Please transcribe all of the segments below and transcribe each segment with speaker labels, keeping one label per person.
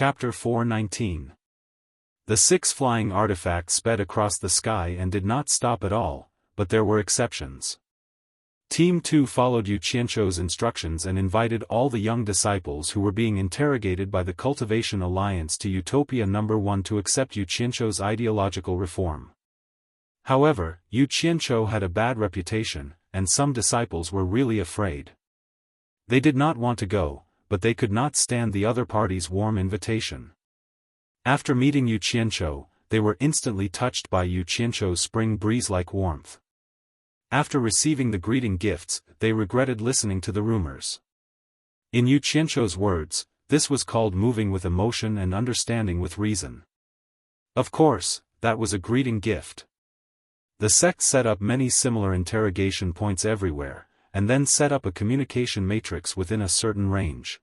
Speaker 1: Chapter 419. The 6 flying artifacts sped across the sky and did not stop at all, but there were exceptions. Team 2 followed Yu Qianzhou's instructions and invited all the young disciples who were being interrogated by the Cultivation Alliance to Utopia No. 1 to accept Yu Qianzhou's ideological reform. However, Yu Qianzhou had a bad reputation, and some disciples were really afraid. They did not want to go, but they could not stand the other party's warm invitation. After meeting Yu Qianzhou, they were instantly touched by Yu Qianzhou's spring breeze-like warmth. After receiving the greeting gifts, they regretted listening to the rumors. In Yu Qianzhou's words, this was called moving with emotion and understanding with reason. Of course, that was a greeting gift. The sect set up many similar interrogation points everywhere, and then set up a communication matrix within a certain range.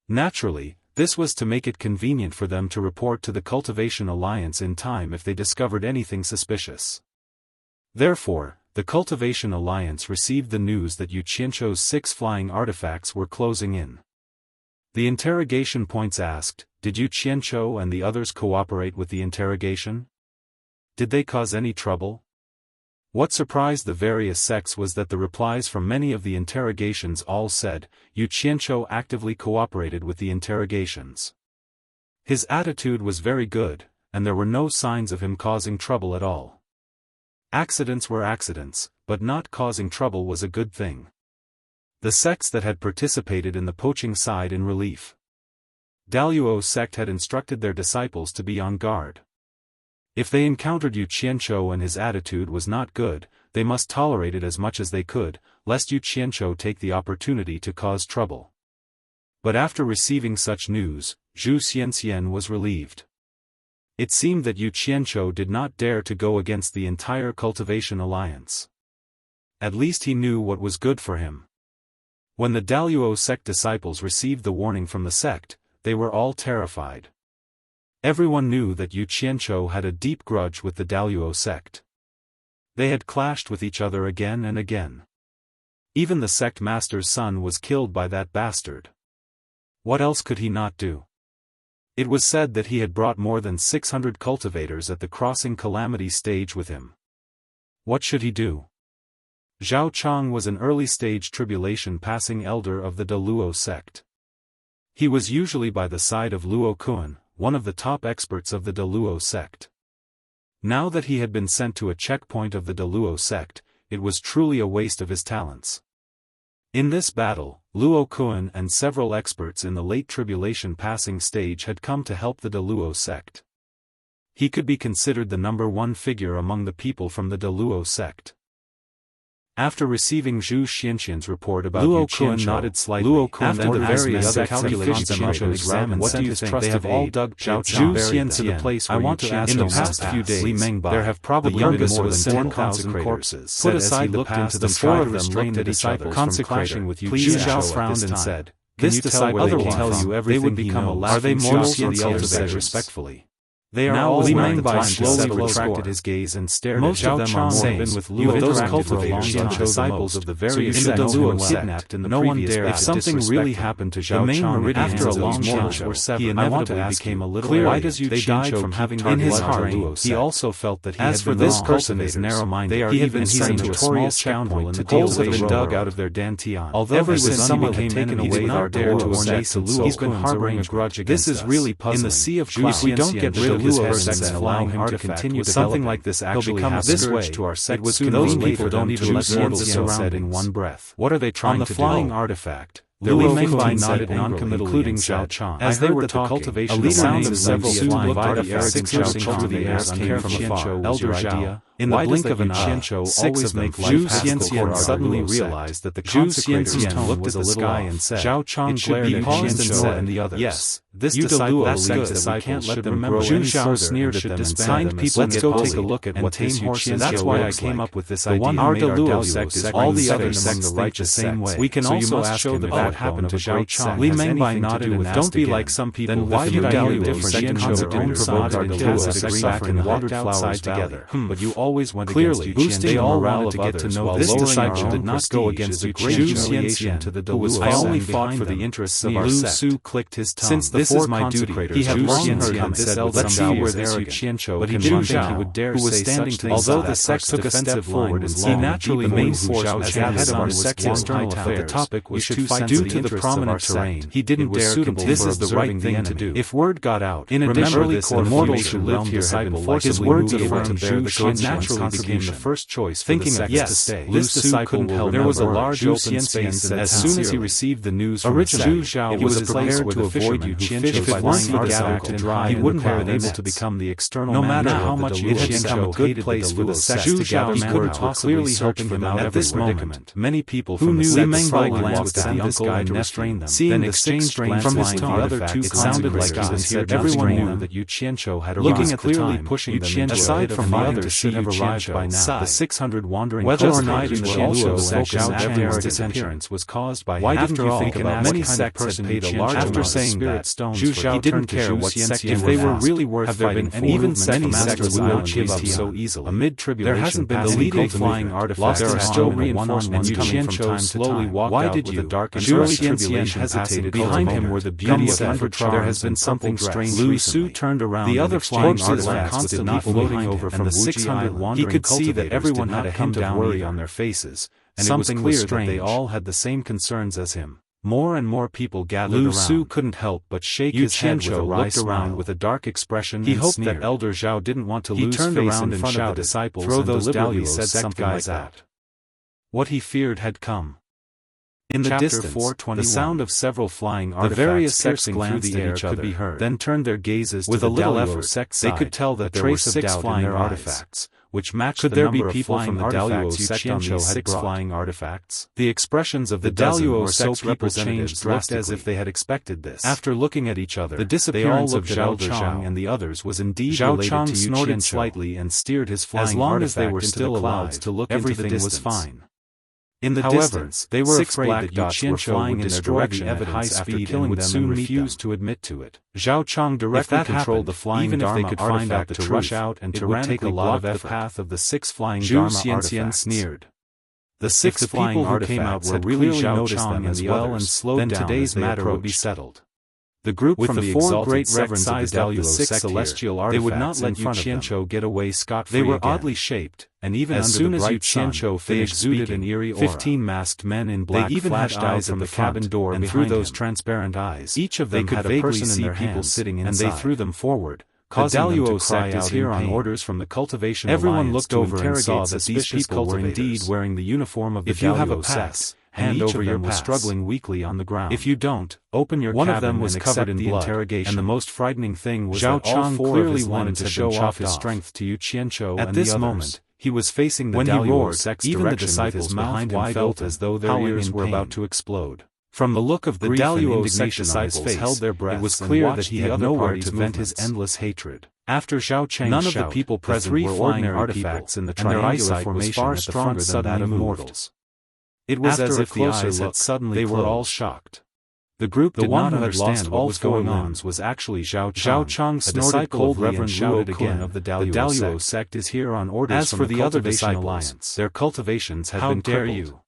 Speaker 1: Naturally, this was to make it convenient for them to report to the Cultivation Alliance in time if they discovered anything suspicious. Therefore, the Cultivation Alliance received the news that Yu Qianzhou's 6 flying artifacts were closing in. The interrogation points asked, did Yu Qianzhou and the others cooperate with the interrogation? Did they cause any trouble? What surprised the various sects was that the replies from many of the interrogations all said, Yu Qianzhou actively cooperated with the interrogations. His attitude was very good, and there were no signs of him causing trouble at all. Accidents were accidents, but not causing trouble was a good thing. The sects that had participated in the poaching sighed in relief. Daluo's sect had instructed their disciples to be on guard. If they encountered Yu Qianzhou and his attitude was not good, they must tolerate it as much as they could, lest Yu Qianzhou take the opportunity to cause trouble. But after receiving such news, Zhu Xianxian was relieved. It seemed that Yu Qianzhou did not dare to go against the entire Cultivation Alliance. At least he knew what was good for him. When the Daluo sect disciples received the warning from the sect, they were all terrified. Everyone knew that Yu Qianzhou had a deep grudge with the Daluo sect. They had clashed with each other again and again. Even the sect master's son was killed by that bastard. What else could he not do? It was said that he had brought more than 600 cultivators at the crossing calamity stage with him. What should he do? Zhao Chang was an early-stage tribulation passing elder of the Daluo sect. He was usually by the side of Luo Kuan, one of the top experts of the Daluo sect. Now that he had been sent to a checkpoint of the Daluo sect, it was truly a waste of his talents. In this battle, Luo Kuan and several experts in the late tribulation passing stage had come to help the Daluo sect. He could be considered the number 1 figure among the people from the Daluo sect. After receiving Zhu Xianxian's report about Luo Kuan nodded slightly. Luo Kuan after the various other calculations examined what do you think they have all dug Zhu Xian to the place where in the past few days there have probably been more than 10,000 corpses. Put aside the past, the 4 of them looked at each other consecration with you. Zhu Zhao frowned and said, "This disciple will tell you everything he knows. Are they mortals?" The other said respectfully. They are all Li Bai slowly retracted his gaze and stared at Zhao Chang saying, with those cultivators and disciples of the various sects who were kidnapped in the previous battle. If something really happened to Zhao Chang after a long march were severed, he inevitably became a little why does Yu Qianzhou from having in his heart? He also felt that he had been this person is narrow-minded. He had been sent to a small scoundrel and the holes had been dug out of their dantian. Although ever since someone had taken away our dare to sect to Luo, he's been harboring a grudge against us. This is really puzzling. In the sea of clouds, we don't get rid of his persons and allowing him to continue something like this actually happens this way to our sect. Those people don't even let mortals said in one breath. What are they trying to do? On the flying artifact, Luo Kuan nodded non-committally, including Zhao Chang. As they were talking, a sound of several flying artifacts charging through the air came from afar. Elder Zhao, in the blink of an eye, 6 of them Zhu Xianxian suddenly realized that the consecrator's tone looked at the sky and said, Zhao Chang glared at Xianxian and the others. Yes, this disciple that we can't let them grow any further sneered at them and signed people. Let's go take a look at what tame horses. That's why I came up with this idea. Our Daluo sect is all the other sects think the same way. We can also ask him if what happened to Zhao Chang. Li Mengbai nodded and asked, don't be like some people. Then why did I hear different Xianzhou didn't provide our tacit back and walked outside together? But you always went clearly boosting the morale to get to know this disciple did not go against the great humiliation to the Deluxe. I only fought for the interests of our sect. Lu Su clicked his tongue. Since this is my duty, he had long heard him said let's see where this Qianzhou but he didn't think he would dare say such things. Although the sect took a step forward and he naturally main force as the head of our sect's external affairs. The topic was too sensitive due to the prominent terrain. He didn't dare continue. This is the right thing to do. If word got out, remember this, the mortals who lived here had been forced his words affirmed Zhu naturally became the first choice for the sect to stay. This disciple will there was a large open space and as soon as he received the news from Zhu Zhao was prepared to avoid you if it weren't gathered to dry he wouldn't have been able to become the external no matter how much it had become a good place for the sect to gather manpower were clearly helping him out at this moment. Many people who knew Li Mengbai glanced at the uncle and restrained them. Seeing the exchanged glance from his tone, it sounded like he was here. Everyone knew that Yu Qianzhou had arrived. Looking at clearly pushing them aside from the others should have arrived by now. The 600 wandering whether or not he would also Zhao Chang's disappearance was caused by why didn't you think about many sects had paid a large amount of spirit stones for he didn't care what sect if they were really worth fighting for. Even many sects would not give up so easily. Amid tribulation, there hasn't been the leading flying artifacts. There are still reinforcements coming from time to time. Why did you? Surely tribulation hesitated. Behind him were the beauty of infantry. There has been something strange. Lu Su turned around. The other flying artifacts with not floating over from the 600 wandering. He could see that everyone had a hint of worry on their faces, and something was clear that they all had the same concerns as him. More and more people gathered around. Lu Su couldn't help but shake his head with a wry smile. With a dark expression. He hoped that Elder Zhao didn't want to lose face around in front of the disciples. Throw those deliberately said something like that. What he feared had come. In the distance, the sound of several flying artifacts, the various sects glanced at each other, could be heard. Then turned their gazes with a little effort. They could tell that there were 6 flying artifacts, which matched the number of people from the Daluo sect on these 6 flying artifacts. The expressions of the Daluo sect's representatives looked as if they had expected this. After looking at each other, the disappearance of Zhao Chang and the others was indeed related to Yu Qianzhou. Snorted slightly and steered his flying artifact they were still allowed to look everything was fine. In the distance, they were afraid that Yu Qianzhou would in their direction at high speed and would soon refuse to admit to it. Zhao Chang directly controlled the flying even Dharma if they could find out to rush out and tyrannically block the path of the 6 flying Dharma artifacts. Sneered. The 6 flying artifacts had really noticed them as well and slowed down. Today's matter would be settled. The group with from the 4 great reverends of the Daluo sect celestial artifacts, they would not let Yu Qianzhou get away scot-free. They were oddly shaped, and even as soon as Yu Qianzhou finished exuded an eerie aura. 15 masked men in black they even flashed had eyes from the cabin door and through those transparent eyes. Each of them had a person in their hands, sitting inside, and they threw them forward. The Daluo sect is here on orders from the Cultivation Alliance. Everyone looked over and saw that these people were indeed wearing the uniform of the Daluo sect. Hand over your pass. Was struggling weakly on the ground. If you don't, open your cabin. One of them was covered in blood. And the most frightening thing was Zhao Chang clearly wanted to show off his strength to Yu Qianzhou. At this moment, he was facing the Daluo sect's direction. Even the disciples behind him felt as though their ears were about to explode. From the look of the Daluo sect disciples held their breath. It was clear that he had nowhere to vent his endless hatred. After Zhao Chang's none of the people present were ordinary artifacts in the triangular formation far stronger than that of mortals. It was as if the eyes had suddenly closed. They were all shocked. The group did not understand what was going on was actually Zhao Chang. Zhao Chang snorted cold reverend shouted again of the Daluo sect is here on orders as from for the other disciples. Their cultivations had been crippled.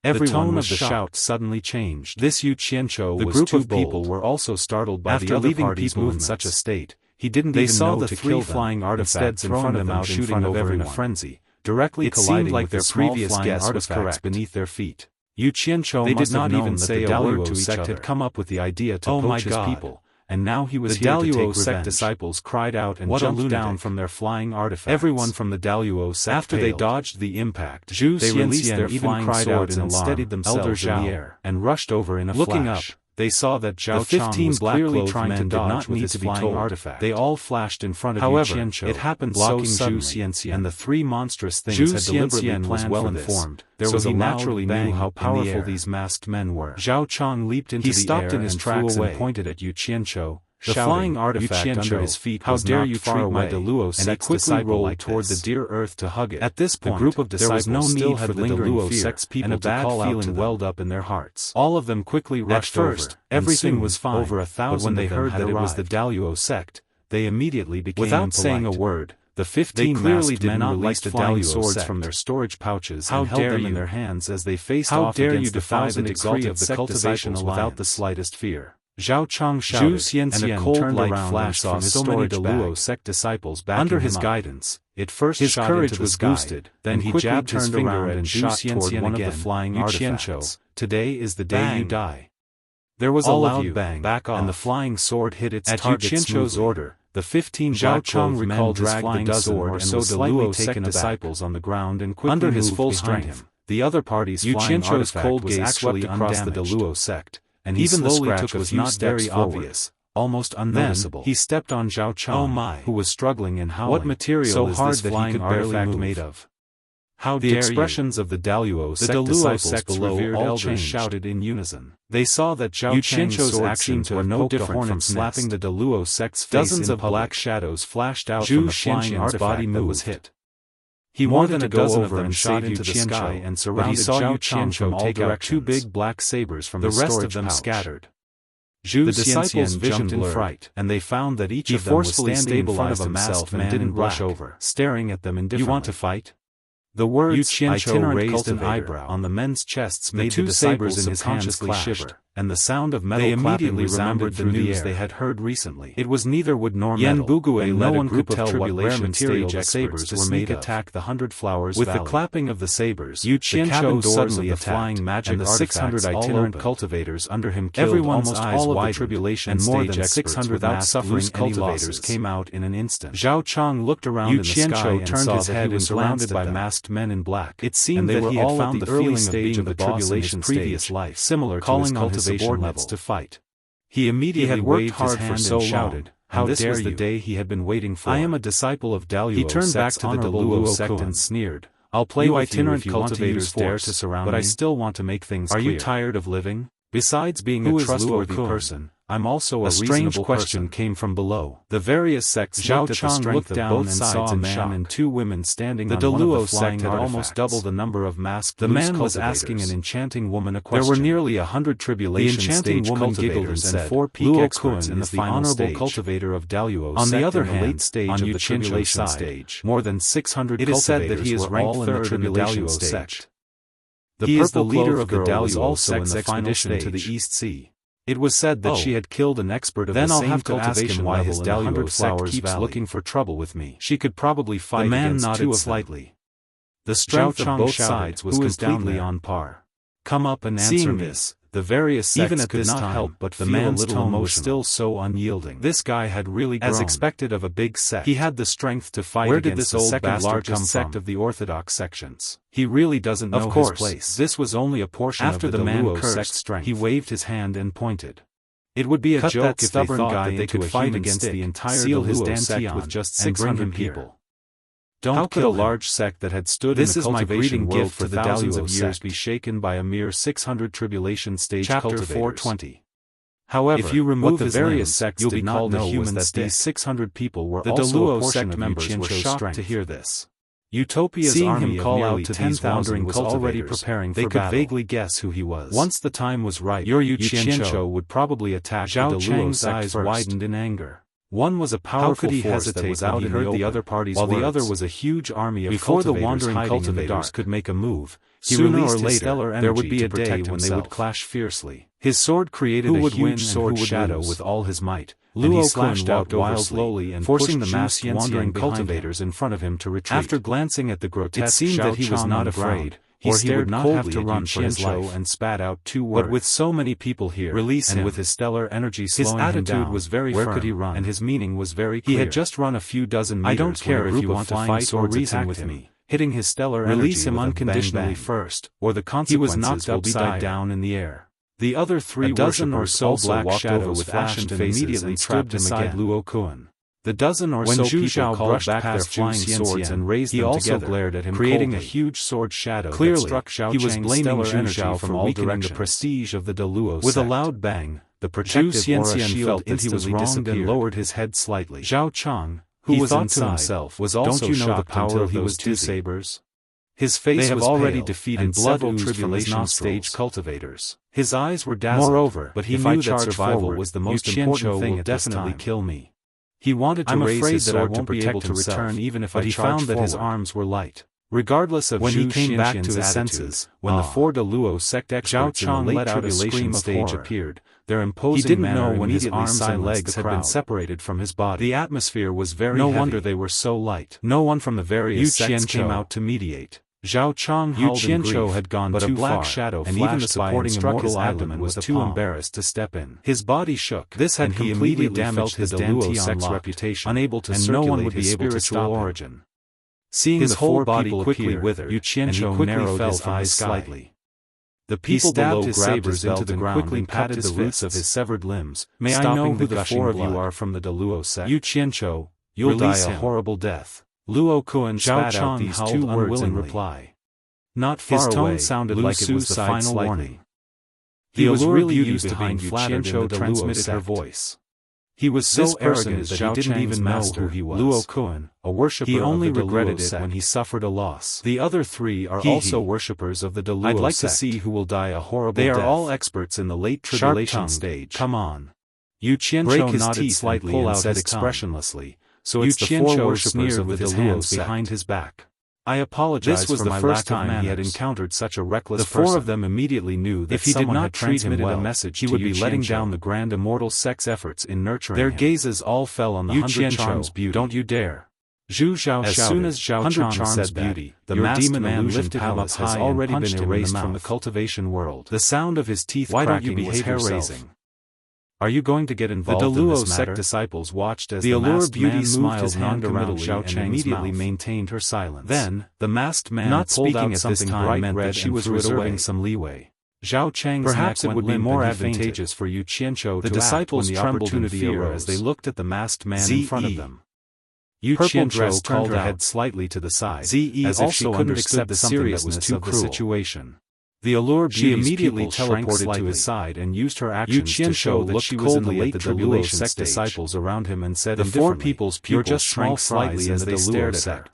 Speaker 1: Every tone of the shout suddenly changed. This Yu Qianzhou the group of people were also startled by the other party's move in such a state. He didn't even know the 3 flying artifacts in front of them shooting over in a frenzy. Directly colliding like their previous guess was correct beneath their feet. Yu Qianzhou they did not even say a word to each other. Had come up with the idea to poach his people, and now he was here to take revenge. The Daluo sect disciples cried out and jumped down from their flying artifacts. Everyone from the Daluo sect after they dodged the impact, they released their flying swords and steadied themselves in the air, and rushed over in a flash. Looking up, they saw that Zhao Chang was clearly trying to dodge with his flying artifact. They all flashed in front of Yu Qianzhou. It happened so suddenly, and the 3 monstrous things had deliberately planned well informed. So he naturally knew how powerful these masked men were. Zhao Chang leaped into the air in his tracks and pointed at Yu Qianzhou. The flying artifact under his feet was knocked far away, and he quickly rolled toward the dear earth to hug it. At this point, the group of disciples there was no need for the Luo sect's people to call out to them. Welled up in their hearts. All of them quickly rushed over. At first, everything was fine, over 1,000 but when they heard that it was the Daluo sect, they immediately became impolite. Without saying a word, the 15 masked men released the Daluo swords from their storage pouches and held them in their hands as they faced off against the 1,000 decree of the cultivation without the slightest fear. Zhao Chang shouted, and a cold light flashed from his storage Luo sect disciples backing under his guidance. It first his courage was boosted, then he jabbed his finger and shot toward one of the flying artifacts. Today is the day you die. There was a loud bang, and the flying sword hit its target smoothly. Order, the 15 Zhao Chang recalled his flying sword and was slightly taken disciples on the ground and quickly under his full strength. The other party's flying artifact was actually across the Luo sect, and even the scratch was not very obvious, almost unnoticeable. Then he stepped on Zhao Chang, who was struggling and howling. What material is this flying artifact made of? How the expressions of the Daluo sect disciples below all elders shouted in unison. They saw that Zhao Chang's actions were no different from slapping the Daluo sect's face. Dozens of black shadows flashed out from the flying artifact that was hit. He more than a dozen of them shot into the sky and surrounded Zhao Chang from all directions. 2 big black sabers from the rest of them scattered. The disciples jumped in fright, and they found that each of them was standing in front of himself and didn't rush over, staring at them indifferently. You want to fight? The words itinerant raised an eyebrow on the men's chests made the disciples in his consciously shiver, and the sound of metal immediately remembered the news they had heard recently. It was neither wood nor metal, and no one could tell what rare material the sabers were made of. Attack the 100 Flowers Valley. With the clapping of the sabers, the cabin suddenly flying magic and the 600 itinerant cultivators under him killed almost all of the tribulation and more than 600 without suffering cultivators came out in an instant. Zhao Chang looked around in the sky and saw that he was surrounded by masked men in black. It seemed that he had found the early stage of the tribulation previous life, similar to his cultivation subordinates to fight. He immediately worked hard for so long. How this was the day he had been waiting for. I am a disciple of Daluo. He turned back to the Daluo sect and sneered. I'll play you itinerant cultivators dare to surround me, but I still want to make things clear. Are you tired of living? Besides being a trustworthy person, I'm also a strange question came from below. The various sects Zhao Chang looked down and saw a man and 2 women standing on one of the flying artifacts. The Daluo sect had almost double the number of masked The man was asking an enchanting woman a question. There were nearly 100 tribulation stage cultivators and 4 peak experts in the final stage. Cultivator of Daluo on the other hand, late stage of the tribulation stage, more than 600 cultivators. It is said that he is ranked 3rd in the Daluo sect. He is the leader of the Daluo sect's expedition to the East Sea. It was said that she had killed an expert of the same cultivation why his Daluo sect keeps looking for trouble with me. She could probably fight against 2 slightly. The strength of both sides was completely on par. Come up and answer me. The various sects could not help but the man's tone was still so unyielding. This guy had really grown. As expected of a big sect, he had the strength to fight against the second largest sect of the Orthodox sections. He really doesn't know his place. This was only a portion of the Daluo sect's strength. He waved his hand and pointed. It would be a joke if they thought that they could fight against the entire Daluo sect with just 600 people. How could a large sect that had stood in the cultivation world for thousands of years be shaken by a mere 600 tribulation stage cultivators? Chapter 420. However, if you remove the various sects you'll be called the human that these 600 people were the also Daluo sect members were shocked to hear this. Utopia's army of nearly 10,000 was already preparing for battle. They could vaguely guess who he was. Once the time was right, your Yu Qianzhou would probably attack the Daluo sect. Eyes widened in anger. One was a powerful force that was out in the other party's while the other was a huge army of before the wandering cultivators could make a move. Sooner or later, there would be a day when they would clash fiercely. His sword created a huge sword shadow with all his might. Luo slashed out wildly and forcing the masked wandering cultivators in front of him to retreat. After glancing at the grotesque, it seemed that he was not afraid. He would not have to run for his life and spat out 2 words. But with so many people here, release and him. With his stellar energy slowing his attitude him down, was very firm, could he run? And his meaning was very clear. He had just run a few dozen meters. I don't care if you want to fight or reason with me. Hitting his stellar energy, release him unconditionally first, or the consequences will be down in the air. The other 3 worshippers or so black shadows with ashen faces immediately stood beside Luo Kuan. The dozen or so people called back their flying swords and raised them together, glared at him creating a huge sword shadow that struck Xiao Chang's stellar energy from all directions. The prestige of the Deluo sect. With a loud bang, the protective aura shield instantly disappeared and lowered his head slightly. Zhao Chang, who was thought to himself, was also shocked the power of those two sabers. His face was already defeated and several tribulation stage cultivators. His eyes were dazzled. Moreover, but he knew that survival was the most important thing at this time. Definitely kill me. He wanted to raise his sword to protect himself, even if I charged forward. But he found that his arms were light. Regardless of when he came back to his senses, when the four Deluo sect experts in the late tribulation stage appeared, their imposing manner when his arms and legs had been separated from his body. The atmosphere was very heavy. No wonder they were so light. No one from the various sects came out to mediate. Zhao Chang howled in grief, had gone but too far, black shadow and even the supporting immortal abdomen was too embarrassed to step in. His body shook. This had completely damaged his Dantian sect's reputation, unable to circulate his spiritual origin. Seeing his whole body quickly wither, Yu Qianzhou narrowed his eyes slightly. The people below grabbed his into the ground quickly and patted the roots of his severed limbs. May I know who the four of you are from the Deluo sect? Yu Qianzhou, you'll die a horrible death. Luo Kuan spat out these two words in reply. Not far away, his tone sounded like it was the final warning. He was really used to being flattered in the transmitted her voice. He was so arrogant that he didn't even know who he was. Luo Kuan, a worshipper of the Deluo sect. He only regretted it when he suffered a loss. The other three are also worshippers of the Deluo sect. I'd like to see who will die a horrible death. They are all experts in the late tribulation stage. Come on. Yu Qianzhou nodded slightly and said expressionlessly, so it's the four worshippers of the Deluo sect behind his back. I apologize for my lack of manners. He had encountered such a reckless person. The four of them immediately knew that if he did not transmit a message, he would be letting down the grand immortal sect's efforts in nurturing him. Their gazes all fell on the 100 charms beauty. Don't you dare. Zhu Zhao shouted. As soon as Zhao Chang said beauty, the masked man lifted him up has already been erased from the cultivation world. The sound of his teeth cracking was hair-raising. Are you going to get involved in this matter? The Deluo sect disciples watched as the masked man moved his hand around Xiao Chang's immediately maintained her silence. Then, the masked man not pulled out something bright red that she was reserving some leeway. Zhao Chang's perhaps it would be more advantageous for Yu Qianzhou to act when the opportunity arose as they looked at the masked man in front of them. Yu Qianzhou turned her head slightly to the side, as if she couldn't accept the seriousness of the situation. The allure she immediately teleported to his side and used her actions to show that she was in the late tribulation sect disciples around him and said, "The four people's pupils shrank slightly as they stared at her."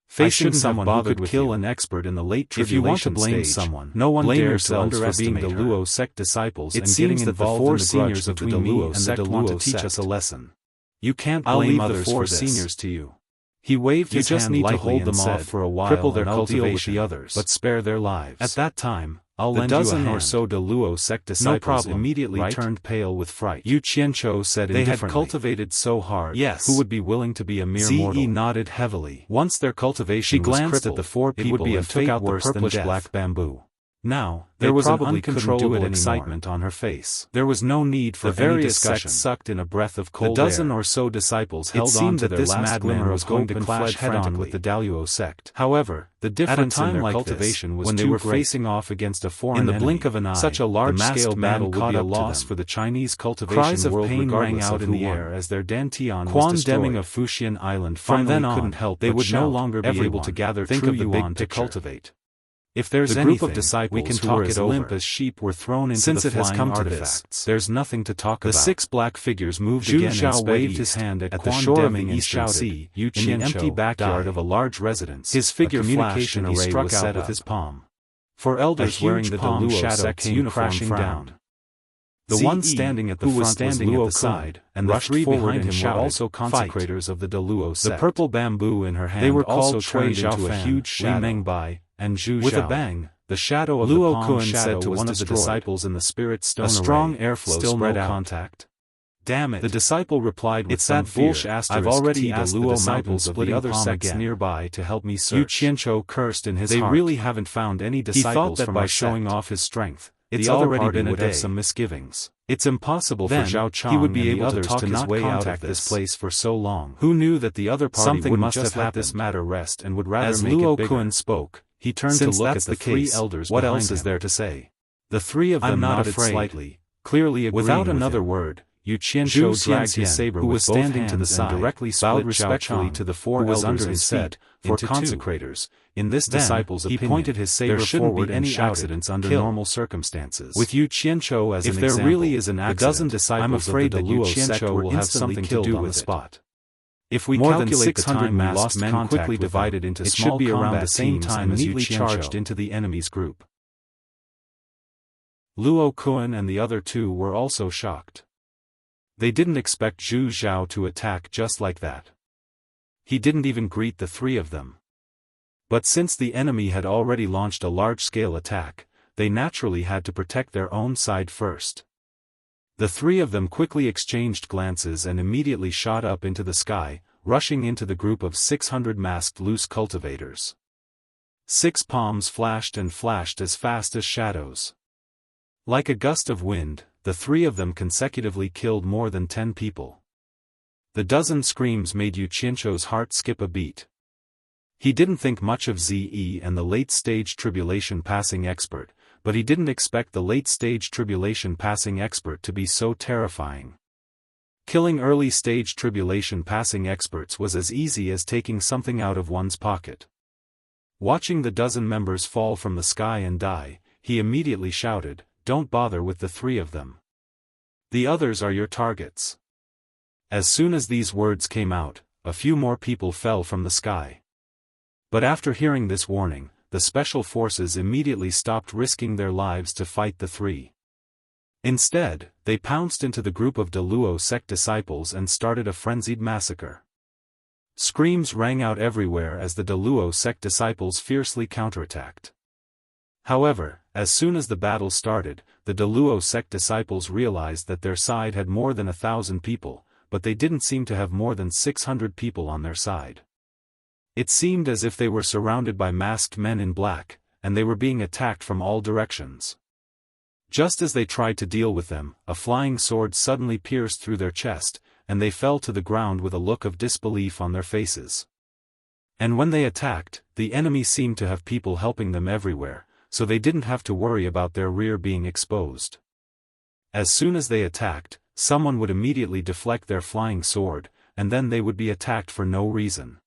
Speaker 1: Facing someone who could kill an expert in the late tribulation stage, if you want to blame someone, no one dares to underestimate the Deluo sect disciples. It seems that the four seniors of the Deluo sect want to teach us a lesson. You can't blame others for seniors to you. He waved his hand lightly and hold them off for a while, cripple their cultivation, the others, but spare their lives. At that time, I'll lend you a hand. The dozen or so Deluo sect disciples immediately turned pale with fright. Yu Qianzhou said indifferently. They had cultivated so hard. Yes. Who would be willing to be a mere mortal? Ze nodded heavily. Once their cultivation was crippled, at the four people and took out the purplish black bamboo. Now, there was an uncontrollable excitement on her face. There was no need for any discussion. Sucked in a breath of cold air. The dozen or so disciples held on to their last glimmer was going to clash head-on with the Deluo sect. However, the difference in their cultivation was when they were facing off against a foreign enemy. In the blink of an eye, such a large-scale battle would be a loss for the Chinese cultivation world. Cries of pain rang out in the air as their Dantian was destroyed. Quan Deming of Fuxian Island finally couldn't help but shout. They would no longer be able to gather true yuan to cultivate. If there's anything, group of disciples we can talk it over. Limp as sheep were thrown into since the flying it has come artifacts. There's nothing to talk about. The six black figures moved again and waved his hand at the shore of the eastern sea, in the empty backyard of a large residence. His figure flashed and he struck out with his palm. For elders wearing the Deluo sect uniform down. The one standing at the front was standing at the side, and the three behind him were also consecrators of the Deluo sect. The purple bamboo in her hand they were also turned into a huge shadow. And Zhu with a bang, the shadow of Luo Kuan said to one of the disciples in the spirit stone, a strong airflow spread out. Contact. Damn it! The disciple replied with some fear. I've already asked the disciples of the other sects nearby to help me search. Yu Qianzhou cursed in his heart. They really haven't found any disciples from by showing off his strength. It's already been a day. Have some misgivings. It's impossible for Zhao Chang he would be able to talk his way out of this place for so long. Who knew that the other party wouldn't just let this matter rest and would rather make it bigger? As Luo Kuan spoke, he turned to look at the three elders. What else is there to say? The three of them nodded slightly, clearly agreeing. Without another word, Yu Qianzhou dragged his saber, who was standing to the side, directly bowed respectfully to the four elders and said, "For consecrators, in this disciple's opinion, he pointed his saber forward and shouted, accidents under normal circumstances. With Yu Qianzhou as an example, if there really is an accident, the dozen disciples I'm afraid that Yu Qianzhou will have something to do with the spot. If we calculate the time masked men quickly divided into small, it should be around the same time as neatly charged into the enemy's group." Luo Kun and the other two were also shocked. They didn't expect Zhu Zhao to attack just like that. He didn't even greet the three of them. But since the enemy had already launched a large-scale attack, they naturally had to protect their own side first. The three of them quickly exchanged glances and immediately shot up into the sky, rushing into the group of 600 masked loose cultivators. 6 palms flashed and flashed as fast as shadows. Like a gust of wind, the three of them consecutively killed more than 10 people. The dozen screams made Yu Qianzhou's heart skip a beat. He didn't think much of Ze and the late-stage tribulation passing expert, but he didn't expect the late-stage tribulation passing expert to be so terrifying. Killing early-stage tribulation passing experts was as easy as taking something out of one's pocket. Watching the dozen members fall from the sky and die, he immediately shouted, "Don't bother with the three of them. The others are your targets." As soon as these words came out, a few more people fell from the sky. But after hearing this warning, the special forces immediately stopped risking their lives to fight the three. Instead, they pounced into the group of Deluo sect disciples and started a frenzied massacre. Screams rang out everywhere as the Deluo sect disciples fiercely counterattacked. However, as soon as the battle started, the Deluo sect disciples realized that their side had more than 1,000 people, but they didn't seem to have more than 600 people on their side. It seemed as if they were surrounded by masked men in black, and they were being attacked from all directions. Just as they tried to deal with them, a flying sword suddenly pierced through their chest, and they fell to the ground with a look of disbelief on their faces. And when they attacked, the enemy seemed to have people helping them everywhere, so they didn't have to worry about their rear being exposed. As soon as they attacked, someone would immediately deflect their flying sword, and then they would be attacked for no reason.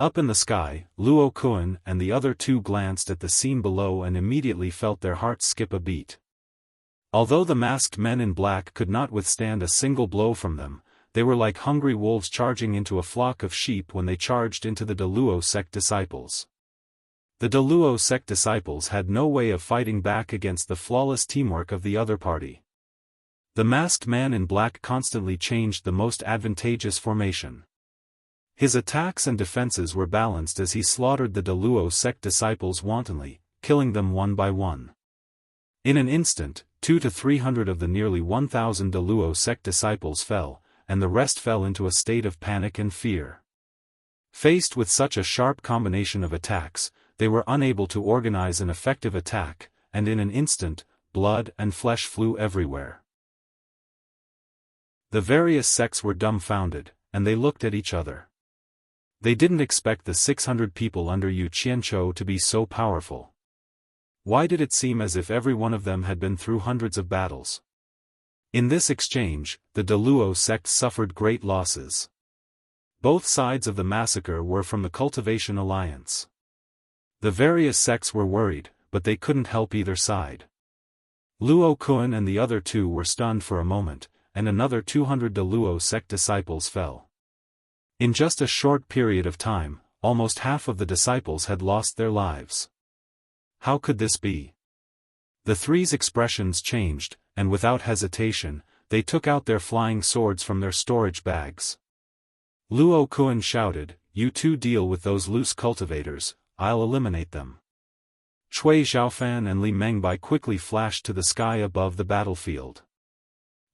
Speaker 1: Up in the sky, Luo Kun and the other two glanced at the scene below and immediately felt their hearts skip a beat. Although the masked men in black could not withstand a single blow from them, they were like hungry wolves charging into a flock of sheep when they charged into the Deluo sect disciples. The Deluo sect disciples had no way of fighting back against the flawless teamwork of the other party. The masked man in black constantly changed the most advantageous formation. His attacks and defenses were balanced as he slaughtered the Deluo sect disciples wantonly, killing them one by one. In an instant, 200 to 300 of the nearly 1,000 Deluo sect disciples fell, and the rest fell into a state of panic and fear. Faced with such a sharp combination of attacks, they were unable to organize an effective attack, and in an instant, blood and flesh flew everywhere. The various sects were dumbfounded, and they looked at each other. They didn't expect the 600 people under Yu Qianzhou to be so powerful. Why did it seem as if every one of them had been through hundreds of battles? In this exchange, the Deluo sect suffered great losses. Both sides of the massacre were from the Cultivation Alliance. The various sects were worried, but they couldn't help either side. Luo Kun and the other two were stunned for a moment, and another 200 Deluo sect disciples fell. In just a short period of time, almost half of the disciples had lost their lives. How could this be? The three's expressions changed, and without hesitation, they took out their flying swords from their storage bags. Luo Kun shouted, "You two deal with those loose cultivators, I'll eliminate them." Cui Xiaofan and Li Mengbai quickly flashed to the sky above the battlefield.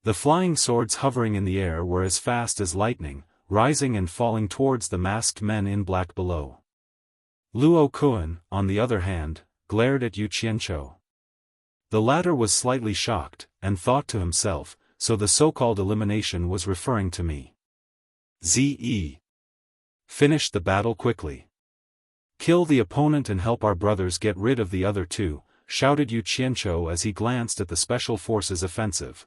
Speaker 1: The flying swords hovering in the air were as fast as lightning, rising and falling towards the masked men in black below. Luo Kun, on the other hand, glared at Yu Qianzhou. The latter was slightly shocked, and thought to himself, so the so-called elimination was referring to me. Ze. Finish the battle quickly. Kill the opponent and help our brothers get rid of the other two, shouted Yu Qianzhou as he glanced at the special forces offensive.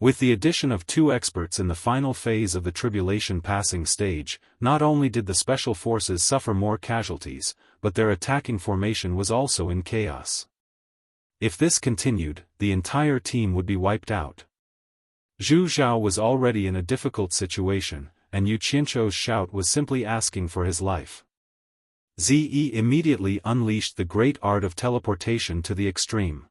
Speaker 1: With the addition of 2 experts in the final phase of the tribulation passing stage, not only did the special forces suffer more casualties, but their attacking formation was also in chaos. If this continued, the entire team would be wiped out. Zhu Zhao was already in a difficult situation, and Yu Qianzhou's shout was simply asking for his life. Zi immediately unleashed the great art of teleportation to the extreme.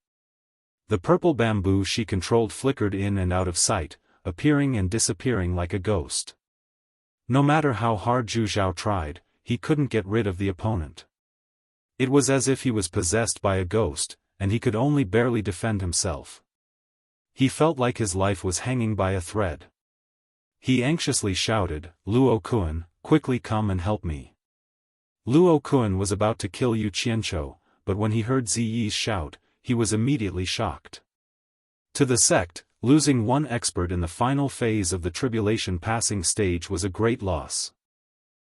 Speaker 1: The purple bamboo she controlled flickered in and out of sight, appearing and disappearing like a ghost. No matter how hard Zhu Zhao tried, he couldn't get rid of the opponent. It was as if he was possessed by a ghost, and he could only barely defend himself. He felt like his life was hanging by a thread. He anxiously shouted, "Luo Kuan, quickly come and help me." Luo Kuan was about to kill Yu Qianzhou, but when he heard Ziyi's shout, he was immediately shocked. To the sect, losing 1 expert in the final phase of the tribulation passing stage was a great loss.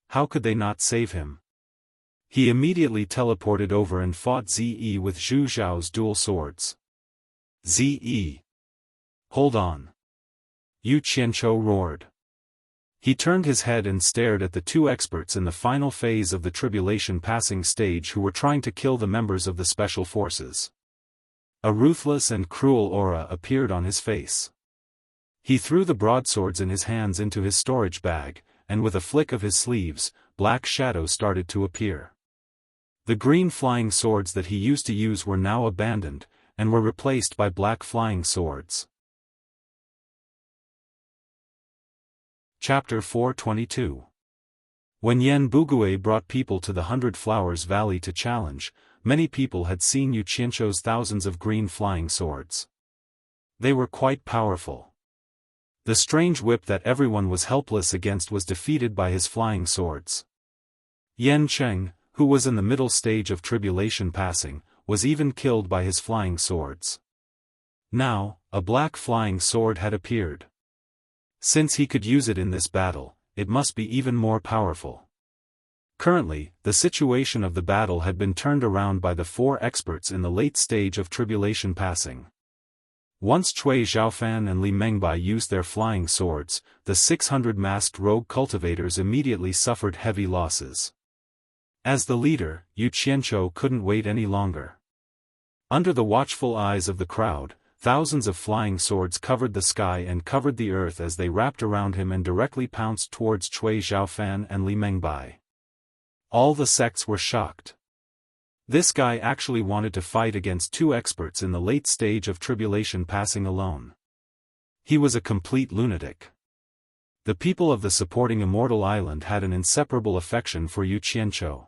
Speaker 1: How could they not save him? He immediately teleported over and fought Ziyi with Zhu Zhao's dual swords. Ziyi! Hold on! Yu Qianzhou roared. He turned his head and stared at the 2 experts in the final phase of the tribulation passing stage who were trying to kill the members of the special forces. A ruthless and cruel aura appeared on his face. He threw the broadswords in his hands into his storage bag, and with a flick of his sleeves, black shadows started to appear. The green flying swords that he used to use were now abandoned, and were replaced by black flying swords. Chapter 422. When Yan Bugui brought people to the 100 Flowers Valley to challenge, many people had seen Yu Qianzhou's thousands of green flying swords. They were quite powerful. The strange whip that everyone was helpless against was defeated by his flying swords. Yan Cheng, who was in the middle stage of tribulation passing, was even killed by his flying swords. Now, a black flying sword had appeared. Since he could use it in this battle, it must be even more powerful. Currently, the situation of the battle had been turned around by the 4 experts in the late stage of tribulation passing. Once Cui Xiaofan and Li Mengbai used their flying swords, the 600 masked rogue cultivators immediately suffered heavy losses. As the leader, Yu Qianzhou couldn't wait any longer. Under the watchful eyes of the crowd, thousands of flying swords covered the sky and covered the earth as they wrapped around him and directly pounced towards Cui Xiaofan and Li Mengbai. All the sects were shocked. This guy actually wanted to fight against 2 experts in the late stage of tribulation passing alone. He was a complete lunatic. The people of the supporting Immortal Island had an inseparable affection for Yu Qianzhou.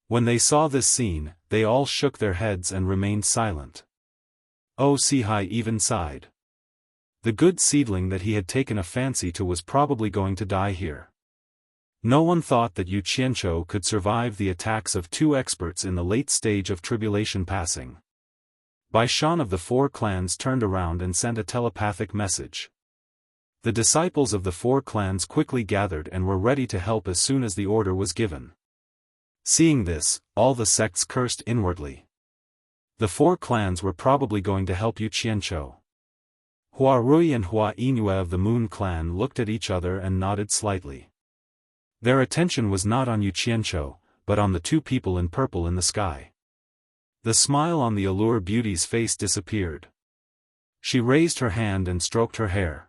Speaker 1: When they saw this scene, they all shook their heads and remained silent. Oh, Sihai even sighed. The good seedling that he had taken a fancy to was probably going to die here. No one thought that Yu Qianzhou could survive the attacks of 2 experts in the late stage of tribulation passing. Bai Shan of the 4 clans turned around and sent a telepathic message. The disciples of the 4 clans quickly gathered and were ready to help as soon as the order was given. Seeing this, all the sects cursed inwardly. The 4 clans were probably going to help Yu Qianzhou. Hua Rui and Hua Yinue of the Moon clan looked at each other and nodded slightly. Their attention was not on Yu Qianzhou, but on the 2 people in purple in the sky. The smile on the Allure Beauty's face disappeared. She raised her hand and stroked her hair.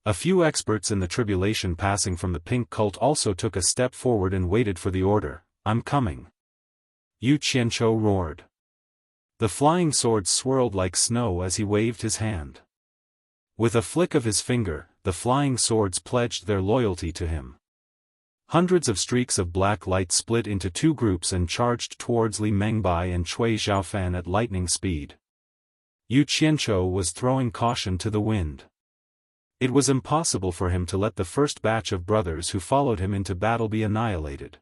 Speaker 1: A few experts in the tribulation passing from the pink cult also took a step forward and waited for the order. "I'm coming." Yu Qianzhou roared. The flying swords swirled like snow as he waved his hand. With a flick of his finger, the flying swords pledged their loyalty to him. Hundreds of streaks of black light split into 2 groups and charged towards Li Mengbai and Cui Xiaofan at lightning speed. Yu Qianzhou was throwing caution to the wind. It was impossible for him to let the first batch of brothers who followed him into battle be annihilated.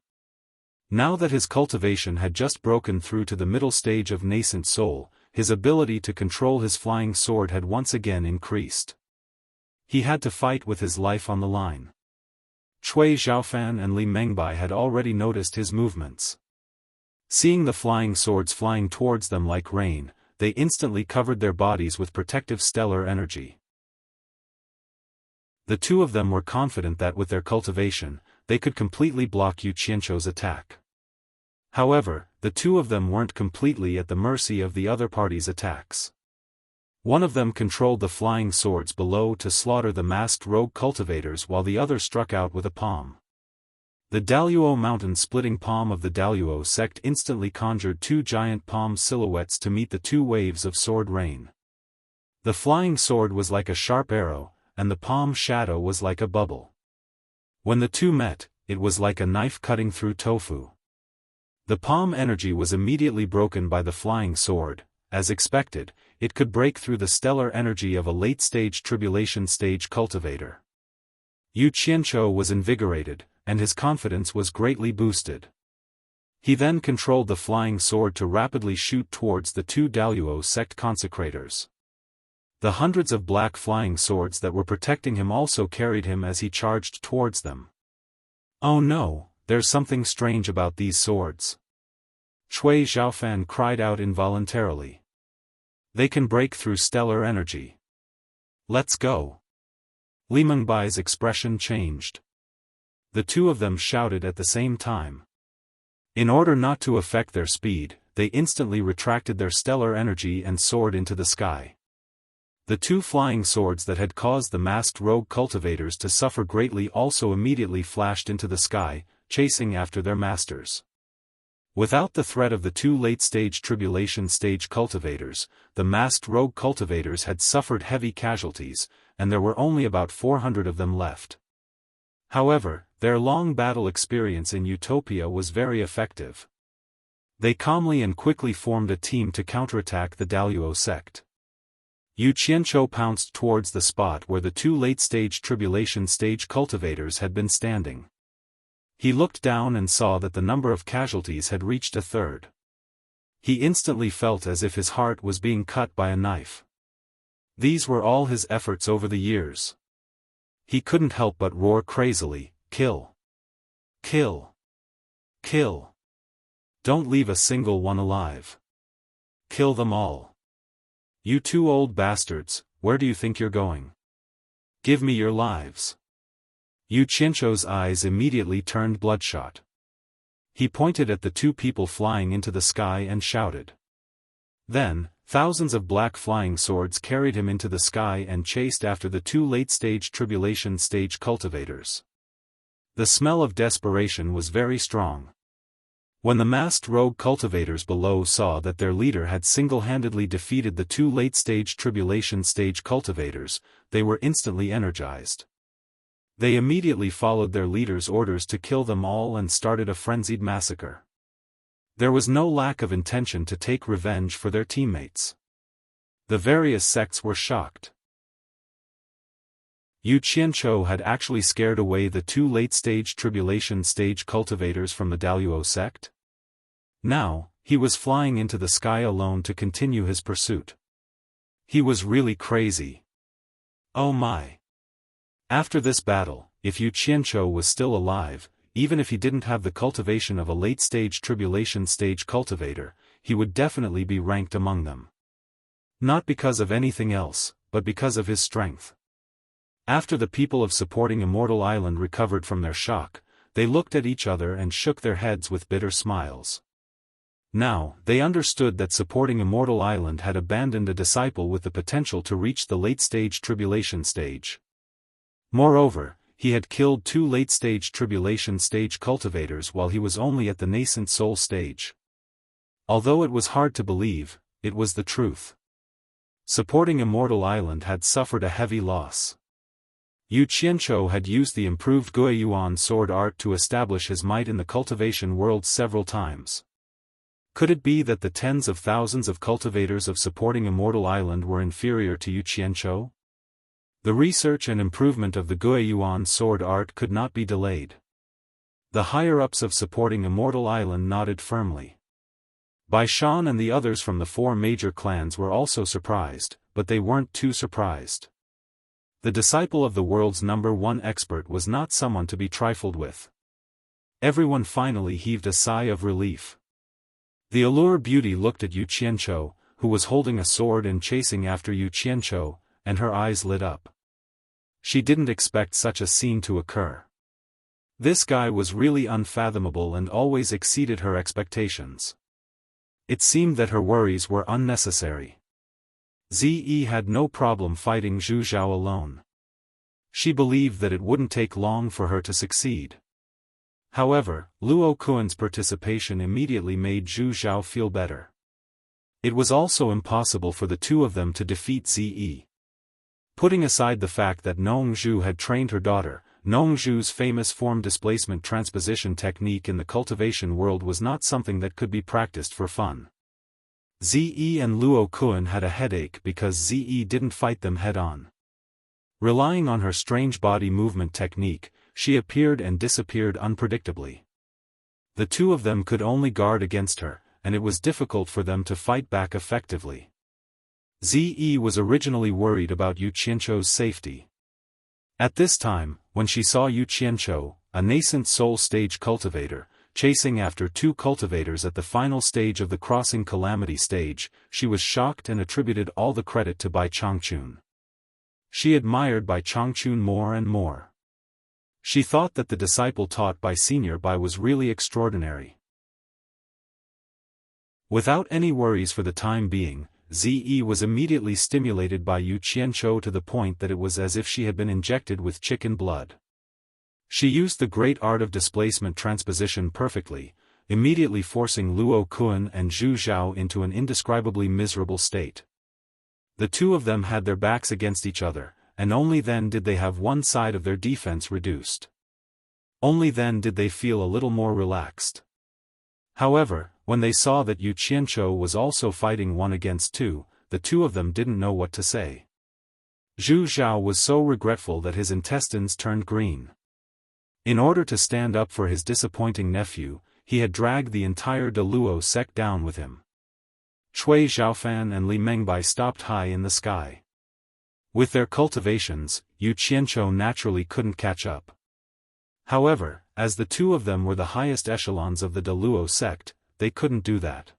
Speaker 1: Now that his cultivation had just broken through to the middle stage of nascent soul, his ability to control his flying sword had once again increased. He had to fight with his life on the line. Cui Xiaofan and Li Mengbai had already noticed his movements. Seeing the flying swords flying towards them like rain, they instantly covered their bodies with protective stellar energy. The two of them were confident that with their cultivation, they could completely block Yu Qianzhou's attack. However, the two of them weren't completely at the mercy of the other party's attacks. One of them controlled the flying swords below to slaughter the masked rogue cultivators while the other struck out with a palm. The Daluo mountain-splitting palm of the Daluo sect instantly conjured two giant palm silhouettes to meet the two waves of sword rain. The flying sword was like a sharp arrow, and the palm shadow was like a bubble. When the two met, it was like a knife cutting through tofu. The palm energy was immediately broken by the flying sword. As expected, it could break through the stellar energy of a late-stage tribulation stage cultivator. Yu Qianzhou was invigorated, and his confidence was greatly boosted. He then controlled the flying sword to rapidly shoot towards the two Daluo sect consecrators. The hundreds of black flying swords that were protecting him also carried him as he charged towards them. "Oh no, there's something strange about these swords," Cui Xiaofan cried out involuntarily. "They can break through stellar energy. Let's go." Li Mengbai's expression changed. The two of them shouted at the same time. In order not to affect their speed, they instantly retracted their stellar energy and soared into the sky. The two flying swords that had caused the masked rogue cultivators to suffer greatly also immediately flashed into the sky, chasing after their masters. Without the threat of the two late-stage tribulation stage cultivators, the masked rogue cultivators had suffered heavy casualties, and there were only about 400 of them left. However, their long battle experience in Utopia was very effective. They calmly and quickly formed a team to counterattack the Daluo sect. Yu Qianzhou pounced towards the spot where the two late-stage tribulation stage cultivators had been standing. He looked down and saw that the number of casualties had reached a third. He instantly felt as if his heart was being cut by a knife. These were all his efforts over the years. He couldn't help but roar crazily, "Kill! Kill! Kill! Don't leave a single one alive! Kill them all! You two old bastards, where do you think you're going? Give me your lives!" Yu Qianzhou's eyes immediately turned bloodshot. He pointed at the two people flying into the sky and shouted. Then, thousands of black flying swords carried him into the sky and chased after the two late-stage tribulation stage cultivators. The smell of desperation was very strong. When the masked rogue cultivators below saw that their leader had single-handedly defeated the two late-stage tribulation stage cultivators, they were instantly energized. They immediately followed their leader's orders to kill them all and started a frenzied massacre. There was no lack of intention to take revenge for their teammates. The various sects were shocked. Yu Qianzhou had actually scared away the two late-stage tribulation stage cultivators from the Daluo sect? Now, he was flying into the sky alone to continue his pursuit. He was really crazy. Oh my! After this battle, if Yu Qianzhou was still alive, even if he didn't have the cultivation of a late-stage tribulation stage cultivator, he would definitely be ranked among them. Not because of anything else, but because of his strength. After the people of supporting Immortal Island recovered from their shock, they looked at each other and shook their heads with bitter smiles. Now, they understood that supporting Immortal Island had abandoned a disciple with the potential to reach the late-stage tribulation stage. Moreover, he had killed two late-stage tribulation stage cultivators while he was only at the nascent soul stage. Although it was hard to believe, it was the truth. Supporting Immortal Island had suffered a heavy loss. Yu Qianzhou had used the improved Guiyuan sword art to establish his might in the cultivation world several times. Could it be that the tens of thousands of cultivators of supporting Immortal Island were inferior to Yu Qianzhou? The research and improvement of the Guiyuan sword art could not be delayed. The higher-ups of supporting Immortal Island nodded firmly. Bai Shan and the others from the four major clans were also surprised, but they weren't too surprised. The disciple of the world's #1 expert was not someone to be trifled with. Everyone finally heaved a sigh of relief. The Allure Beauty looked at Yu Qianzhou, who was holding a sword and chasing after Yu Qianzhou, and her eyes lit up. She didn't expect such a scene to occur. This guy was really unfathomable and always exceeded her expectations. It seemed that her worries were unnecessary. Ze had no problem fighting Zhu Zhao alone. She believed that it wouldn't take long for her to succeed. However, Luo Kuan's participation immediately made Zhu Zhao feel better. It was also impossible for the two of them to defeat Ze. Putting aside the fact that Nong Zhu had trained her daughter, Nong Zhu's famous form displacement transposition technique in the cultivation world was not something that could be practiced for fun. Ze and Luo Kuan had a headache because Ze didn't fight them head-on. Relying on her strange body movement technique, she appeared and disappeared unpredictably. The two of them could only guard against her, and it was difficult for them to fight back effectively. Ze was originally worried about Yu Qianzhou's safety. At this time, when she saw Yu Qianzhou, a nascent soul stage cultivator, chasing after two cultivators at the final stage of the crossing calamity stage, she was shocked and attributed all the credit to Bai Changchun. She admired Bai Changchun more and more. She thought that the disciple taught by Senior Bai was really extraordinary. Without any worries for the time being, Ze was immediately stimulated by Yu Qianzhou to the point that it was as if she had been injected with chicken blood. She used the great art of displacement transposition perfectly, immediately forcing Luo Kuan and Zhu Zhao into an indescribably miserable state. The two of them had their backs against each other, and only then did they have one side of their defense reduced. Only then did they feel a little more relaxed. However, when they saw that Yu Qianzhou was also fighting 1 against 2, the two of them didn't know what to say. Zhu Zhao was so regretful that his intestines turned green. In order to stand up for his disappointing nephew, he had dragged the entire De Luo sect down with him. Cui Xiaofan and Li Mengbai stopped high in the sky. With their cultivations, Yu Qianzhou naturally couldn't catch up. However, as the two of them were the highest echelons of the De Luo sect, they couldn't do that.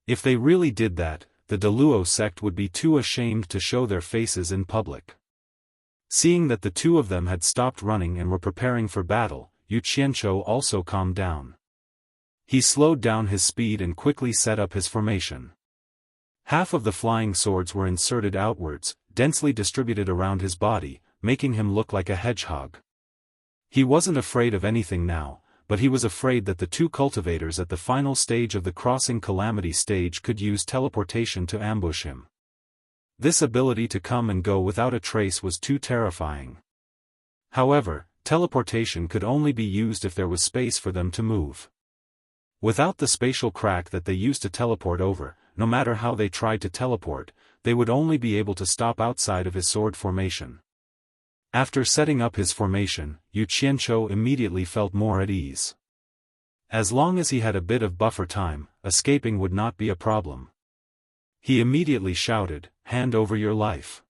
Speaker 1: If they really did that, the De Luo sect would be too ashamed to show their faces in public. Seeing that the two of them had stopped running and were preparing for battle, Yu Qianzhou also calmed down. He slowed down his speed and quickly set up his formation. Half of the flying swords were inserted outwards, densely distributed around his body, making him look like a hedgehog. He wasn't afraid of anything now, but he was afraid that the two cultivators at the final stage of the crossing calamity stage could use teleportation to ambush him. This ability to come and go without a trace was too terrifying. However, teleportation could only be used if there was space for them to move. Without the spatial crack that they used to teleport over, no matter how they tried to teleport, they would only be able to stop outside of his sword formation. After setting up his formation, Yu Qianzhou immediately felt more at ease. As long as he had a bit of buffer time, escaping would not be a problem. He immediately shouted, "Hand over your life."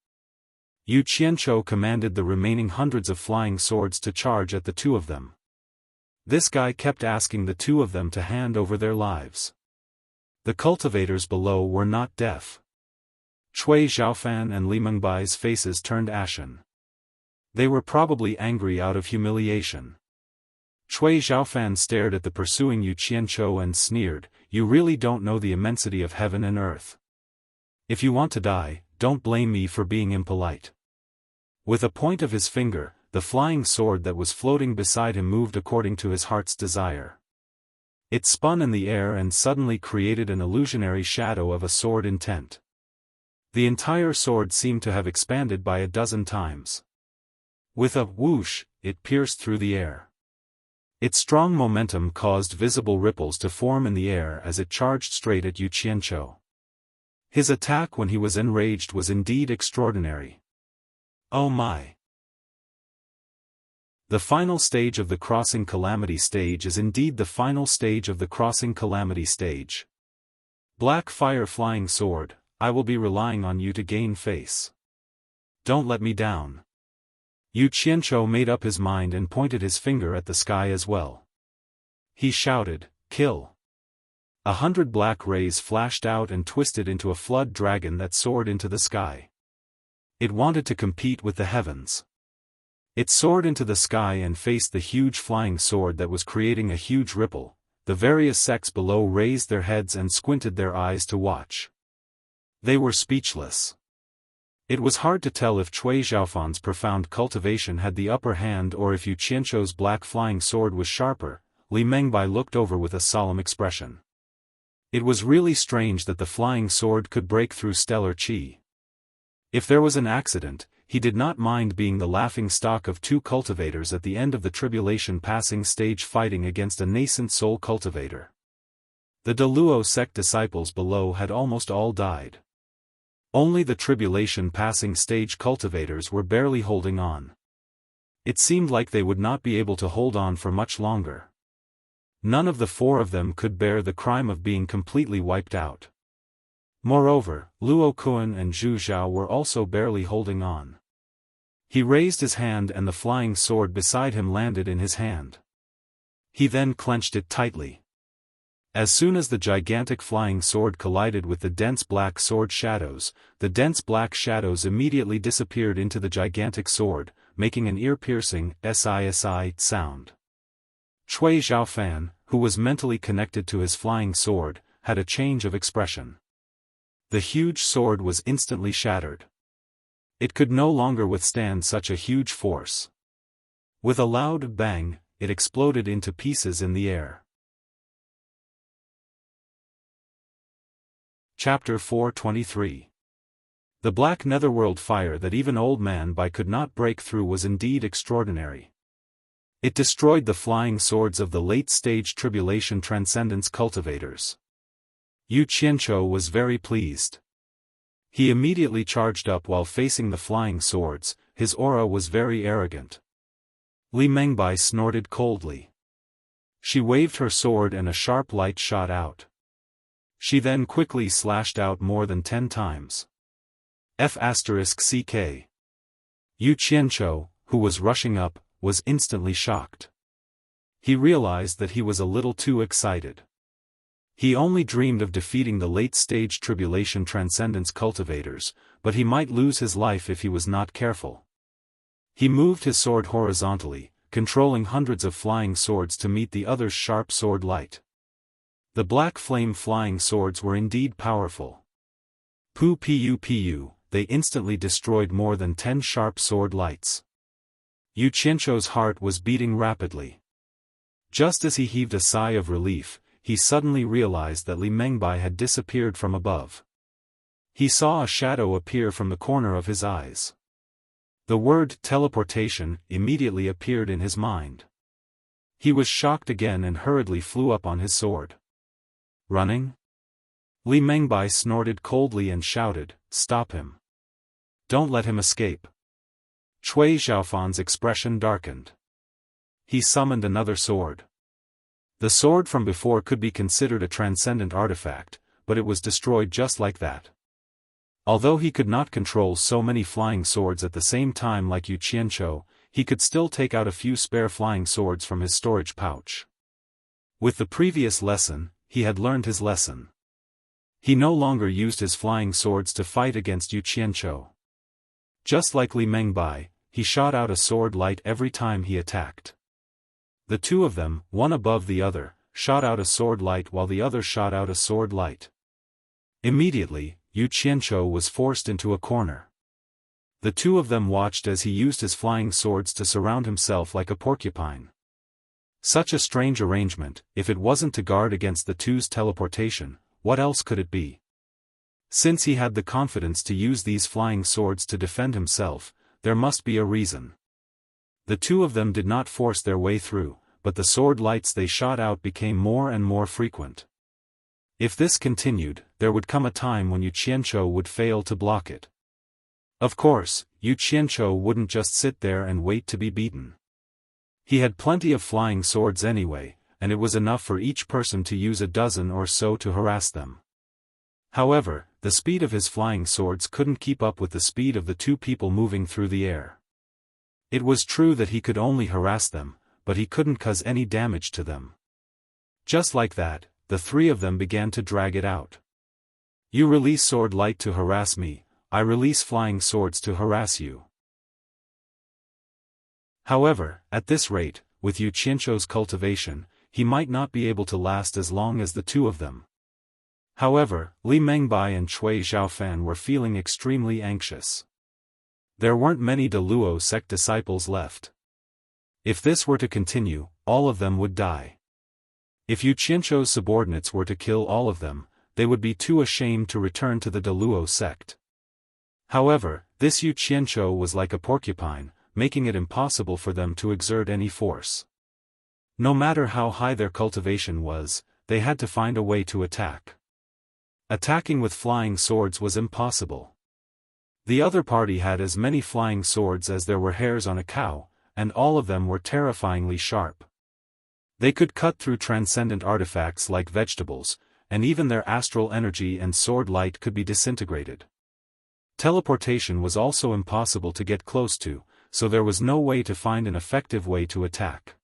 Speaker 1: Yu Qianzhou commanded the remaining hundreds of flying swords to charge at the two of them. This guy kept asking the two of them to hand over their lives. The cultivators below were not deaf. Cui Xiaofan and Li Mengbai's faces turned ashen. They were probably angry out of humiliation. Cui Xiaofan stared at the pursuing Yu Qianzhou and sneered, "You really don't know the immensity of heaven and earth. If you want to die, don't blame me for being impolite." With a point of his finger, the flying sword that was floating beside him moved according to his heart's desire. It spun in the air and suddenly created an illusionary shadow of a sword intent. The entire sword seemed to have expanded by a dozen times. With a whoosh, it pierced through the air. Its strong momentum caused visible ripples to form in the air as it charged straight at Yu Qianzhou. His attack when he was enraged was indeed extraordinary. Oh my! The final stage of the crossing calamity stage is indeed the final stage of the crossing calamity stage. Black fire flying sword, I will be relying on you to gain face. Don't let me down. Yu Qianzhou made up his mind and pointed his finger at the sky as well. He shouted, "Kill!" 100 black rays flashed out and twisted into a flood dragon that soared into the sky. It wanted to compete with the heavens. It soared into the sky and faced the huge flying sword that was creating a huge ripple. The various sects below raised their heads and squinted their eyes to watch. They were speechless. It was hard to tell if Cui Xiaofan's profound cultivation had the upper hand or if Yu Qianzhou's black flying sword was sharper. Li Mengbai looked over with a solemn expression. It was really strange that the flying sword could break through stellar qi. If there was an accident, he did not mind being the laughing stock of two cultivators at the end of the tribulation passing stage fighting against a nascent soul cultivator. The Deluo sect disciples below had almost all died. Only the tribulation passing stage cultivators were barely holding on. It seemed like they would not be able to hold on for much longer. None of the four of them could bear the crime of being completely wiped out. Moreover, Luo Kuan and Zhu Zhao were also barely holding on. He raised his hand and the flying sword beside him landed in his hand. He then clenched it tightly. As soon as the gigantic flying sword collided with the dense black sword shadows, the dense black shadows immediately disappeared into the gigantic sword, making an ear-piercing "si" sound. Cui Xiaofan, who was mentally connected to his flying sword, had a change of expression. The huge sword was instantly shattered. It could no longer withstand such a huge force. With a loud bang, it exploded into pieces in the air. Chapter 423. The black netherworld fire that even old man Bai could not break through was indeed extraordinary. It destroyed the flying swords of the late-stage tribulation transcendence cultivators. Yu Qianzhou was very pleased. He immediately charged up while facing the flying swords. His aura was very arrogant. Li Mengbai snorted coldly. She waved her sword and a sharp light shot out. She then quickly slashed out more than 10 times. F***ck. Yu Qianzhou, who was rushing up, was instantly shocked. He realized that he was a little too excited. He only dreamed of defeating the late-stage tribulation transcendence cultivators, but he might lose his life if he was not careful. He moved his sword horizontally, controlling hundreds of flying swords to meet the other's sharp sword light. The black flame flying swords were indeed powerful. Pu, they instantly destroyed more than 10 sharp sword lights. Yu Qianzhou's heart was beating rapidly. Just as he heaved a sigh of relief, he suddenly realized that Li Mengbai had disappeared from above. He saw a shadow appear from the corner of his eyes. The word teleportation immediately appeared in his mind. He was shocked again and hurriedly flew up on his sword. Running? Li Mengbai snorted coldly and shouted, "Stop him. Don't let him escape." Cui Xiaofan's expression darkened. He summoned another sword. The sword from before could be considered a transcendent artifact, but it was destroyed just like that. Although he could not control so many flying swords at the same time like Yu Qianzhou, he could still take out a few spare flying swords from his storage pouch. With the previous lesson, he had learned his lesson. He no longer used his flying swords to fight against Yu Qianzhou. Just like Li Mengbai, he shot out a sword light every time he attacked. The two of them, one above the other, shot out a sword light while the other shot out a sword light. Immediately, Yu Qianzhou was forced into a corner. The two of them watched as he used his flying swords to surround himself like a porcupine. Such a strange arrangement. If it wasn't to guard against the two's teleportation, what else could it be? Since he had the confidence to use these flying swords to defend himself, there must be a reason. The two of them did not force their way through, but the sword lights they shot out became more and more frequent. If this continued, there would come a time when Yu Qianzhou would fail to block it. Of course, Yu Qianzhou wouldn't just sit there and wait to be beaten. He had plenty of flying swords anyway, and it was enough for each person to use a dozen or so to harass them. However, the speed of his flying swords couldn't keep up with the speed of the two people moving through the air. It was true that he could only harass them, but he couldn't cause any damage to them. Just like that, the three of them began to drag it out. You release sword light to harass me, I release flying swords to harass you. However, at this rate, with Yu Qianzhou's cultivation, he might not be able to last as long as the two of them. However, Li Mengbai and Cui Xiaofan were feeling extremely anxious. There weren't many De Luo sect disciples left. If this were to continue, all of them would die. If Yu Qianzhou's subordinates were to kill all of them, they would be too ashamed to return to the De Luo sect. However, this Yu Qianzhou was like a porcupine, making it impossible for them to exert any force. No matter how high their cultivation was, they had to find a way to attack. Attacking with flying swords was impossible. The other party had as many flying swords as there were hairs on a cow, and all of them were terrifyingly sharp. They could cut through transcendent artifacts like vegetables, and even their astral energy and sword light could be disintegrated. Teleportation was also impossible to get close to, so there was no way to find an effective way to attack.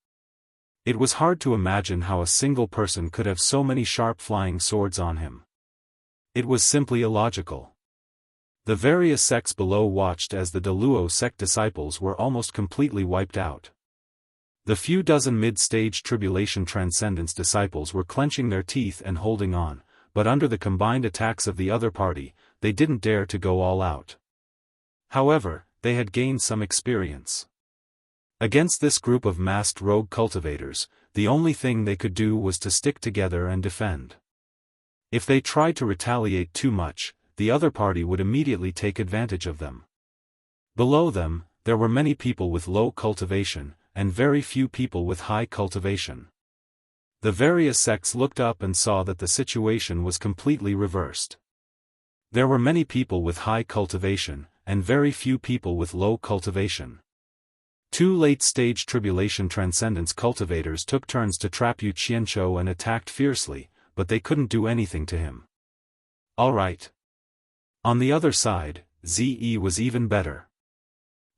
Speaker 1: It was hard to imagine how a single person could have so many sharp flying swords on him. It was simply illogical. The various sects below watched as the De Luo sect disciples were almost completely wiped out. The few dozen mid-stage tribulation transcendence disciples were clenching their teeth and holding on, but under the combined attacks of the other party, they didn't dare to go all out. However, they had gained some experience. Against this group of masked rogue cultivators, the only thing they could do was to stick together and defend. If they tried to retaliate too much, the other party would immediately take advantage of them. Below them, there were many people with low cultivation, and very few people with high cultivation. The various sects looked up and saw that the situation was completely reversed. There were many people with high cultivation, and very few people with low cultivation. Two late-stage tribulation transcendence cultivators took turns to trap Yu Qianzhou and attacked fiercely, but they couldn't do anything to him. Alright. On the other side, Ze was even better.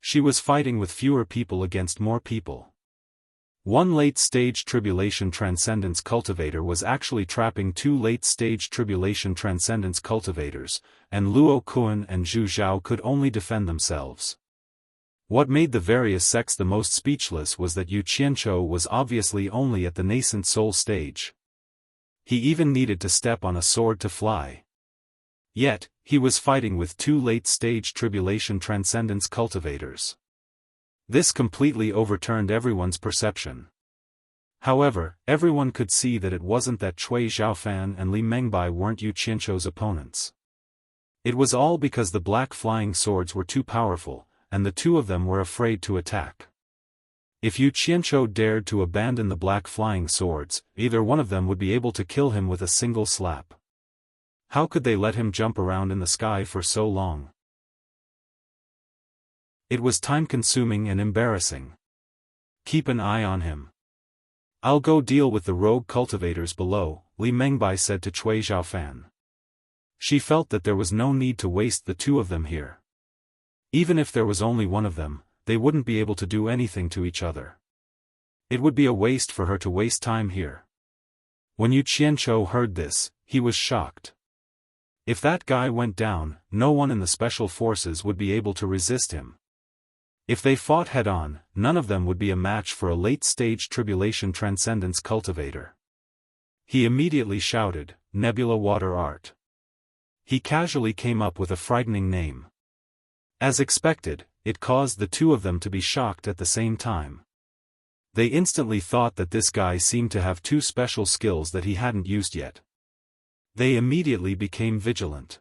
Speaker 1: She was fighting with fewer people against more people. One late-stage tribulation transcendence cultivator was actually trapping two late-stage tribulation transcendence cultivators, and Luo Kuan and Zhu Zhao could only defend themselves. What made the various sects the most speechless was that Yu Qianzhou was obviously only at the nascent soul stage. He even needed to step on a sword to fly. Yet, he was fighting with two late-stage tribulation transcendence cultivators. This completely overturned everyone's perception. However, everyone could see that it wasn't that Cui Xiaofan and Li Mengbai weren't Yu Qianzhou's opponents. It was all because the black flying swords were too powerful, and the two of them were afraid to attack. If Yu Qianzhou dared to abandon the black flying swords, either one of them would be able to kill him with a single slap. How could they let him jump around in the sky for so long? It was time-consuming and embarrassing. Keep an eye on him. I'll go deal with the rogue cultivators below, Li Mengbai said to Cui Xiaofan. She felt that there was no need to waste the two of them here. Even if there was only one of them, they wouldn't be able to do anything to each other. It would be a waste for her to waste time here. When Yu Qianzhou heard this, he was shocked. If that guy went down, no one in the special forces would be able to resist him. If they fought head-on, none of them would be a match for a late-stage tribulation transcendence cultivator. He immediately shouted, "Nebula Water Art." He casually came up with a frightening name. As expected, it caused the two of them to be shocked at the same time. They instantly thought that this guy seemed to have two special skills that he hadn't used yet. They immediately became vigilant.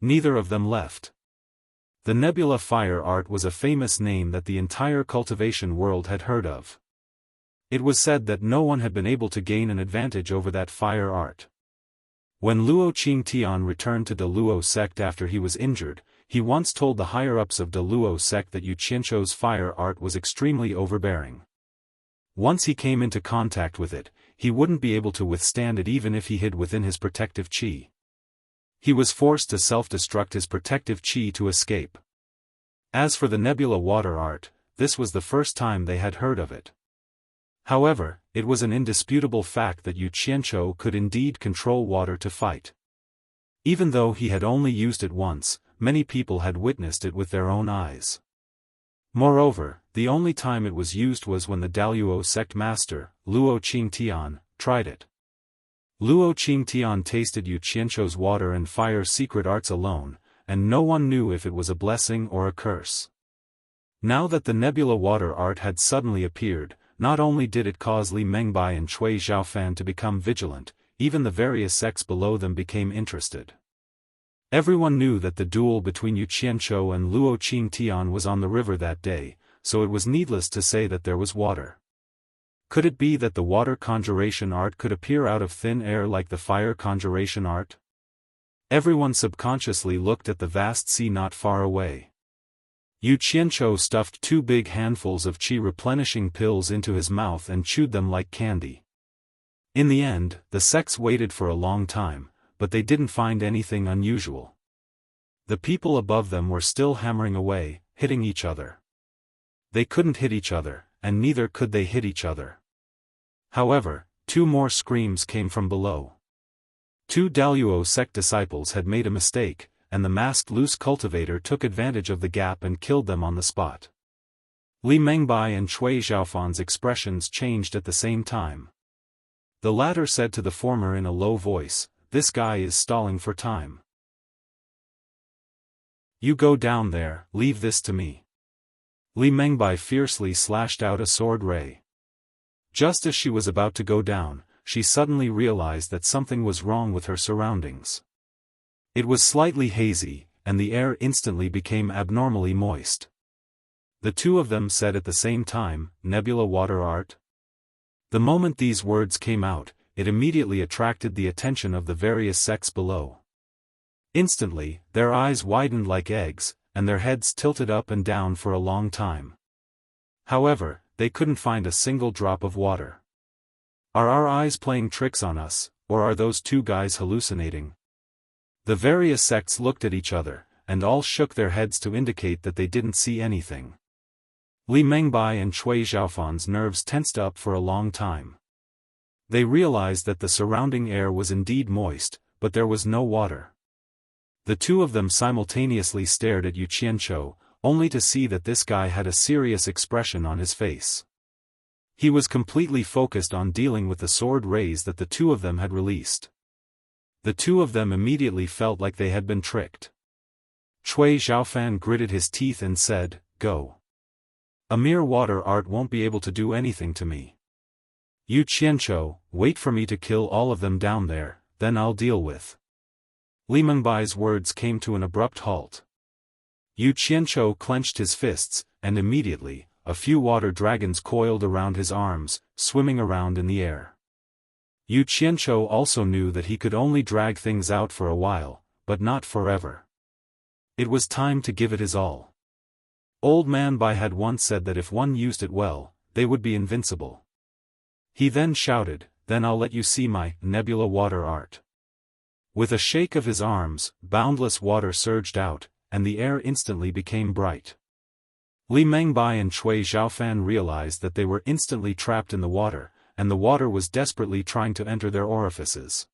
Speaker 1: Neither of them left. The Nebula Fire Art was a famous name that the entire cultivation world had heard of. It was said that no one had been able to gain an advantage over that fire art. When Luo Qingtian returned to De Luo sect after he was injured, he once told the higher-ups of De Luo sect that Yu Qianzhou's fire art was extremely overbearing. Once he came into contact with it, he wouldn't be able to withstand it even if he hid within his protective qi. He was forced to self-destruct his protective qi to escape. As for the Nebula Water Art, this was the first time they had heard of it. However, it was an indisputable fact that Yu Qianzhou could indeed control water to fight. Even though he had only used it once, many people had witnessed it with their own eyes. Moreover, the only time it was used was when the Daluo sect master, Luo Qingtian, tried it. Luo Qingtian tasted Yu Qianzhou's water and fire secret arts alone, and no one knew if it was a blessing or a curse. Now that the nebula water art had suddenly appeared, not only did it cause Li Mengbai and Cui Xiaofan to become vigilant, even the various sects below them became interested. Everyone knew that the duel between Yu Qianzhou and Luo Qingtian was on the river that day, so it was needless to say that there was water. Could it be that the water conjuration art could appear out of thin air like the fire conjuration art? Everyone subconsciously looked at the vast sea not far away. Yu Qianzhou stuffed 2 big handfuls of qi replenishing pills into his mouth and chewed them like candy. In the end, the sects waited for a long time, but they didn't find anything unusual. The people above them were still hammering away, hitting each other. They couldn't hit each other, and neither could they hit each other. However, 2 more screams came from below. 2 Daluo sect disciples had made a mistake, and the masked loose cultivator took advantage of the gap and killed them on the spot. Li Mengbai and Cui Xiaofan's expressions changed at the same time. The latter said to the former in a low voice, "This guy is stalling for time. You go down there, leave this to me." Li Mengbai fiercely slashed out a sword ray. Just as she was about to go down, she suddenly realized that something was wrong with her surroundings. It was slightly hazy, and the air instantly became abnormally moist. The 2 of them said at the same time, "Nebula water art?" The moment these words came out, it immediately attracted the attention of the various sects below. Instantly, their eyes widened like eggs, and their heads tilted up and down for a long time. However, they couldn't find a single drop of water. Are our eyes playing tricks on us, or are those 2 guys hallucinating? The various sects looked at each other, and all shook their heads to indicate that they didn't see anything. Li Mengbai and Cui Xiaofan's nerves tensed up for a long time. They realized that the surrounding air was indeed moist, but there was no water. The 2 of them simultaneously stared at Yu Qianzhou, only to see that this guy had a serious expression on his face. He was completely focused on dealing with the sword rays that the 2 of them had released. The 2 of them immediately felt like they had been tricked. Cui Xiaofan gritted his teeth and said, "Go. A mere water art won't be able to do anything to me. Yu Qianzhou, wait for me to kill all of them down there, then I'll deal with." Li Mengbai's words came to an abrupt halt. Yu Qianzhou clenched his fists, and immediately, a few water dragons coiled around his arms, swimming around in the air. Yu Qianzhou also knew that he could only drag things out for a while, but not forever. It was time to give it his all. Old Man Bai had once said that if one used it well, they would be invincible. He then shouted, "Then I'll let you see my nebula water art." With a shake of his arms, boundless water surged out, and the air instantly became bright. Li Mengbai and Cui Xiaofan realized that they were instantly trapped in the water, and the water was desperately trying to enter their orifices.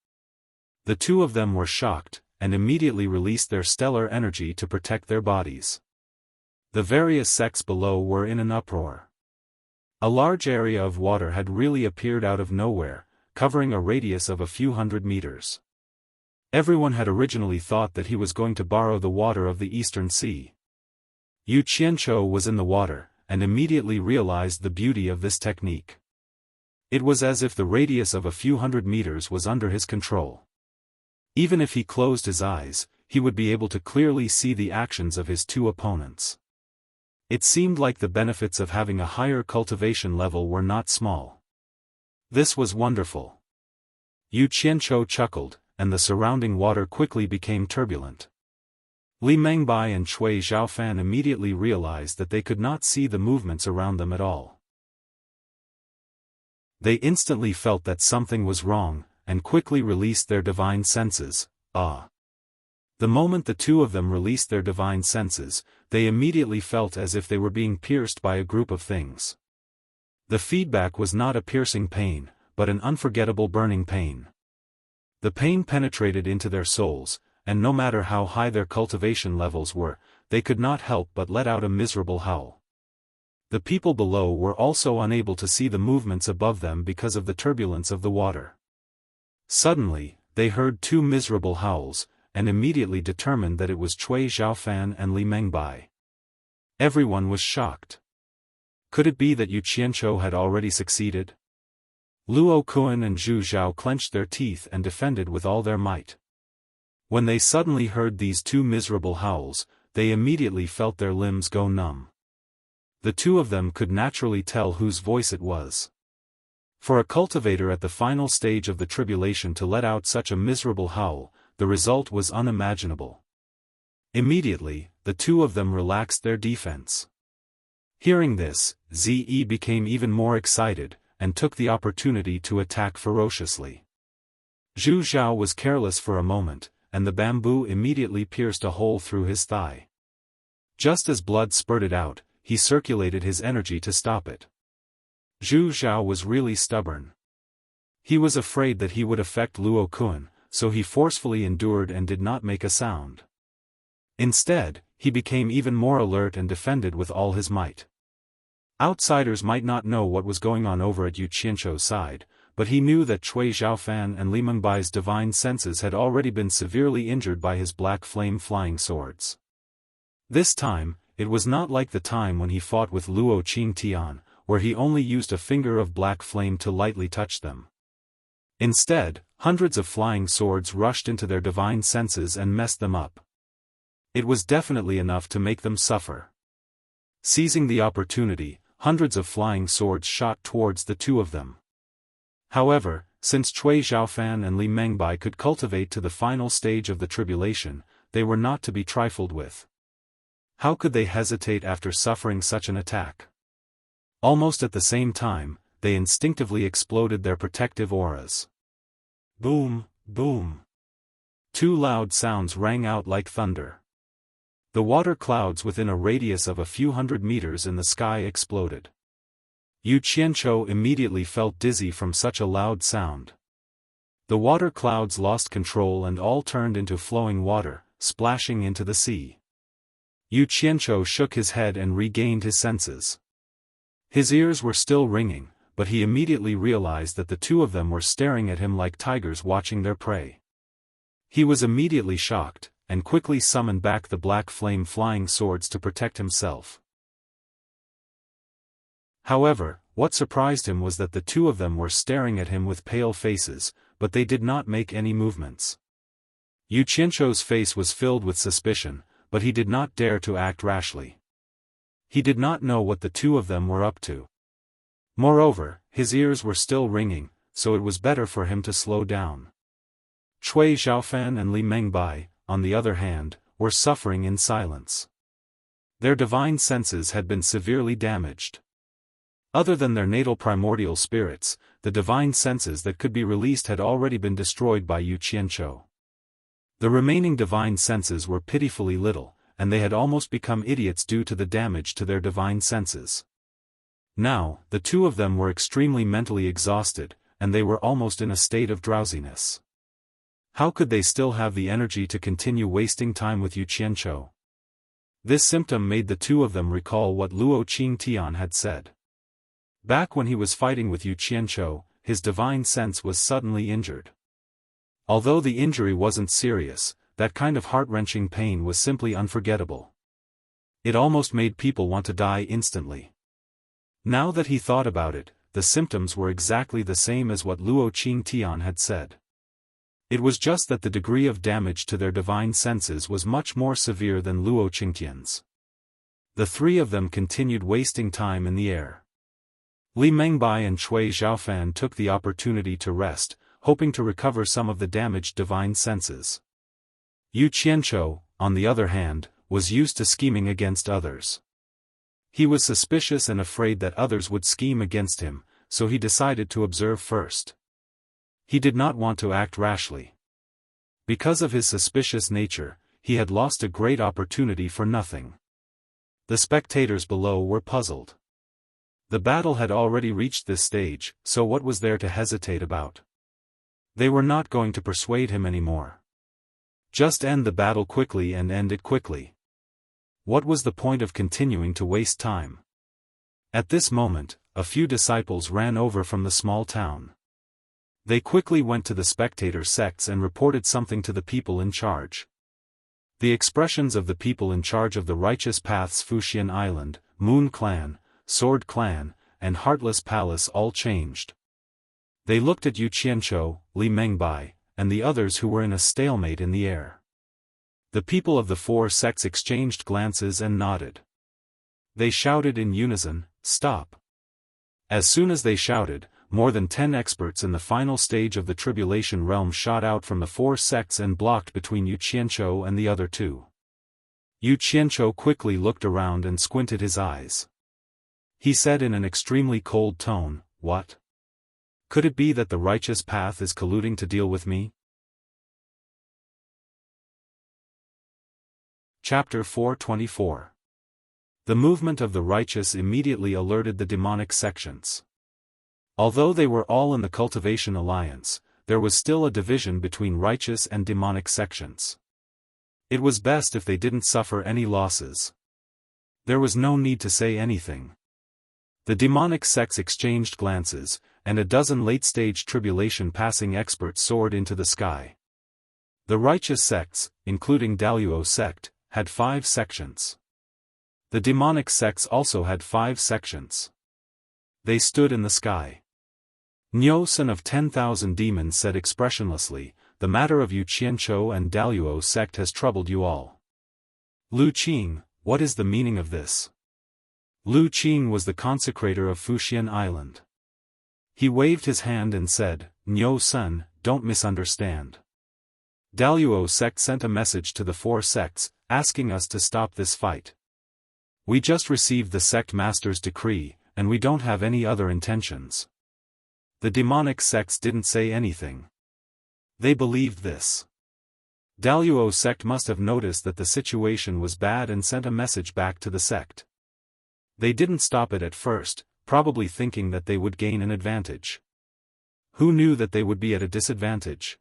Speaker 1: The 2 of them were shocked, and immediately released their stellar energy to protect their bodies. The various sects below were in an uproar. A large area of water had really appeared out of nowhere, covering a radius of a few hundred meters. Everyone had originally thought that he was going to borrow the water of the Eastern Sea. Yu Qianzhou was in the water, and immediately realized the beauty of this technique. It was as if the radius of a few hundred meters was under his control. Even if he closed his eyes, he would be able to clearly see the actions of his 2 opponents. It seemed like the benefits of having a higher cultivation level were not small. This was wonderful. Yu Qianzhou chuckled, and the surrounding water quickly became turbulent. Li Mengbai and Cui Xiaofan immediately realized that they could not see the movements around them at all. They instantly felt that something was wrong, and quickly released their divine senses. The moment the 2 of them released their divine senses, they immediately felt as if they were being pierced by a group of things. The feedback was not a piercing pain, but an unforgettable burning pain. The pain penetrated into their souls, and no matter how high their cultivation levels were, they could not help but let out a miserable howl. The people below were also unable to see the movements above them because of the turbulence of the water. Suddenly, they heard two miserable howls, and immediately determined that it was Cui Xiaofan and Li Mengbai. Everyone was shocked. Could it be that Yu Qianzhou had already succeeded? Luo Kuan and Zhu Zhao clenched their teeth and defended with all their might. When they suddenly heard these two miserable howls, they immediately felt their limbs go numb. The two of them could naturally tell whose voice it was. For a cultivator at the final stage of the tribulation to let out such a miserable howl, the result was unimaginable. Immediately, the two of them relaxed their defense. Hearing this, Ze became even more excited, and took the opportunity to attack ferociously. Zhu Zhao was careless for a moment, and the bamboo immediately pierced a hole through his thigh. Just as blood spurted out, he circulated his energy to stop it. Zhu Zhao was really stubborn. He was afraid that he would affect Luo Kun, so he forcefully endured and did not make a sound. Instead, he became even more alert and defended with all his might. Outsiders might not know what was going on over at Yu Qianzhou's side, but he knew that Cui Xiaofan and Li Mengbai's divine senses had already been severely injured by his black flame flying swords. This time, it was not like the time when he fought with Luo Qingtian, where he only used a finger of black flame to lightly touch them. Instead, hundreds of flying swords rushed into their divine senses and messed them up. It was definitely enough to make them suffer. Seizing the opportunity, hundreds of flying swords shot towards the two of them. However, since Cui Xiaofan and Li Mengbai could cultivate to the final stage of the tribulation, they were not to be trifled with. How could they hesitate after suffering such an attack? Almost at the same time, they instinctively exploded their protective auras. Boom, boom. Two loud sounds rang out like thunder. The water clouds within a radius of a few hundred meters in the sky exploded. Yu Qianzhou immediately felt dizzy from such a loud sound. The water clouds lost control and all turned into flowing water, splashing into the sea. Yu Qianzhou shook his head and regained his senses. His ears were still ringing, but he immediately realized that the two of them were staring at him like tigers watching their prey. He was immediately shocked, and quickly summoned back the black flame flying swords to protect himself. However, what surprised him was that the two of them were staring at him with pale faces, but they did not make any movements. Yu Qianzhou's face was filled with suspicion, but he did not dare to act rashly. He did not know what the two of them were up to. Moreover, his ears were still ringing, so it was better for him to slow down. Cui Xiaofan and Li Mengbai, on the other hand, were suffering in silence. Their divine senses had been severely damaged. Other than their natal primordial spirits, the divine senses that could be released had already been destroyed by Yu Qianzhou. The remaining divine senses were pitifully little, and they had almost become idiots due to the damage to their divine senses. Now, the two of them were extremely mentally exhausted, and they were almost in a state of drowsiness. How could they still have the energy to continue wasting time with Yu Qianzhou? This symptom made the two of them recall what Luo Qingtian had said. Back when he was fighting with Yu Qianzhou, his divine sense was suddenly injured. Although the injury wasn't serious, that kind of heart-wrenching pain was simply unforgettable. It almost made people want to die instantly. Now that he thought about it, the symptoms were exactly the same as what Luo Qingtian had said. It was just that the degree of damage to their divine senses was much more severe than Luo Qingtian's. The three of them continued wasting time in the air. Li Mengbai and Cui Xiaofan took the opportunity to rest, hoping to recover some of the damaged divine senses. Yu Qianzhou, on the other hand, was used to scheming against others. He was suspicious and afraid that others would scheme against him, so he decided to observe first. He did not want to act rashly. Because of his suspicious nature, he had lost a great opportunity for nothing. The spectators below were puzzled. The battle had already reached this stage, so what was there to hesitate about? They were not going to persuade him anymore. Just end the battle quickly and end it quickly. What was the point of continuing to waste time? At this moment, a few disciples ran over from the small town. They quickly went to the spectator sects and reported something to the people in charge. The expressions of the people in charge of the righteous paths Fuxian Island, Moon Clan, Sword Clan, and Heartless Palace all changed. They looked at Yu Qianzhou, Li Mengbai, and the others who were in a stalemate in the air. The people of the four sects exchanged glances and nodded. They shouted in unison, "Stop!" As soon as they shouted, more than 10 experts in the final stage of the tribulation realm shot out from the four sects and blocked between Yu Qianzhou and the other two. Yu Qianzhou quickly looked around and squinted his eyes. He said in an extremely cold tone, "What? Could it be that the righteous path is colluding to deal with me?" Chapter 424. The movement of the righteous immediately alerted the demonic sections. Although they were all in the cultivation alliance, there was still a division between righteous and demonic sections. It was best if they didn't suffer any losses. There was no need to say anything. The demonic sects exchanged glances, and a dozen late-stage tribulation-passing experts soared into the sky. The righteous sects, including Daluo sect, had 5 sections. The demonic sects also had 5 sections. They stood in the sky. Niu son of 10,000 demons said expressionlessly, "The matter of Yu Qianzhou and Daluo sect has troubled you all. Lu Qing, what is the meaning of this?" Lu Qing was the consecrator of Fuxian Island. He waved his hand and said, "Niu son, don't misunderstand. Daluo sect sent a message to the 4 sects, asking us to stop this fight. We just received the sect master's decree, and we don't have any other intentions." The demonic sects didn't say anything. They believed this. Daluo sect must have noticed that the situation was bad and sent a message back to the sect. They didn't stop it at first, probably thinking that they would gain an advantage. Who knew that they would be at a disadvantage?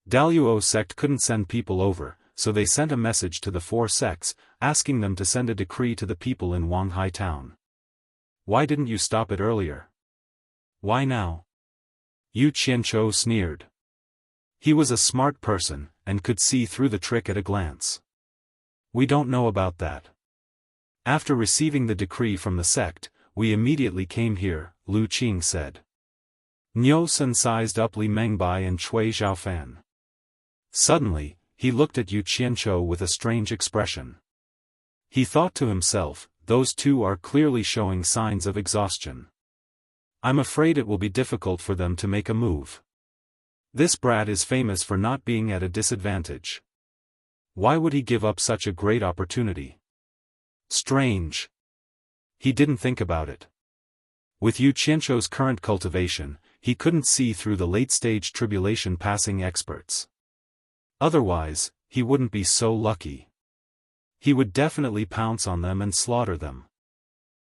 Speaker 1: Daluo sect couldn't send people over, so they sent a message to the 4 sects, asking them to send a decree to the people in Wanghai town. "Why didn't you stop it earlier? Why now?" Yu Qianzhou sneered. He was a smart person, and could see through the trick at a glance. "We don't know about that. After receiving the decree from the sect, we immediately came here," Lu Qing said. Niu son sized up Li Mengbai and Cui Xiaofan. Suddenly, he looked at Yu Qianzhou with a strange expression. He thought to himself, "Those two are clearly showing signs of exhaustion. I'm afraid it will be difficult for them to make a move. This brat is famous for not being at a disadvantage. Why would he give up such a great opportunity? Strange." He didn't think about it. With Yu Qianzhou's current cultivation, he couldn't see through the late-stage tribulation-passing experts. Otherwise, he wouldn't be so lucky. He would definitely pounce on them and slaughter them.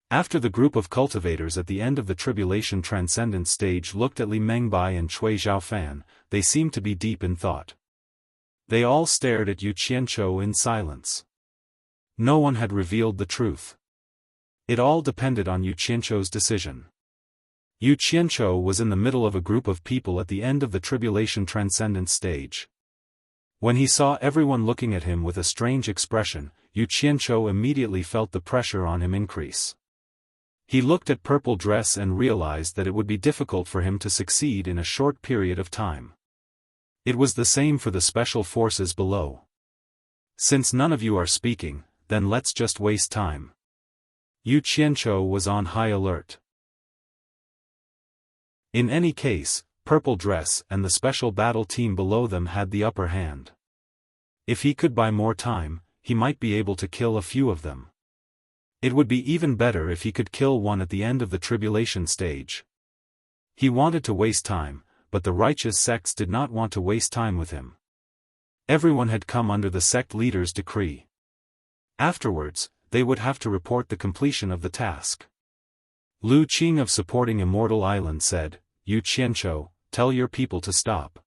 Speaker 1: After the group of cultivators at the end of the tribulation transcendent stage looked at Li Mengbai and Cui Xiaofan, they seemed to be deep in thought. They all stared at Yu Qianzhou in silence. No one had revealed the truth. It all depended on Yu Qianzhou's decision. Yu Qianzhou was in the middle of a group of people at the end of the tribulation transcendent stage. When he saw everyone looking at him with a strange expression, Yu Qianzhou immediately felt the pressure on him increase. He looked at Purple Dress and realized that it would be difficult for him to succeed in a short period of time. It was the same for the special forces below. "Since none of you are speaking, then let's just waste time." Yu Qianzhou was on high alert. In any case, Purple Dress and the special battle team below them had the upper hand. If he could buy more time, he might be able to kill a few of them. It would be even better if he could kill one at the end of the tribulation stage. He wanted to waste time, but the righteous sects did not want to waste time with him. Everyone had come under the sect leader's decree. Afterwards, they would have to report the completion of the task. Lu Qing of supporting Immortal Island said, "Yu Qianzhou, tell your people to stop.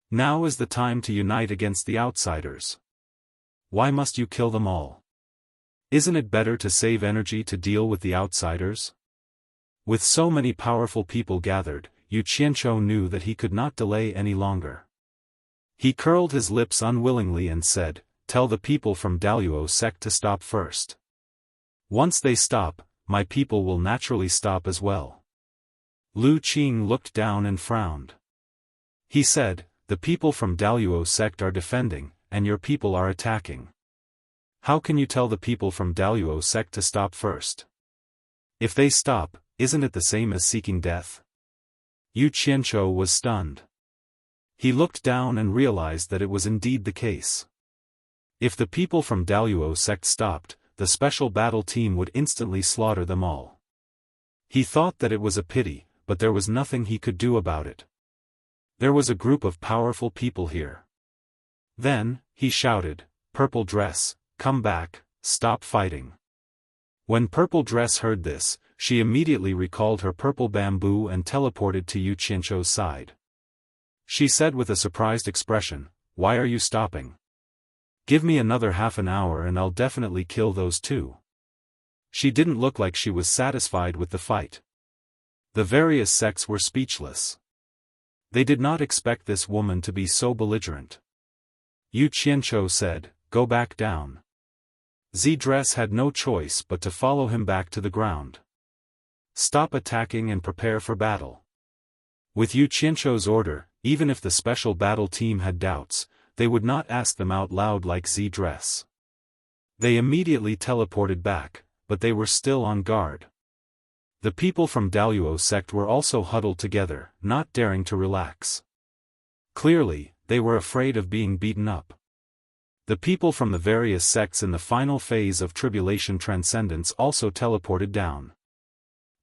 Speaker 1: Now is the time to unite against the outsiders. Why must you kill them all? Isn't it better to save energy to deal with the outsiders? With so many powerful people gathered, Yu Qianzhou knew that he could not delay any longer. He curled his lips unwillingly and said, "Tell the people from Daluo sect to stop first. Once they stop, my people will naturally stop as well." Lu Qing looked down and frowned. He said, "The people from Daluo sect are defending, and your people are attacking. How can you tell the people from Daluo sect to stop first? If they stop, isn't it the same as seeking death?" Yu Qianzhou was stunned. He looked down and realized that it was indeed the case. If the people from Daluo sect stopped, the special battle team would instantly slaughter them all. He thought that it was a pity, but there was nothing he could do about it. There was a group of powerful people here. Then, he shouted, "Purple Dress, come back, stop fighting." When Purple Dress heard this, she immediately recalled her purple bamboo and teleported to Yu Qianzhou's side. She said with a surprised expression, "Why are you stopping? Give me another half an hour and I'll definitely kill those two." She didn't look like she was satisfied with the fight. The various sects were speechless. They did not expect this woman to be so belligerent. Yu Qianzhou said, "Go back down." Z-Dress had no choice but to follow him back to the ground. "Stop attacking and prepare for battle." With Yu Qianzhou's order, even if the special battle team had doubts, they would not ask them out loud like Z-Dress. They immediately teleported back, but they were still on guard. The people from Daluo sect were also huddled together, not daring to relax. Clearly, they were afraid of being beaten up. The people from the various sects in the final phase of Tribulation Transcendence also teleported down.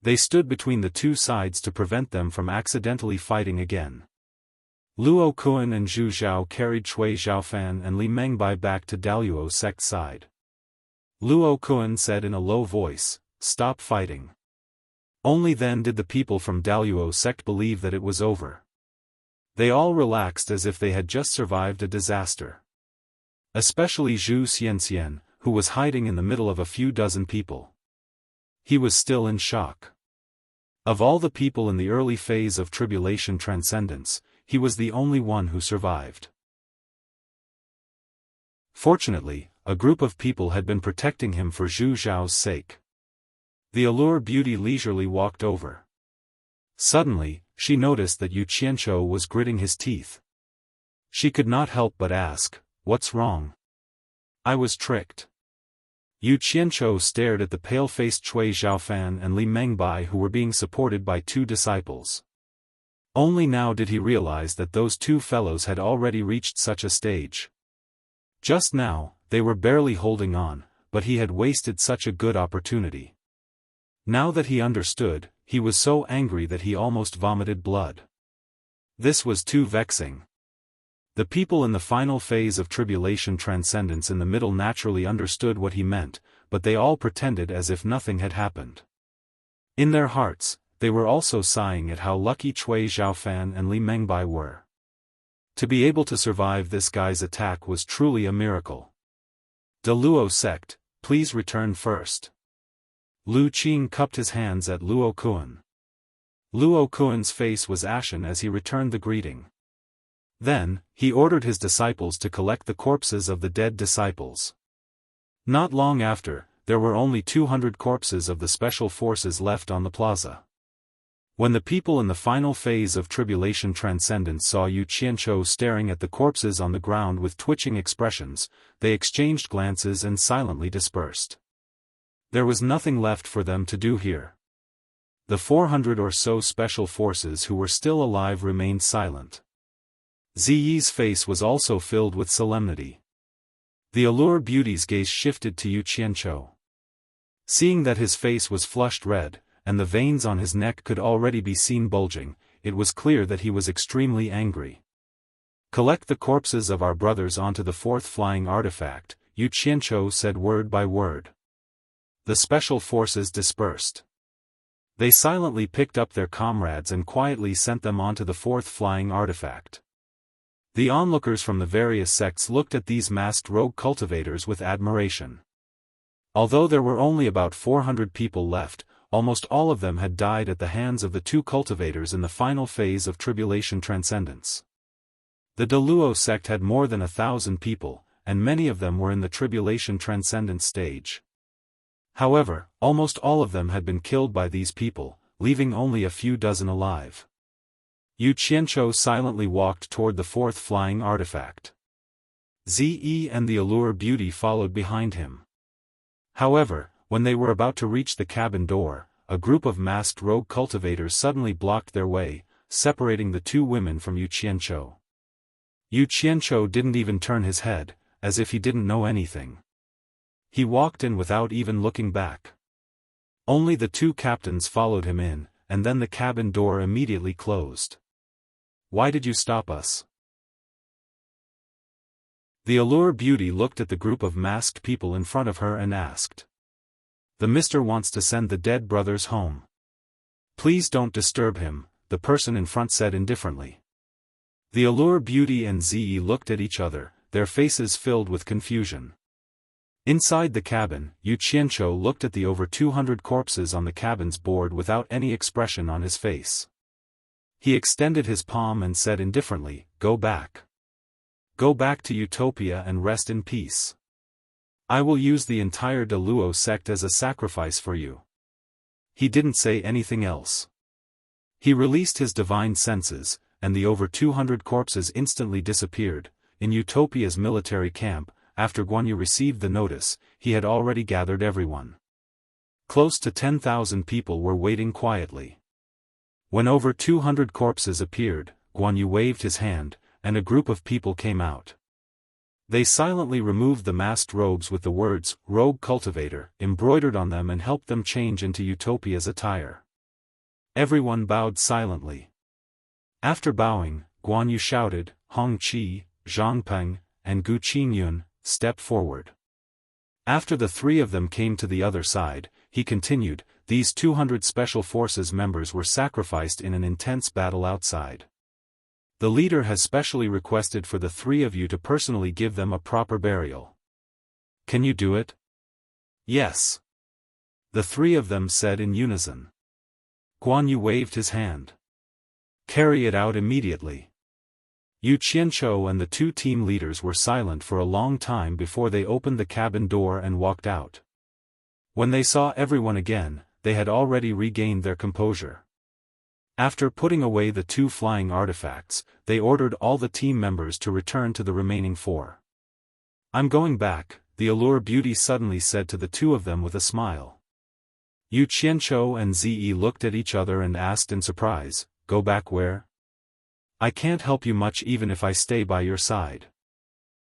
Speaker 1: They stood between the two sides to prevent them from accidentally fighting again. Luo Kuan and Zhu Zhao carried Cui Xiaofan and Li Mengbai back to Daluo sect side. Luo Kuan said in a low voice, "Stop fighting." Only then did the people from Daluo sect believe that it was over. They all relaxed as if they had just survived a disaster. Especially Zhu Xianxian, who was hiding in the middle of a few dozen people. He was still in shock. Of all the people in the early phase of Tribulation Transcendence, he was the only one who survived. Fortunately, a group of people had been protecting him for Zhu Zhao's sake. The Allure Beauty leisurely walked over. Suddenly, she noticed that Yu Qianzhou was gritting his teeth. She could not help but ask, "What's wrong?" "I was tricked." Yu Qianzhou stared at the pale-faced Cui Xiaofan and Li Mengbai who were being supported by two disciples. Only now did he realize that those two fellows had already reached such a stage. Just now, they were barely holding on, but he had wasted such a good opportunity. Now that he understood, he was so angry that he almost vomited blood. This was too vexing. The people in the final phase of Tribulation Transcendence in the middle naturally understood what he meant, but they all pretended as if nothing had happened. In their hearts, they were also sighing at how lucky Cui Xiaofan and Li Mengbai were. To be able to survive this guy's attack was truly a miracle. "De Luo sect, please return first." Lu Qing cupped his hands at Luo Kuan. Luo Kuan's face was ashen as he returned the greeting. Then, he ordered his disciples to collect the corpses of the dead disciples. Not long after, there were only 200 corpses of the special forces left on the plaza. When the people in the final phase of Tribulation Transcendence saw Yu Qianzhou staring at the corpses on the ground with twitching expressions, they exchanged glances and silently dispersed. There was nothing left for them to do here. The 400 or so special forces who were still alive remained silent. Ziyi's face was also filled with solemnity. The Allure Beauty's gaze shifted to Yu Qianzhou. Seeing that his face was flushed red, and the veins on his neck could already be seen bulging, it was clear that he was extremely angry. "Collect the corpses of our brothers onto the fourth flying artifact," Yu Qianzhou said word by word. The special forces dispersed. They silently picked up their comrades and quietly sent them onto the fourth flying artifact. The onlookers from the various sects looked at these masked rogue cultivators with admiration. Although there were only about 400 people left, almost all of them had died at the hands of the two cultivators in the final phase of tribulation transcendence. The Deluo sect had more than 1,000 people, and many of them were in the tribulation transcendence stage. However, almost all of them had been killed by these people, leaving only a few dozen alive. Yu Qianzhou silently walked toward the fourth flying artifact. Zi and the Allure Beauty followed behind him. However, when they were about to reach the cabin door, a group of masked rogue cultivators suddenly blocked their way, separating the two women from Yu Qianzhou. Yu Qianzhou didn't even turn his head, as if he didn't know anything. He walked in without even looking back. Only the two captains followed him in, and then the cabin door immediately closed. "Why did you stop us?" The Allure Beauty looked at the group of masked people in front of her and asked. "The mister wants to send the dead brothers home." "Please don't disturb him," the person in front said indifferently. The Allure Beauty and Zi looked at each other, their faces filled with confusion. Inside the cabin, Yu Qianzhou looked at the over 200 corpses on the cabin's board without any expression on his face. He extended his palm and said indifferently, "Go back. Go back to Utopia and rest in peace. I will use the entire Deluo sect as a sacrifice for you." He didn't say anything else. He released his divine senses, and the over 200 corpses instantly disappeared. In Utopia's military camp, after Guan Yu received the notice, he had already gathered everyone. Close to 10,000 people were waiting quietly. When over 200 corpses appeared, Guan Yu waved his hand, and a group of people came out. They silently removed the masked robes with the words, "Rogue Cultivator," embroidered on them and helped them change into Utopia's attire. Everyone bowed silently. After bowing, Guan Yu shouted, "Hong Qi, Zhang Peng, and Gu Qingyun, step forward." After the three of them came to the other side, he continued, "These 200 Special Forces members were sacrificed in an intense battle outside. The leader has specially requested for the three of you to personally give them a proper burial. Can you do it?" "Yes," the three of them said in unison. Guan Yu waved his hand. "Carry it out immediately." Yu Qianzhou and the two team leaders were silent for a long time before they opened the cabin door and walked out. When they saw everyone again, they had already regained their composure. After putting away the two flying artifacts, they ordered all the team members to return to the remaining four. "I'm going back," the Allure Beauty suddenly said to the two of them with a smile. Yu Qianzhou and Zi looked at each other and asked in surprise, "Go back where? I can't help you much even if I stay by your side."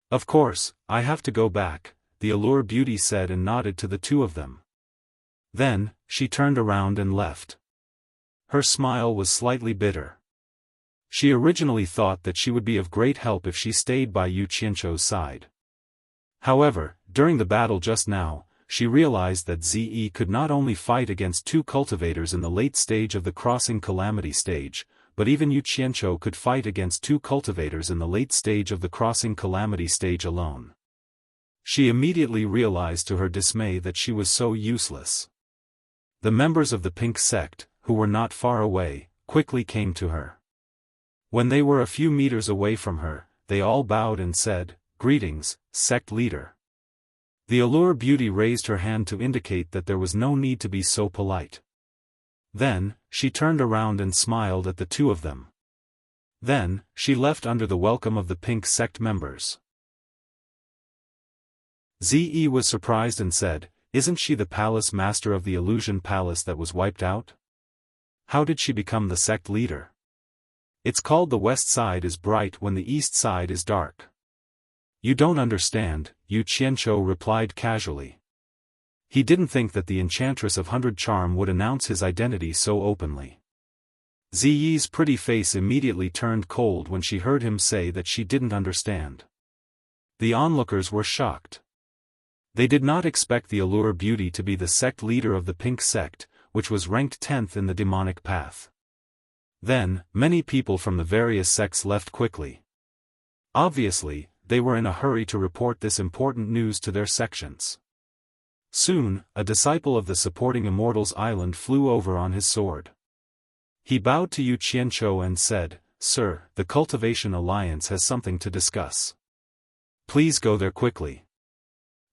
Speaker 1: "Of course, I have to go back," the Allure Beauty said and nodded to the two of them. Then, she turned around and left. Her smile was slightly bitter. She originally thought that she would be of great help if she stayed by Yu Qianzhou's side. However, during the battle just now, she realized that Zi could not only fight against two cultivators in the late stage of the crossing calamity stage, but even Yu Qianzhou could fight against two cultivators in the late stage of the crossing calamity stage alone. She immediately realized to her dismay that she was so useless. The members of the Pink Sect, who were not far away, quickly came to her. When they were a few meters away from her, they all bowed and said, "Greetings, sect leader." The Allure Beauty raised her hand to indicate that there was no need to be so polite. Then, she turned around and smiled at the two of them. Then, she left under the welcome of the Pink Sect members. Zi was surprised and said, "Isn't she the palace master of the illusion palace that was wiped out? How did she become the sect leader? It's called the west side is bright when the east side is dark." "You don't understand," Yu Qianzhou replied casually. He didn't think that the Enchantress of 100 Charm would announce his identity so openly. Ziyi's pretty face immediately turned cold when she heard him say that she didn't understand. The onlookers were shocked. They did not expect the Allure Beauty to be the sect leader of the Pink Sect, which was ranked 10th in the demonic path. Then, many people from the various sects left quickly. Obviously, they were in a hurry to report this important news to their sections. Soon, a disciple of the supporting Immortals Island flew over on his sword. He bowed to Yu Qianzhou and said, "Sir, the Cultivation Alliance has something to discuss. Please go there quickly."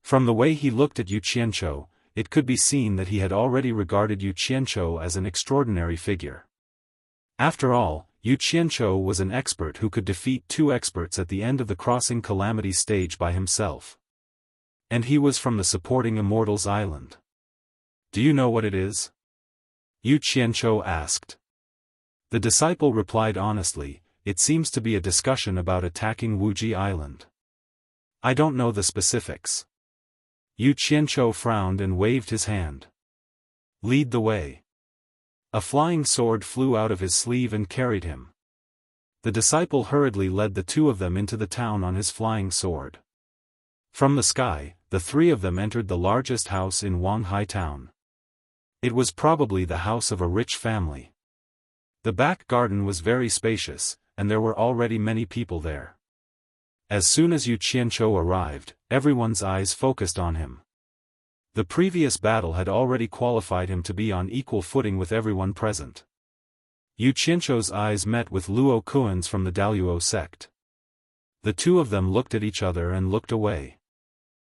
Speaker 1: From the way he looked at Yu Qianzhou, it could be seen that he had already regarded Yu Qianzhou as an extraordinary figure. After all, Yu Qianzhou was an expert who could defeat two experts at the end of the Crossing Calamity stage by himself. And he was from the supporting Immortals Island. "Do you know what it is?" Yu Qianzhou asked. The disciple replied honestly, "It seems to be a discussion about attacking Wuxia Island. I don't know the specifics." Yu Qianzhou frowned and waved his hand. "Lead the way." A flying sword flew out of his sleeve and carried him. The disciple hurriedly led the two of them into the town on his flying sword. From the sky, the three of them entered the largest house in Wanghai town. It was probably the house of a rich family. The back garden was very spacious, and there were already many people there. As soon as Yu Qianzhou arrived, everyone's eyes focused on him. The previous battle had already qualified him to be on equal footing with everyone present. Yu Qianzhou's eyes met with Luo Kuan's from the Daluo sect. The two of them looked at each other and looked away.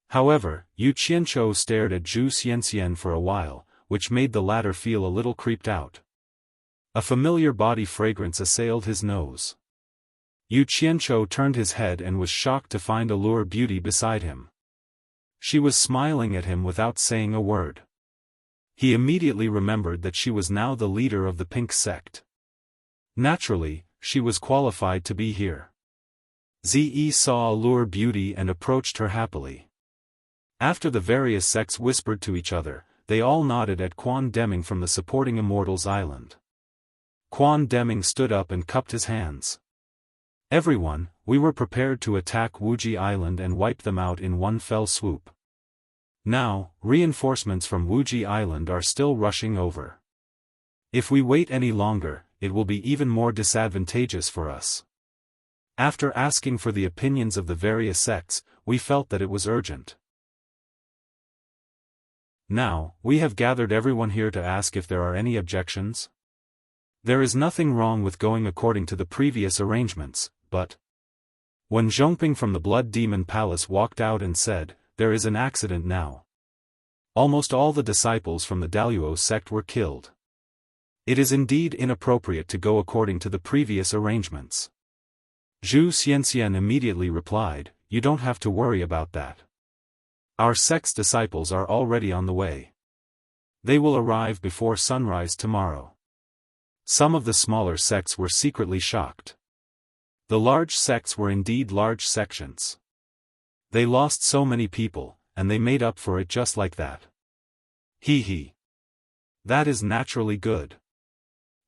Speaker 1: However, Yu Qianzhou stared at Zhu Xianxian for a while, which made the latter feel a little creeped out. A familiar body fragrance assailed his nose. Yu Qianzhou turned his head and was shocked to find Allure Beauty beside him. She was smiling at him without saying a word. He immediately remembered that she was now the leader of the Pink sect. Naturally, she was qualified to be here. Zi saw Allure Beauty and approached her happily. After the various sects whispered to each other, they all nodded at Quan Deming from the supporting Immortals Island. Quan Deming stood up and cupped his hands. "Everyone, we were prepared to attack Wuxia Island and wipe them out in one fell swoop. Now, reinforcements from Wuxia Island are still rushing over. If we wait any longer, it will be even more disadvantageous for us." After asking for the opinions of the various sects, we felt that it was urgent. Now, we have gathered everyone here to ask if there are any objections. There is nothing wrong with going according to the previous arrangements, but... When Zhongping from the Blood Demon Palace walked out and said, "There is an accident now. Almost all the disciples from the Daluo sect were killed. It is indeed inappropriate to go according to the previous arrangements." Zhu Xianxian immediately replied, "You don't have to worry about that. Our sect's disciples are already on the way. They will arrive before sunrise tomorrow." Some of the smaller sects were secretly shocked. The large sects were indeed large sections. They lost so many people, and they made up for it just like that. He. That is naturally good.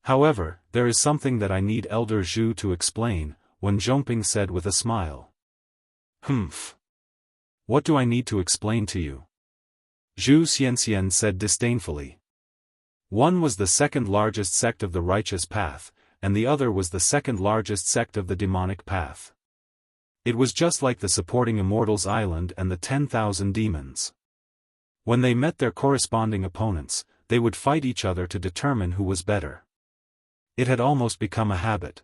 Speaker 1: However, there is something that I need Elder Zhu to explain, Wen Zhongping said with a smile. "Humph. What do I need to explain to you?" Zhu Xianxian said disdainfully. One was the second largest sect of the righteous path, and the other was the second largest sect of the demonic path. It was just like the supporting Immortals Island and the 10,000 demons. When they met their corresponding opponents, they would fight each other to determine who was better. It had almost become a habit.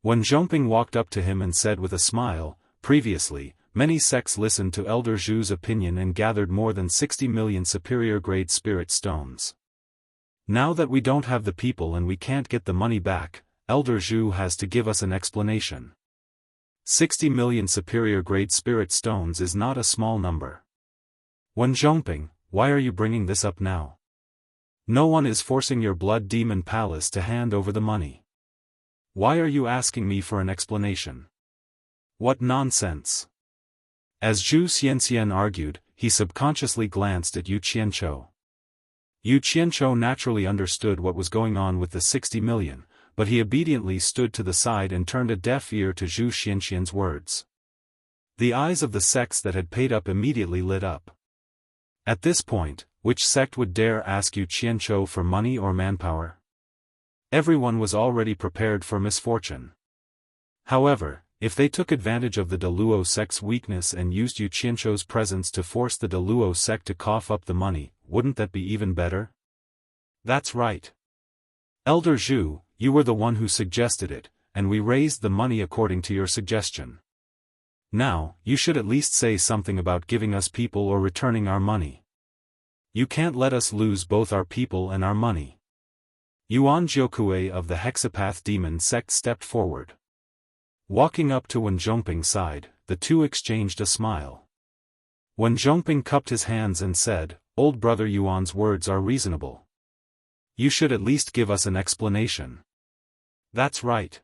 Speaker 1: When Zhongping walked up to him and said with a smile, "Previously, many sects listened to Elder Zhu's opinion and gathered more than 60 million superior-grade spirit stones. Now that we don't have the people and we can't get the money back, Elder Zhu has to give us an explanation. 60 million superior-grade spirit stones is not a small number. Wen Zhongping, why are you bringing this up now? No one is forcing your Blood Demon Palace to hand over the money. Why are you asking me for an explanation? What nonsense!" As Zhu Xianxian argued, he subconsciously glanced at Yu Qianzhou. Yu Qianzhou naturally understood what was going on with the 60 million, but he obediently stood to the side and turned a deaf ear to Zhu Xianxian's words. The eyes of the sects that had paid up immediately lit up. At this point, which sect would dare ask Yu Qianzhou for money or manpower? Everyone was already prepared for misfortune. However, If they took advantage of the Deluo sect's weakness and used Yu Qianzhou's presence to force the Deluo sect to cough up the money, wouldn't that be even better? That's right. Elder Zhu, you were the one who suggested it, and we raised the money according to your suggestion. Now, you should at least say something about giving us people or returning our money. You can't let us lose both our people and our money. Yuan Jiukui of the Hexapath Demon sect stepped forward. Walking up to Wen Zhongping's side, the two exchanged a smile. Wen Zhongping cupped his hands and said, "Old brother Yuan's words are reasonable. You should at least give us an explanation." That's right.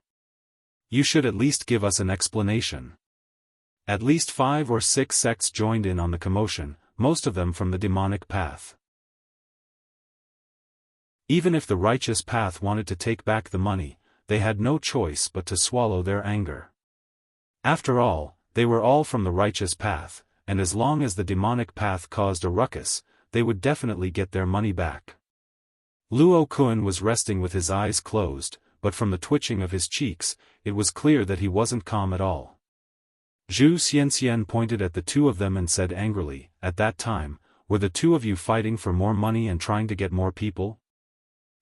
Speaker 1: You should at least give us an explanation. At least 5 or 6 sects joined in on the commotion, most of them from the demonic path. Even if the righteous path wanted to take back the money, they had no choice but to swallow their anger. After all, they were all from the righteous path, and as long as the demonic path caused a ruckus, they would definitely get their money back. Luo Kun was resting with his eyes closed, but from the twitching of his cheeks, it was clear that he wasn't calm at all. Zhu Xianxian pointed at the two of them and said angrily, "At that time, were the two of you fighting for more money and trying to get more people?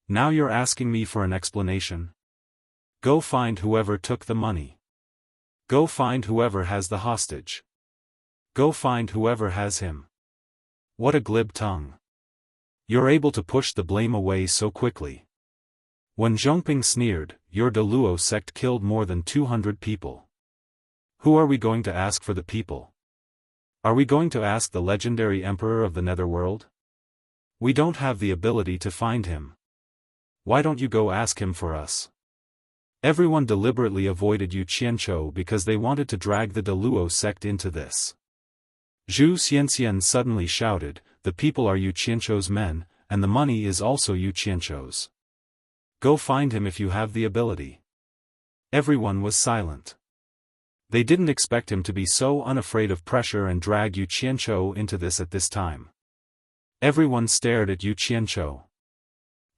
Speaker 1: Now you're asking me for an explanation? Go find whoever took the money. Go find whoever has the hostage. Go find whoever has him." What a glib tongue. You're able to push the blame away so quickly. When Zhongping sneered, "Your Deluo sect killed more than 200 people. Who are we going to ask for the people? Are we going to ask the legendary emperor of the netherworld? We don't have the ability to find him. Why don't you go ask him for us?" Everyone deliberately avoided Yu Qianzhou because they wanted to drag the Deluo sect into this. Zhu Xianxian suddenly shouted, "The people are Yu Qianzhou's men, and the money is also Yu Qianzhou's. Go find him if you have the ability." Everyone was silent. They didn't expect him to be so unafraid of pressure and drag Yu Qianzhou into this at this time. Everyone stared at Yu Qianzhou.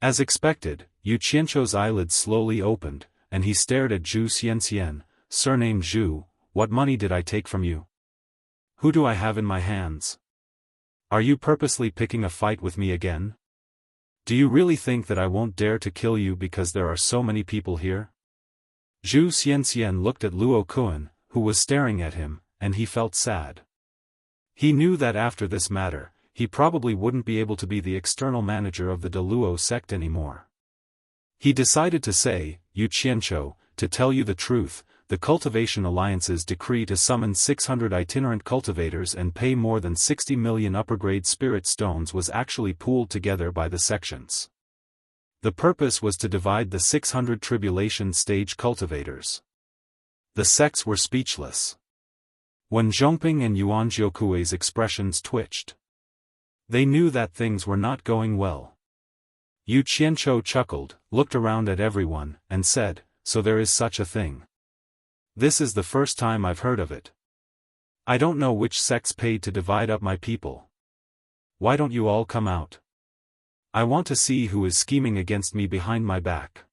Speaker 1: As expected, Yu Qianzhou's eyelids slowly opened, and he stared at Zhu Xianxian. "Surnamed Zhu, what money did I take from you? Who do I have in my hands? Are you purposely picking a fight with me again? Do you really think that I won't dare to kill you because there are so many people here?" Zhu Xianxian looked at Luo Kun, who was staring at him, and he felt sad. He knew that after this matter, he probably wouldn't be able to be the external manager of the Deluo sect anymore. He decided to say, "Yu Qianzhou, to tell you the truth, the Cultivation Alliance's decree to summon 600 itinerant cultivators and pay more than 60 million upper-grade spirit stones was actually pooled together by the sections. The purpose was to divide the 600 tribulation stage cultivators." The sects were speechless. When Zhongping and Yuan Jiukui's expressions twitched, they knew that things were not going well. Yu Qianzhou chuckled, looked around at everyone, and said, "So there is such a thing. This is the first time I've heard of it. I don't know which sects paid to divide up my people. Why don't you all come out? I want to see who is scheming against me behind my back."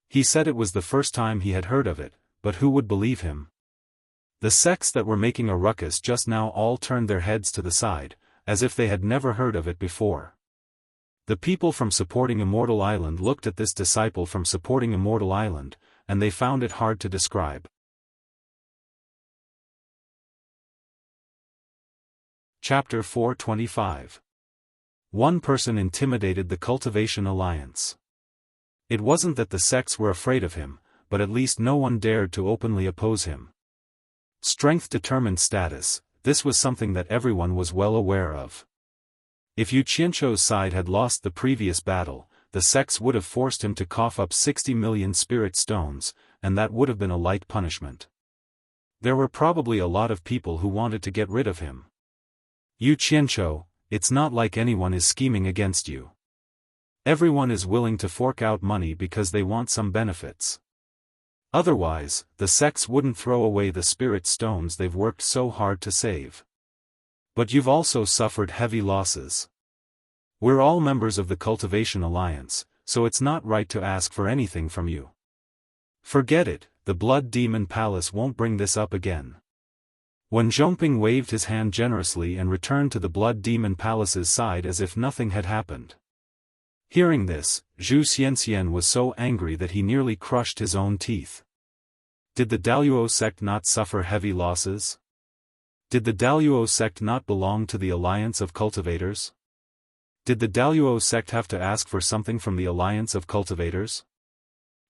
Speaker 1: He said it was the first time he had heard of it, but who would believe him? The sects that were making a ruckus just now all turned their heads to the side, as if they had never heard of it before. The people from Supporting Immortal Island looked at this disciple from Supporting Immortal Island, and they found it hard to describe. Chapter 425. One person intimidated the Cultivation Alliance. It wasn't that the sects were afraid of him, but at least no one dared to openly oppose him. Strength determined status, this was something that everyone was well aware of. If Yu Qianzhou's side had lost the previous battle, the sects would have forced him to cough up 60 million spirit stones, and that would have been a light punishment. There were probably a lot of people who wanted to get rid of him. Yu Qianzhou, it's not like anyone is scheming against you. Everyone is willing to fork out money because they want some benefits. Otherwise, the sects wouldn't throw away the spirit stones they've worked so hard to save. But you've also suffered heavy losses. We're all members of the Cultivation Alliance, so it's not right to ask for anything from you. Forget it, the Blood Demon Palace won't bring this up again." When Zhongping waved his hand generously and returned to the Blood Demon Palace's side as if nothing had happened. Hearing this, Zhu Xianxian was so angry that he nearly crushed his own teeth. Did the Daluo sect not suffer heavy losses? Did the Daluo sect not belong to the Alliance of Cultivators? Did the Daluo sect have to ask for something from the Alliance of Cultivators?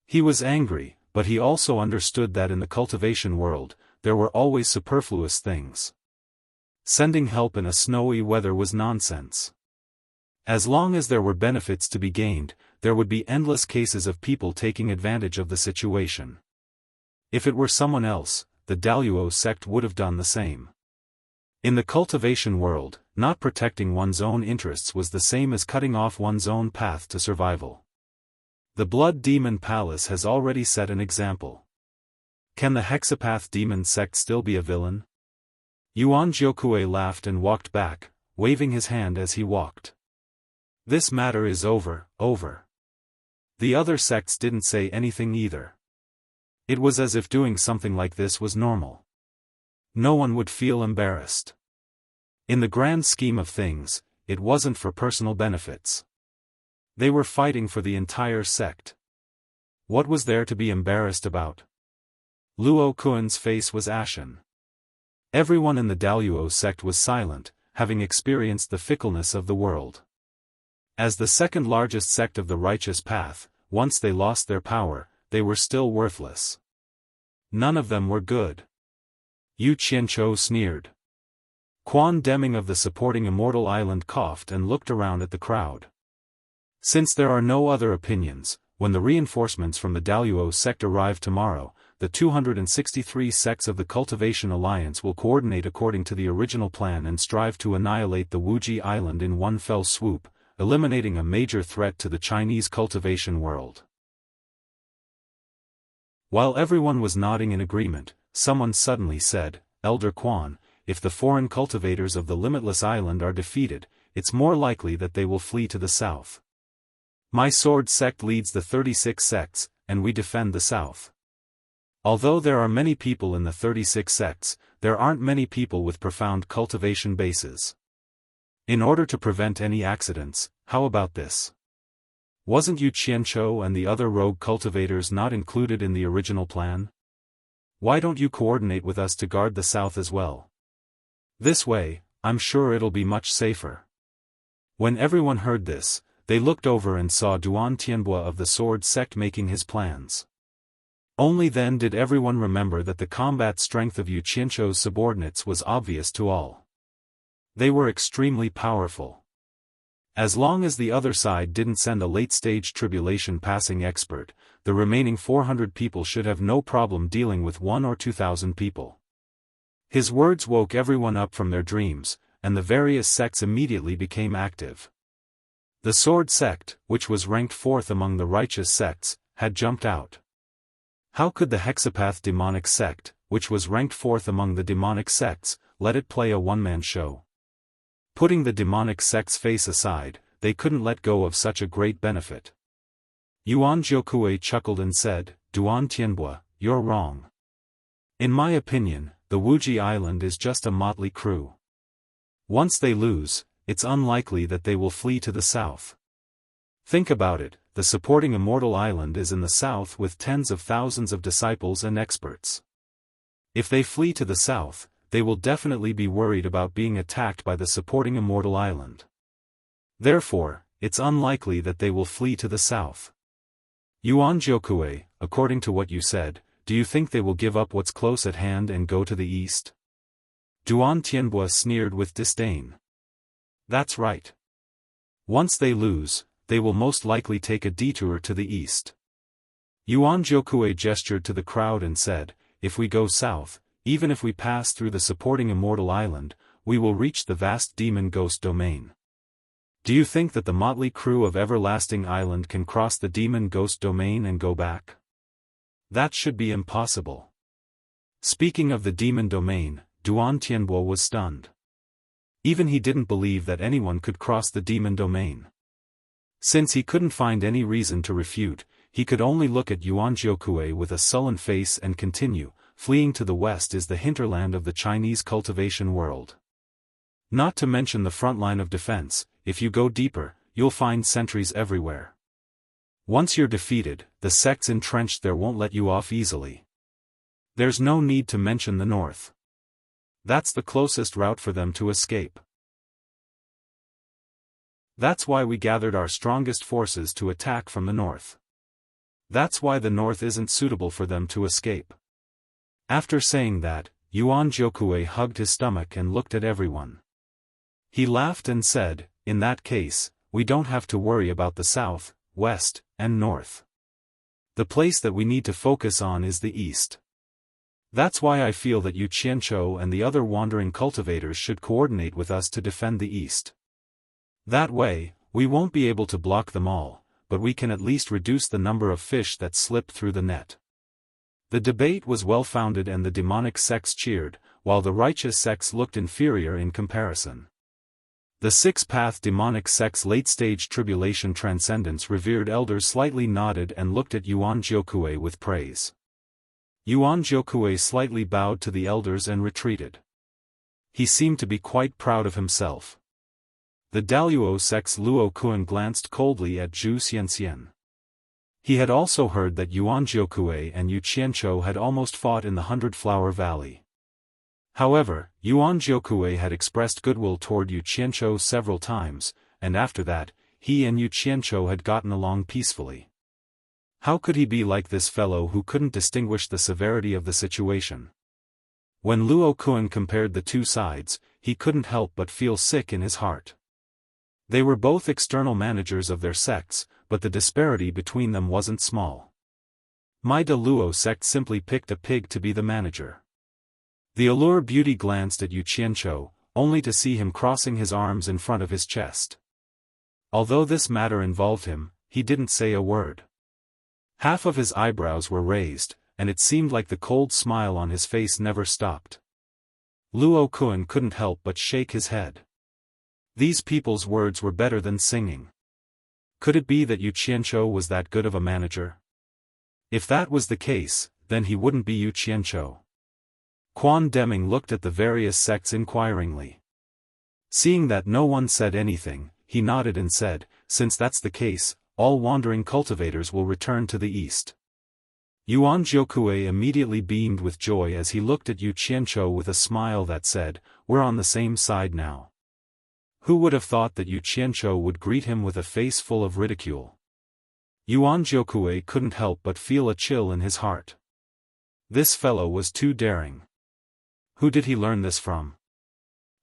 Speaker 1: He was angry, but he also understood that in the cultivation world, there were always superfluous things. Sending help in a snowy weather was nonsense. As long as there were benefits to be gained, there would be endless cases of people taking advantage of the situation. If it were someone else, the Daluo sect would have done the same. In the cultivation world, not protecting one's own interests was the same as cutting off one's own path to survival. The Blood Demon Palace has already set an example. Can the Hexapath Demon sect still be a villain? Yuan Jiukui laughed and walked back, waving his hand as he walked. This matter is over. The other sects didn't say anything either. It was as if doing something like this was normal. No one would feel embarrassed. In the grand scheme of things, it wasn't for personal benefits. They were fighting for the entire sect. What was there to be embarrassed about? Luo Kuan's face was ashen. Everyone in the Daluo sect was silent, having experienced the fickleness of the world. As the second largest sect of the righteous path, once they lost their power, they were still worthless. None of them were good. Yu Qianzhou sneered. Quan Deming of the supporting Immortal Island coughed and looked around at the crowd. Since there are no other opinions, when the reinforcements from the Daluo sect arrive tomorrow, the 263 sects of the Cultivation Alliance will coordinate according to the original plan and strive to annihilate the Wuxia Island in one fell swoop, eliminating a major threat to the Chinese cultivation world. While everyone was nodding in agreement, someone suddenly said, "Elder Quan, if the foreign cultivators of the Limitless Island are defeated, it's more likely that they will flee to the south. My sword sect leads the 36 sects, and we defend the south. Although there are many people in the 36 sects, there aren't many people with profound cultivation bases. In order to prevent any accidents, how about this? Wasn't Yu Qianzhou and the other rogue cultivators not included in the original plan? Why don't you coordinate with us to guard the south as well? This way, I'm sure it'll be much safer." When everyone heard this, they looked over and saw Duan Tianbua of the sword sect making his plans. Only then did everyone remember that the combat strength of Yu Qianzhou's subordinates was obvious to all. They were extremely powerful. As long as the other side didn't send a late-stage tribulation passing expert, the remaining 400 people should have no problem dealing with 1,000 or 2,000 people. His words woke everyone up from their dreams, and the various sects immediately became active. The sword sect, which was ranked 4th among the righteous sects, had jumped out. How could the Hexapath demonic sect, which was ranked 4th among the demonic sects, let it play a one-man show? Putting the demonic sect's face aside, they couldn't let go of such a great benefit. Yuan Jiukui chuckled and said, "Duan Tianbua, you're wrong. In my opinion, the Wuxia Island is just a motley crew. Once they lose, it's unlikely that they will flee to the south. Think about it, the supporting Immortal Island is in the south with tens of thousands of disciples and experts. If they flee to the south, they will definitely be worried about being attacked by the supporting Immortal Island. Therefore, it's unlikely that they will flee to the south. Yuan Jiukui, according to what you said, do you think they will give up what's close at hand and go to the east?" Duan Tianbua sneered with disdain. "That's right. Once they lose, they will most likely take a detour to the east." Yuan Jiukui gestured to the crowd and said, "If we go south, even if we pass through the supporting Immortal Island, we will reach the vast demon ghost domain. Do you think that the motley crew of Everlasting Island can cross the demon ghost domain and go back? That should be impossible." Speaking of the demon domain, Duan Tianbua was stunned. Even he didn't believe that anyone could cross the demon domain. Since he couldn't find any reason to refute, he could only look at Yuan Jiukui with a sullen face and continue, fleeing to the west is the hinterland of the Chinese cultivation world. Not to mention the front line of defense, if you go deeper, you'll find sentries everywhere. Once you're defeated, the sects entrenched there won't let you off easily. There's no need to mention the north. That's the closest route for them to escape. That's why we gathered our strongest forces to attack from the north. That's why the north isn't suitable for them to escape. After saying that, Yuan Jiukui hugged his stomach and looked at everyone. He laughed and said, in that case, we don't have to worry about the south, west, and north. The place that we need to focus on is the east. That's why I feel that Yu Qianzhou and the other wandering cultivators should coordinate with us to defend the east. That way, we won't be able to block them all, but we can at least reduce the number of fish that slip through the net. The debate was well-founded and the demonic sects cheered, while the righteous sects looked inferior in comparison. The six-path demonic sect's late-stage tribulation transcendence revered elders slightly nodded and looked at Yuan Jiukui with praise. Yuan Jiukui slightly bowed to the elders and retreated. He seemed to be quite proud of himself. The Daluo sect's Luo Kuan glanced coldly at Zhu Xianxian. He had also heard that Yuan Jiukui and Yu Qianzhou had almost fought in the 100-Flower Valley. However, Yuan Jiukui had expressed goodwill toward Yu Qianzhou several times, and after that, he and Yu Qianzhou had gotten along peacefully. How could he be like this fellow who couldn't distinguish the severity of the situation? When Luo Kuan compared the two sides, he couldn't help but feel sick in his heart. They were both external managers of their sects, but the disparity between them wasn't small. Maida Luo sect simply picked a pig to be the manager. The Allure Beauty glanced at Yu Qianzhou, only to see him crossing his arms in front of his chest. Although this matter involved him, he didn't say a word. Half of his eyebrows were raised, and it seemed like the cold smile on his face never stopped. Luo Kuan couldn't help but shake his head. These people's words were better than singing. Could it be that Yu Qianzhou was that good of a manager? If that was the case, then he wouldn't be Yu Qianzhou. Quan Deming looked at the various sects inquiringly. Seeing that no one said anything, he nodded and said, since that's the case, all wandering cultivators will return to the east. Yuan Jiukui immediately beamed with joy as he looked at Yu Qianzhou with a smile that said, we're on the same side now. Who would have thought that Yu Qianzhou would greet him with a face full of ridicule? Yuan Jiukui couldn't help but feel a chill in his heart. This fellow was too daring. Who did he learn this from?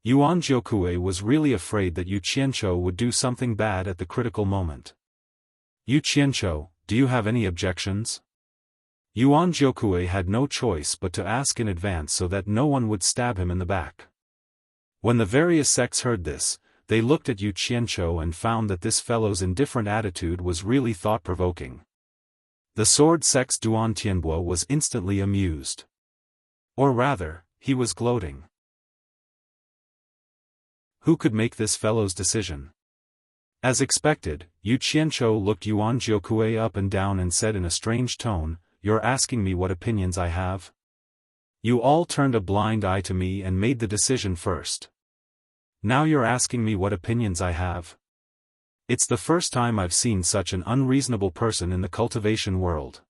Speaker 1: Yuan Jiukui was really afraid that Yu Qianzhou would do something bad at the critical moment. Yu Qianzhou, do you have any objections? Yuan Jiukui had no choice but to ask in advance so that no one would stab him in the back. When the various sects heard this, they looked at Yu Qianzhou and found that this fellow's indifferent attitude was really thought-provoking. The sword sect's Duan Tianbo was instantly amused. Or rather, he was gloating. Who could make this fellow's decision? As expected, Yu Qianzhou looked Yuan Jiukui up and down and said in a strange tone, you're asking me what opinions I have? You all turned a blind eye to me and made the decision first. Now you're asking me what opinions I have? It's the first time I've seen such an unreasonable person in the cultivation world.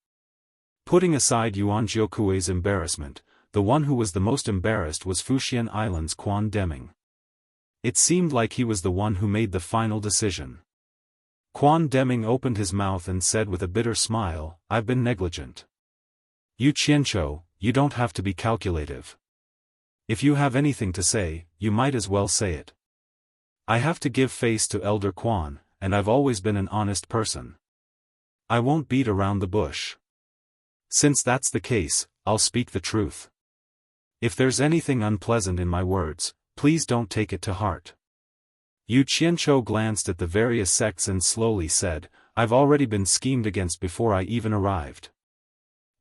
Speaker 1: Putting aside Yuan Jiukui's embarrassment, the one who was the most embarrassed was Fuxian Island's Quan Deming. It seemed like he was the one who made the final decision. Quan Deming opened his mouth and said with a bitter smile, I've been negligent. Yu Qianzhou, you don't have to be calculative. If you have anything to say, you might as well say it. I have to give face to Elder Quan, and I've always been an honest person. I won't beat around the bush. Since that's the case, I'll speak the truth. If there's anything unpleasant in my words, please don't take it to heart. Yu Qianzhou glanced at the various sects and slowly said, I've already been schemed against before I even arrived.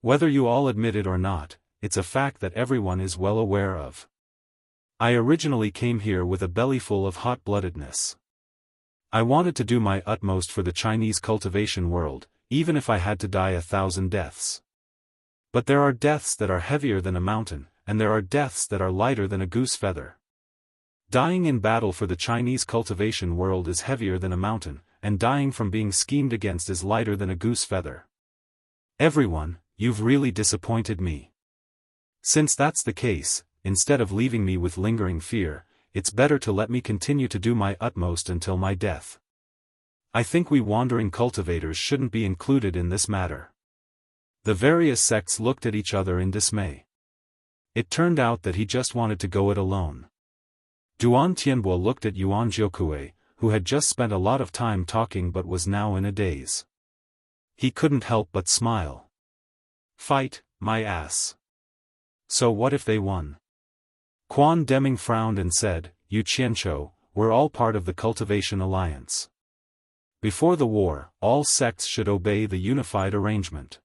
Speaker 1: Whether you all admit it or not, it's a fact that everyone is well aware of. I originally came here with a bellyful of hot-bloodedness. I wanted to do my utmost for the Chinese cultivation world, even if I had to die 1,000 deaths. But there are deaths that are heavier than a mountain, and there are deaths that are lighter than a goose feather. Dying in battle for the Chinese cultivation world is heavier than a mountain, and dying from being schemed against is lighter than a goose feather. Everyone, you've really disappointed me. Since that's the case, instead of leaving me with lingering fear, it's better to let me continue to do my utmost until my death. I think we wandering cultivators shouldn't be included in this matter. The various sects looked at each other in dismay. It turned out that he just wanted to go it alone. Duan Tianbo looked at Yuan Jiukui, who had just spent a lot of time talking but was now in a daze. He couldn't help but smile. Fight, my ass. So what if they won? Quan Deming frowned and said, Yu Qianzhou, we're all part of the Cultivation Alliance. Before the war, all sects should obey the unified arrangement.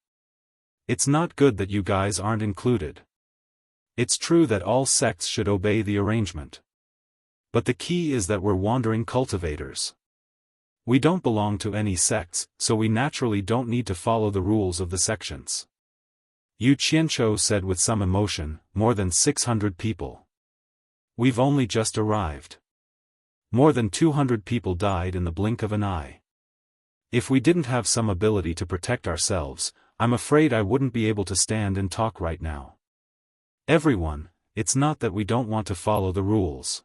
Speaker 1: It's not good that you guys aren't included. It's true that all sects should obey the arrangement. But the key is that we're wandering cultivators. We don't belong to any sects, so we naturally don't need to follow the rules of the sections. Yu Qianzhou said with some emotion, more than 600 people. We've only just arrived. More than 200 people died in the blink of an eye. If we didn't have some ability to protect ourselves, I'm afraid I wouldn't be able to stand and talk right now. Everyone, it's not that we don't want to follow the rules.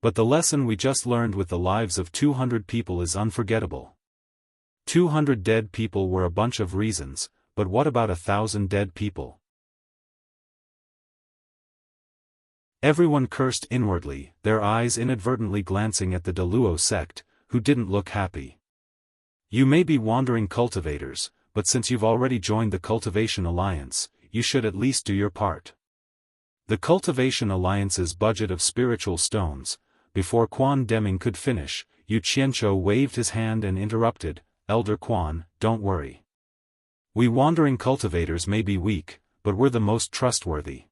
Speaker 1: But the lesson we just learned with the lives of 200 people is unforgettable. 200 dead people were a bunch of reasons, but what about 1,000 dead people? Everyone cursed inwardly, their eyes inadvertently glancing at the Deluo sect, who didn't look happy. You may be wandering cultivators, but since you've already joined the Cultivation Alliance, you should at least do your part. The Cultivation Alliance's budget of spiritual stones. Before Quan Deming could finish, Yu Qianzhou waved his hand and interrupted, Elder Quan, don't worry. We wandering cultivators may be weak, but we're the most trustworthy.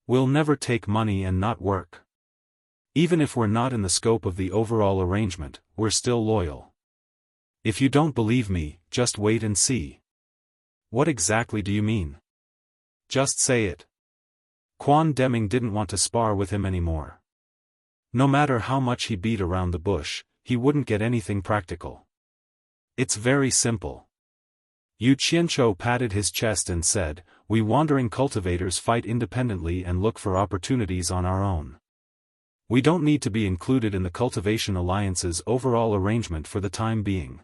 Speaker 1: We'll never take money and not work. Even if we're not in the scope of the overall arrangement, we're still loyal. If you don't believe me, just wait and see. What exactly do you mean? Just say it. Quan Deming didn't want to spar with him anymore. No matter how much he beat around the bush, he wouldn't get anything practical. It's very simple. Yu Qianzhou patted his chest and said, we wandering cultivators fight independently and look for opportunities on our own. We don't need to be included in the Cultivation Alliance's overall arrangement for the time being.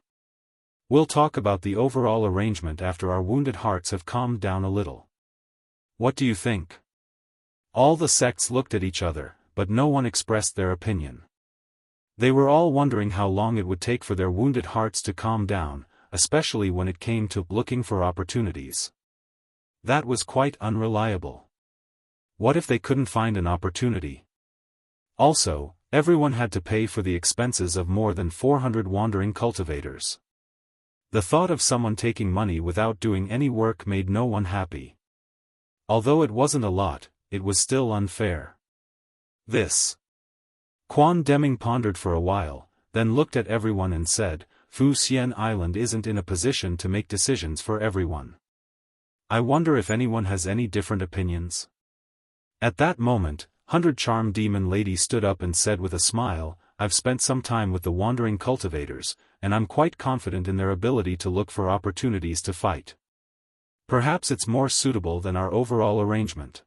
Speaker 1: We'll talk about the overall arrangement after our wounded hearts have calmed down a little. What do you think? All the sects looked at each other, but no one expressed their opinion. They were all wondering how long it would take for their wounded hearts to calm down, especially when it came to looking for opportunities. That was quite unreliable. What if they couldn't find an opportunity? Also, everyone had to pay for the expenses of more than 400 wandering cultivators. The thought of someone taking money without doing any work made no one happy. Although it wasn't a lot, it was still unfair. This. Quan Deming pondered for a while, then looked at everyone and said, Fu Xian Island isn't in a position to make decisions for everyone. I wonder if anyone has any different opinions. At that moment, 100 Charm Demon Lady stood up and said with a smile, I've spent some time with the wandering cultivators, and I'm quite confident in their ability to look for opportunities to fight. Perhaps it's more suitable than our overall arrangement.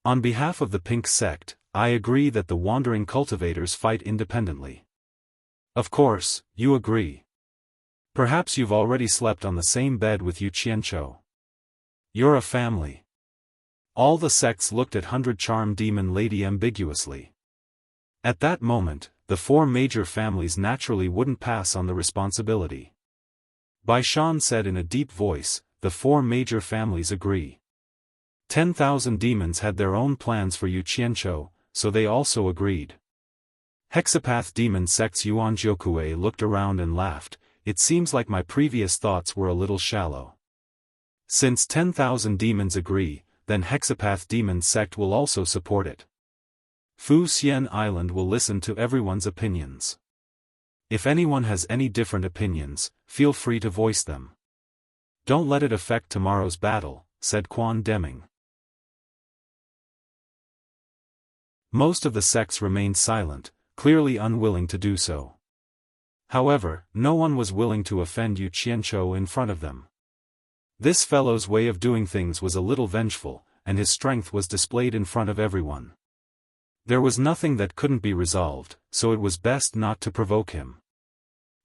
Speaker 1: On behalf of the Pink Sect, I agree that the wandering cultivators fight independently. Of course, you agree. Perhaps you've already slept on the same bed with Yu Qianzhou. You're a family. All the sects looked at 100 Charm Demon Lady ambiguously. At that moment, the four major families naturally wouldn't pass on the responsibility. Bai Shan said in a deep voice, the four major families agree. 10,000 demons had their own plans for Yu Qianzhou, so they also agreed. Hexapath Demon Sect's Yuan Jiukui looked around and laughed, it seems like my previous thoughts were a little shallow. Since 10,000 demons agree, then Hexapath Demon Sect will also support it. Fu Xian Island will listen to everyone's opinions. If anyone has any different opinions, feel free to voice them. Don't let it affect tomorrow's battle, said Quan Deming. Most of the sects remained silent, clearly unwilling to do so. However, no one was willing to offend Yu Qianzhou in front of them. This fellow's way of doing things was a little vengeful, and his strength was displayed in front of everyone. There was nothing that couldn't be resolved, so it was best not to provoke him.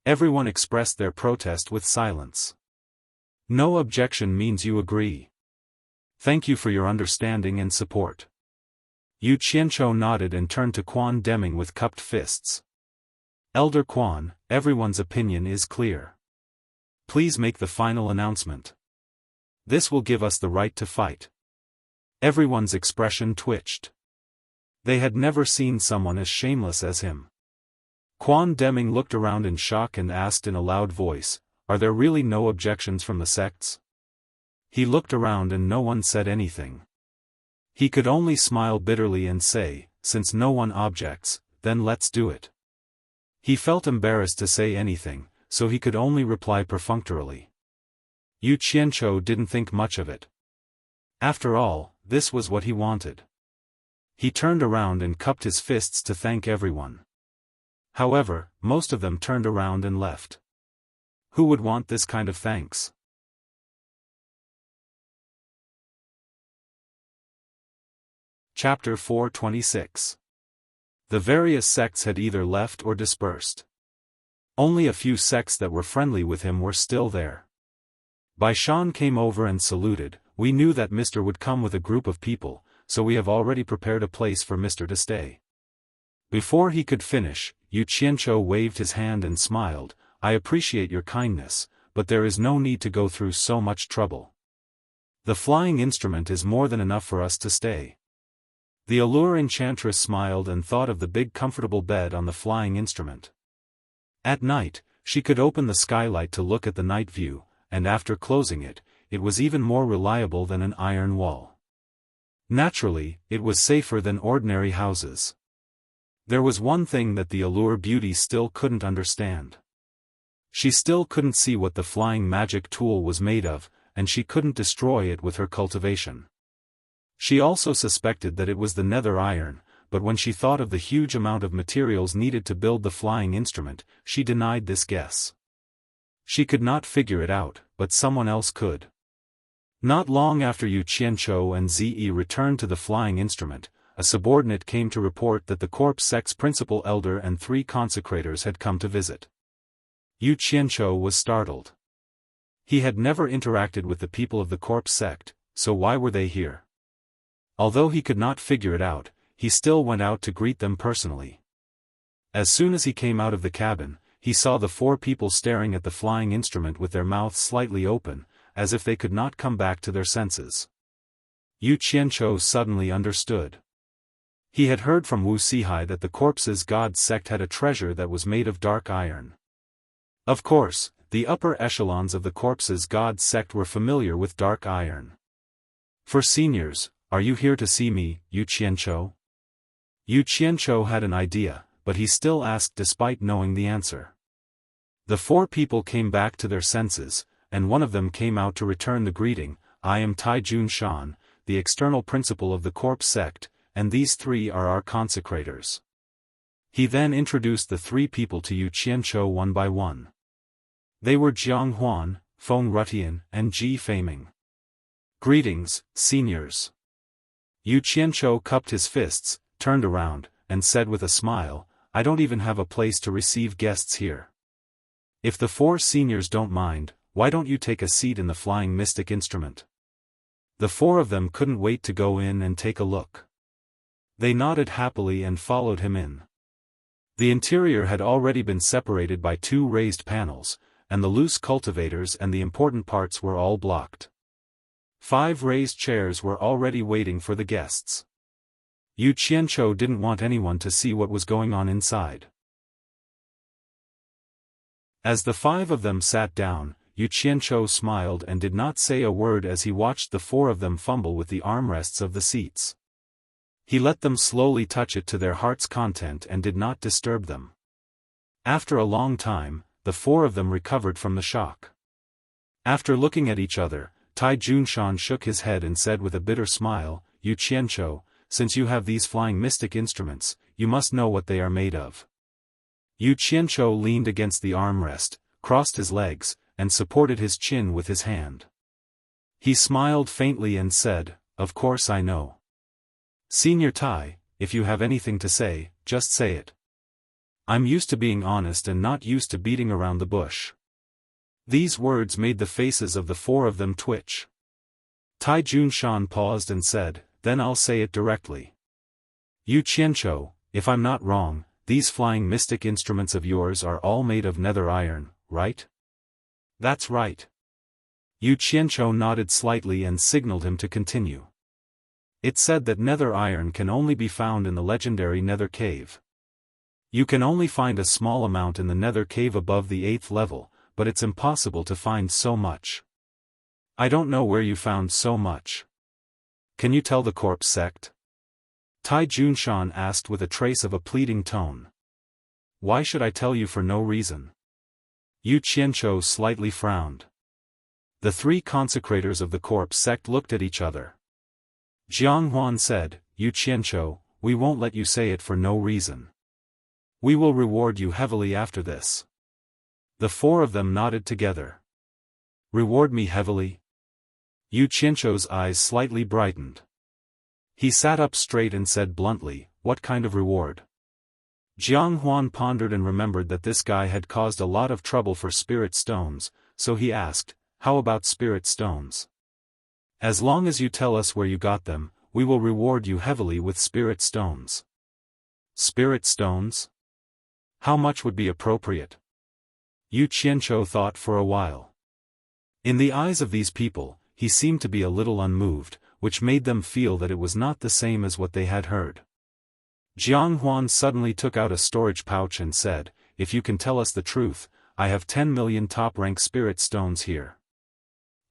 Speaker 1: Everyone expressed their protest with silence. No objection means you agree. Thank you for your understanding and support. Yu Qianzhou nodded and turned to Quan Deming with cupped fists. Elder Quan, everyone's opinion is clear. Please make the final announcement. This will give us the right to fight. Everyone's expression twitched. They had never seen someone as shameless as him. Quan Deming looked around in shock and asked in a loud voice, "Are there really no objections from the sects?" He looked around and no one said anything. He could only smile bitterly and say, "Since no one objects, then let's do it." He felt embarrassed to say anything, so he could only reply perfunctorily. Yu Qianzhou didn't think much of it. After all, this was what he wanted. He turned around and cupped his fists to thank everyone. However, most of them turned around and left. Who would want this kind of thanks? Chapter 426. The various sects had either left or dispersed. Only a few sects that were friendly with him were still there. Bai Shan came over and saluted. "We knew that Mr. would come with a group of people, so we have already prepared a place for Mr. to stay." Before he could finish, Yu Qianzhou waved his hand and smiled, "I appreciate your kindness, but there is no need to go through so much trouble. The flying instrument is more than enough for us to stay." The Allure Enchantress smiled and thought of the big comfortable bed on the flying instrument. At night, she could open the skylight to look at the night view, and after closing it, it was even more reliable than an iron wall. Naturally, it was safer than ordinary houses. There was one thing that the Allure Beauty still couldn't understand. She still couldn't see what the flying magic tool was made of, and she couldn't destroy it with her cultivation. She also suspected that it was the nether iron, but when she thought of the huge amount of materials needed to build the flying instrument, she denied this guess. She could not figure it out, but someone else could. Not long after Yu Qianzhou and Zi returned to the flying instrument, a subordinate came to report that the corpse sect's principal elder and 3 consecrators had come to visit. Yu Qianzhou was startled. He had never interacted with the people of the corpse sect, so why were they here? Although he could not figure it out, he still went out to greet them personally. As soon as he came out of the cabin, he saw the 4 people staring at the flying instrument with their mouths slightly open, as if they could not come back to their senses. Yu Qianzhou suddenly understood. He had heard from Wuxia that the corpse's god sect had a treasure that was made of dark iron. Of course, the upper echelons of the corpse's god sect were familiar with dark iron. "For seniors, are you here to see me, Yu Qianzhou?" Yu Qianzhou had an idea, but he still asked despite knowing the answer. The 4 people came back to their senses, and one of them came out to return the greeting. "I am Tai Jun Shan, the external principal of the corpse sect, and these 3 are our consecrators." He then introduced the 3 people to Yu Qianzhou one by one. They were Jiang Huan, Feng Rutian, and Ji Feiming. "Greetings, seniors." Yu Qianzhou cupped his fists, turned around, and said with a smile, "I don't even have a place to receive guests here. If the 4 seniors don't mind, why don't you take a seat in the flying mystic instrument?" The 4 of them couldn't wait to go in and take a look. They nodded happily and followed him in. The interior had already been separated by 2 raised panels, and the loose cultivators and the important parts were all blocked. 5 raised chairs were already waiting for the guests. Yu Qianzhou didn't want anyone to see what was going on inside. As the 5 of them sat down, Yu Qianzhou smiled and did not say a word as he watched the 4 of them fumble with the armrests of the seats. He let them slowly touch it to their heart's content and did not disturb them. After a long time, the four of them recovered from the shock. After looking at each other, Tai Junshan shook his head and said with a bitter smile, "Yu Qianzhou, since you have these flying mystic instruments, you must know what they are made of." Yu Qianzhou leaned against the armrest, crossed his legs, and supported his chin with his hand. He smiled faintly and said, "Of course I know. Senior Tai, if you have anything to say, just say it. I'm used to being honest and not used to beating around the bush." These words made the faces of the four of them twitch. Tai Junshan paused and said, "Then I'll say it directly. Yu Qianzhou, if I'm not wrong, these flying mystic instruments of yours are all made of nether iron, right?" "That's right." Yu Qianzhou nodded slightly and signaled him to continue. "It's said that nether iron can only be found in the legendary Nether Cave. You can only find a small amount in the Nether Cave above the 8th level, but it's impossible to find so much. I don't know where you found so much. Can you tell the corpse sect?" Tai Junshan asked with a trace of a pleading tone. "Why should I tell you for no reason?" Yu Qianzhou slightly frowned. The three consecrators of the corpse sect looked at each other. Jiang Huan said, "Yu Qianzhou, we won't let you say it for no reason. We will reward you heavily after this." The four of them nodded together. "Reward me heavily?" Yu Qianzhou's eyes slightly brightened. He sat up straight and said bluntly, "What kind of reward?" Jiang Huan pondered and remembered that this guy had caused a lot of trouble for spirit stones, so he asked, "How about spirit stones?" "As long as you tell us where you got them, we will reward you heavily with spirit stones." "Spirit stones? How much would be appropriate?" Yu Qianzhou thought for a while. In the eyes of these people, he seemed to be a little unmoved, which made them feel that it was not the same as what they had heard. Jiang Huan suddenly took out a storage pouch and said, "If you can tell us the truth, I have 10 million top-rank spirit stones here.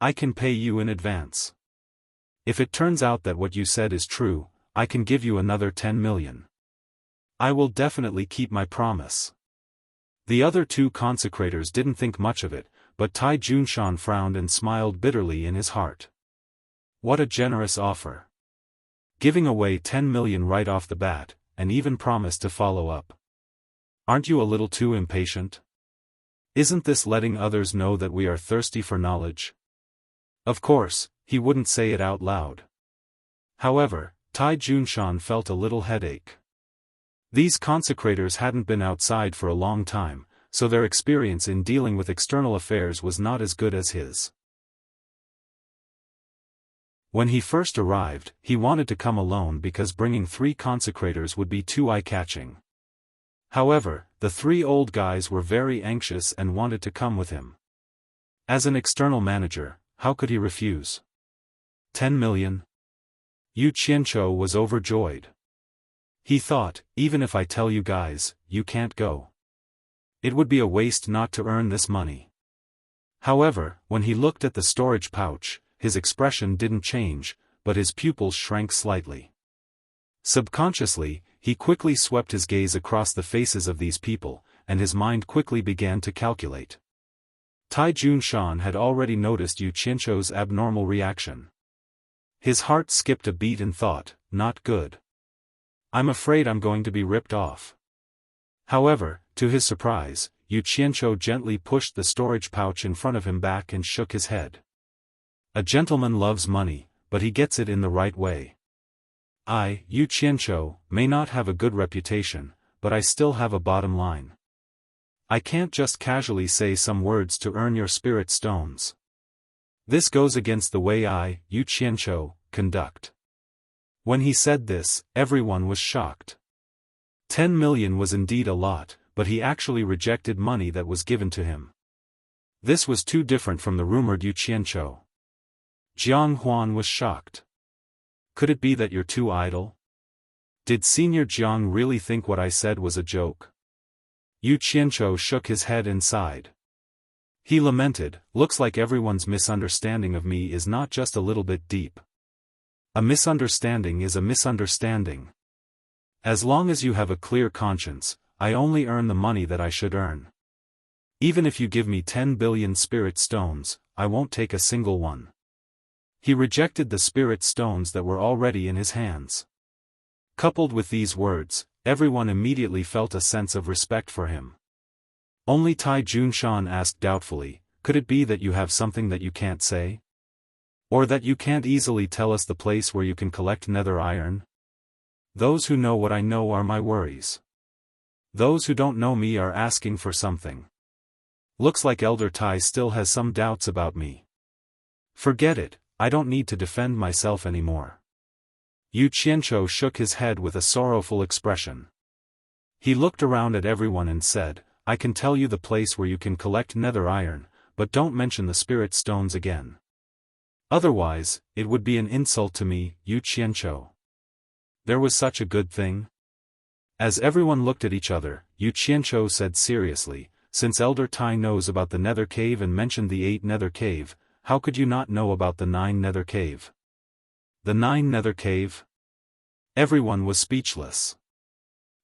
Speaker 1: I can pay you in advance. If it turns out that what you said is true, I can give you another 10 million. I will definitely keep my promise." The other two consecrators didn't think much of it, but Tai Junshan frowned and smiled bitterly in his heart. What a generous offer. Giving away 10 million right off the bat, and even promised to follow up. Aren't you a little too impatient? Isn't this letting others know that we are thirsty for knowledge? Of course, he wouldn't say it out loud. However, Tai Junshan felt a little headache. These consecrators hadn't been outside for a long time, so their experience in dealing with external affairs was not as good as his. When he first arrived, he wanted to come alone because bringing 3 consecrators would be too eye-catching. However, the 3 old guys were very anxious and wanted to come with him. As an external manager, how could he refuse? 10 million? Yu Qianzhou was overjoyed. He thought, even if I tell you guys, you can't go. It would be a waste not to earn this money. However, when he looked at the storage pouch, his expression didn't change, but his pupils shrank slightly. Subconsciously, he quickly swept his gaze across the faces of these people, and his mind quickly began to calculate. Tai Junshan had already noticed Yu Qianzhou's abnormal reaction. His heart skipped a beat and thought, not good. I'm afraid I'm going to be ripped off. However, to his surprise, Yu Qianzhou gently pushed the storage pouch in front of him back and shook his head. A gentleman loves money, but he gets it in the right way. I, Yu Qianzhou, may not have a good reputation, but I still have a bottom line. I can't just casually say some words to earn your spirit stones. This goes against the way I, Yu Qianzhou, conduct. When he said this, everyone was shocked. 10 million was indeed a lot, but he actually rejected money that was given to him. This was too different from the rumored Yu Qianzhou. Jiang Huan was shocked. Could it be that you're too idle? Did Senior Jiang really think what I said was a joke? Yu Qianzhou shook his head and sighed. He lamented, looks like everyone's misunderstanding of me is not just a little bit deep. A misunderstanding is a misunderstanding. As long as you have a clear conscience, I only earn the money that I should earn. Even if you give me 10 billion spirit stones, I won't take a single one. He rejected the spirit stones that were already in his hands. Coupled with these words, everyone immediately felt a sense of respect for him. Only Tai Junshan asked doubtfully, could it be that you have something that you can't say? Or that you can't easily tell us the place where you can collect nether iron? Those who know what I know are my worries. Those who don't know me are asking for something. Looks like Elder Tai still has some doubts about me. Forget it, I don't need to defend myself anymore. Yu Qianzhou shook his head with a sorrowful expression. He looked around at everyone and said, I can tell you the place where you can collect nether iron, but don't mention the spirit stones again. Otherwise, it would be an insult to me, Yu Qianzhou. There was such a good thing? As everyone looked at each other, Yu Qianzhou said seriously, since Elder Tai knows about the nether cave and mentioned the 8 nether cave, how could you not know about the 9 nether cave? The 9 nether cave? Everyone was speechless.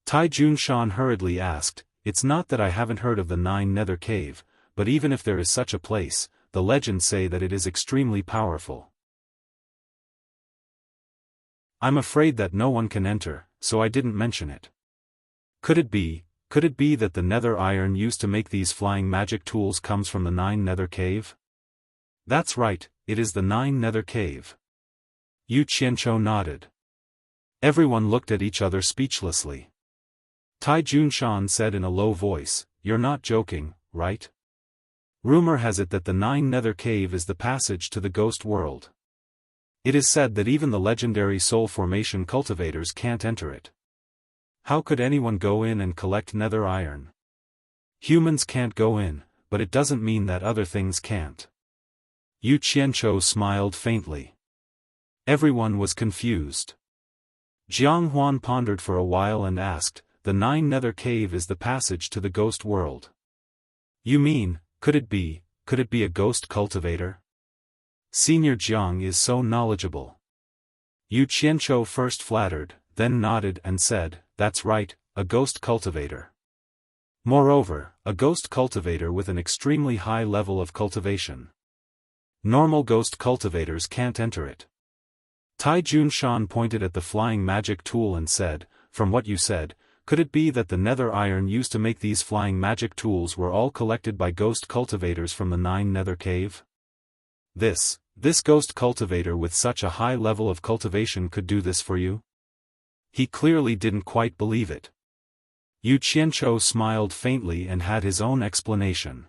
Speaker 1: Tai Junshan hurriedly asked, it's not that I haven't heard of the 9 nether cave, but even if there is such a place, the legends say that it is extremely powerful. I'm afraid that no one can enter, so I didn't mention it. Could it be that the nether iron used to make these flying magic tools comes from the 9 nether cave? That's right, it is the 9 nether cave. Yu Qianzhou nodded. Everyone looked at each other speechlessly. Tai Junshan said in a low voice, you're not joking, right? Rumor has it that the 9 nether cave is the passage to the ghost world. It is said that even the legendary soul formation cultivators can't enter it. How could anyone go in and collect nether iron? Humans can't go in, but it doesn't mean that other things can't. Yu Qianzhou smiled faintly. Everyone was confused. Jiang Huan pondered for a while and asked, the 9 nether cave is the passage to the ghost world. You mean, could it be a ghost cultivator? Senior Jiang is so knowledgeable. Yu Qianzhou first flattered, then nodded and said, that's right, a ghost cultivator. Moreover, a ghost cultivator with an extremely high level of cultivation. Normal ghost cultivators can't enter it. Tai Junshan pointed at the flying magic tool and said, from what you said, could it be that the nether iron used to make these flying magic tools were all collected by ghost cultivators from the 9 nether cave? This ghost cultivator with such a high level of cultivation could do this for you? He clearly didn't quite believe it. Yu Qianzhou smiled faintly and had his own explanation.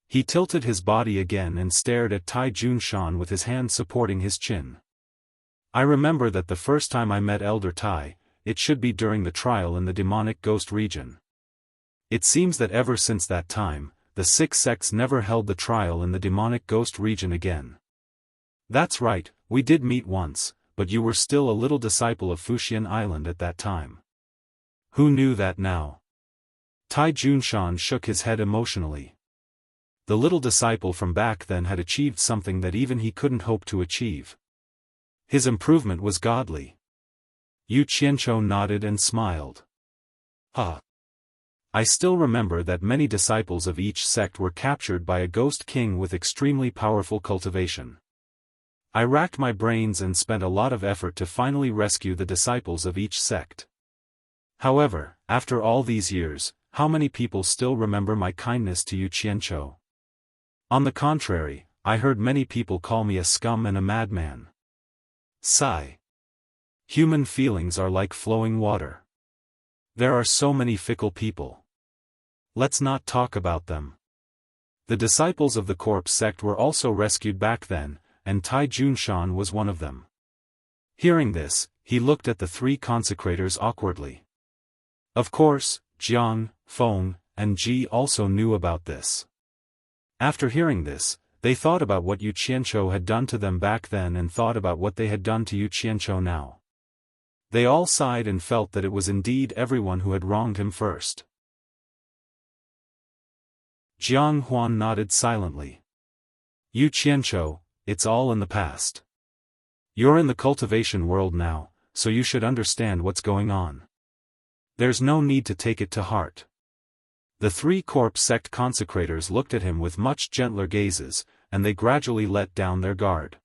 Speaker 1: He tilted his body again and stared at Tai Junshan with his hand supporting his chin. I remember that the first time I met Elder Tai, it should be during the trial in the demonic ghost region. It seems that ever since that time, the 6 sects never held the trial in the demonic ghost region again. That's right, we did meet once, but you were still a little disciple of Fuxian Island at that time. Who knew that now? Tai Junshan shook his head emotionally. The little disciple from back then had achieved something that even he couldn't hope to achieve. His improvement was godly. Yu Qianzhou nodded and smiled. I still remember that many disciples of each sect were captured by a ghost king with extremely powerful cultivation. I racked my brains and spent a lot of effort to finally rescue the disciples of each sect. However, after all these years, how many people still remember my kindness to Yu Qianzhou? On the contrary, I heard many people call me a scum and a madman. Sigh. Human feelings are like flowing water. There are so many fickle people. Let's not talk about them. The disciples of the corpse sect were also rescued back then, and Tai Junshan was one of them. Hearing this, he looked at the 3 consecrators awkwardly. Of course, Jiang, Feng, and Ji also knew about this. After hearing this, they thought about what Yu Qianzhou had done to them back then and thought about what they had done to Yu Qianzhou now. They all sighed and felt that it was indeed everyone who had wronged him first. Jiang Huan nodded silently. Yu Qianzhou, it's all in the past. You're in the cultivation world now, so you should understand what's going on. There's no need to take it to heart. The 3 corpse sect consecrators looked at him with much gentler gazes, and they gradually let down their guard.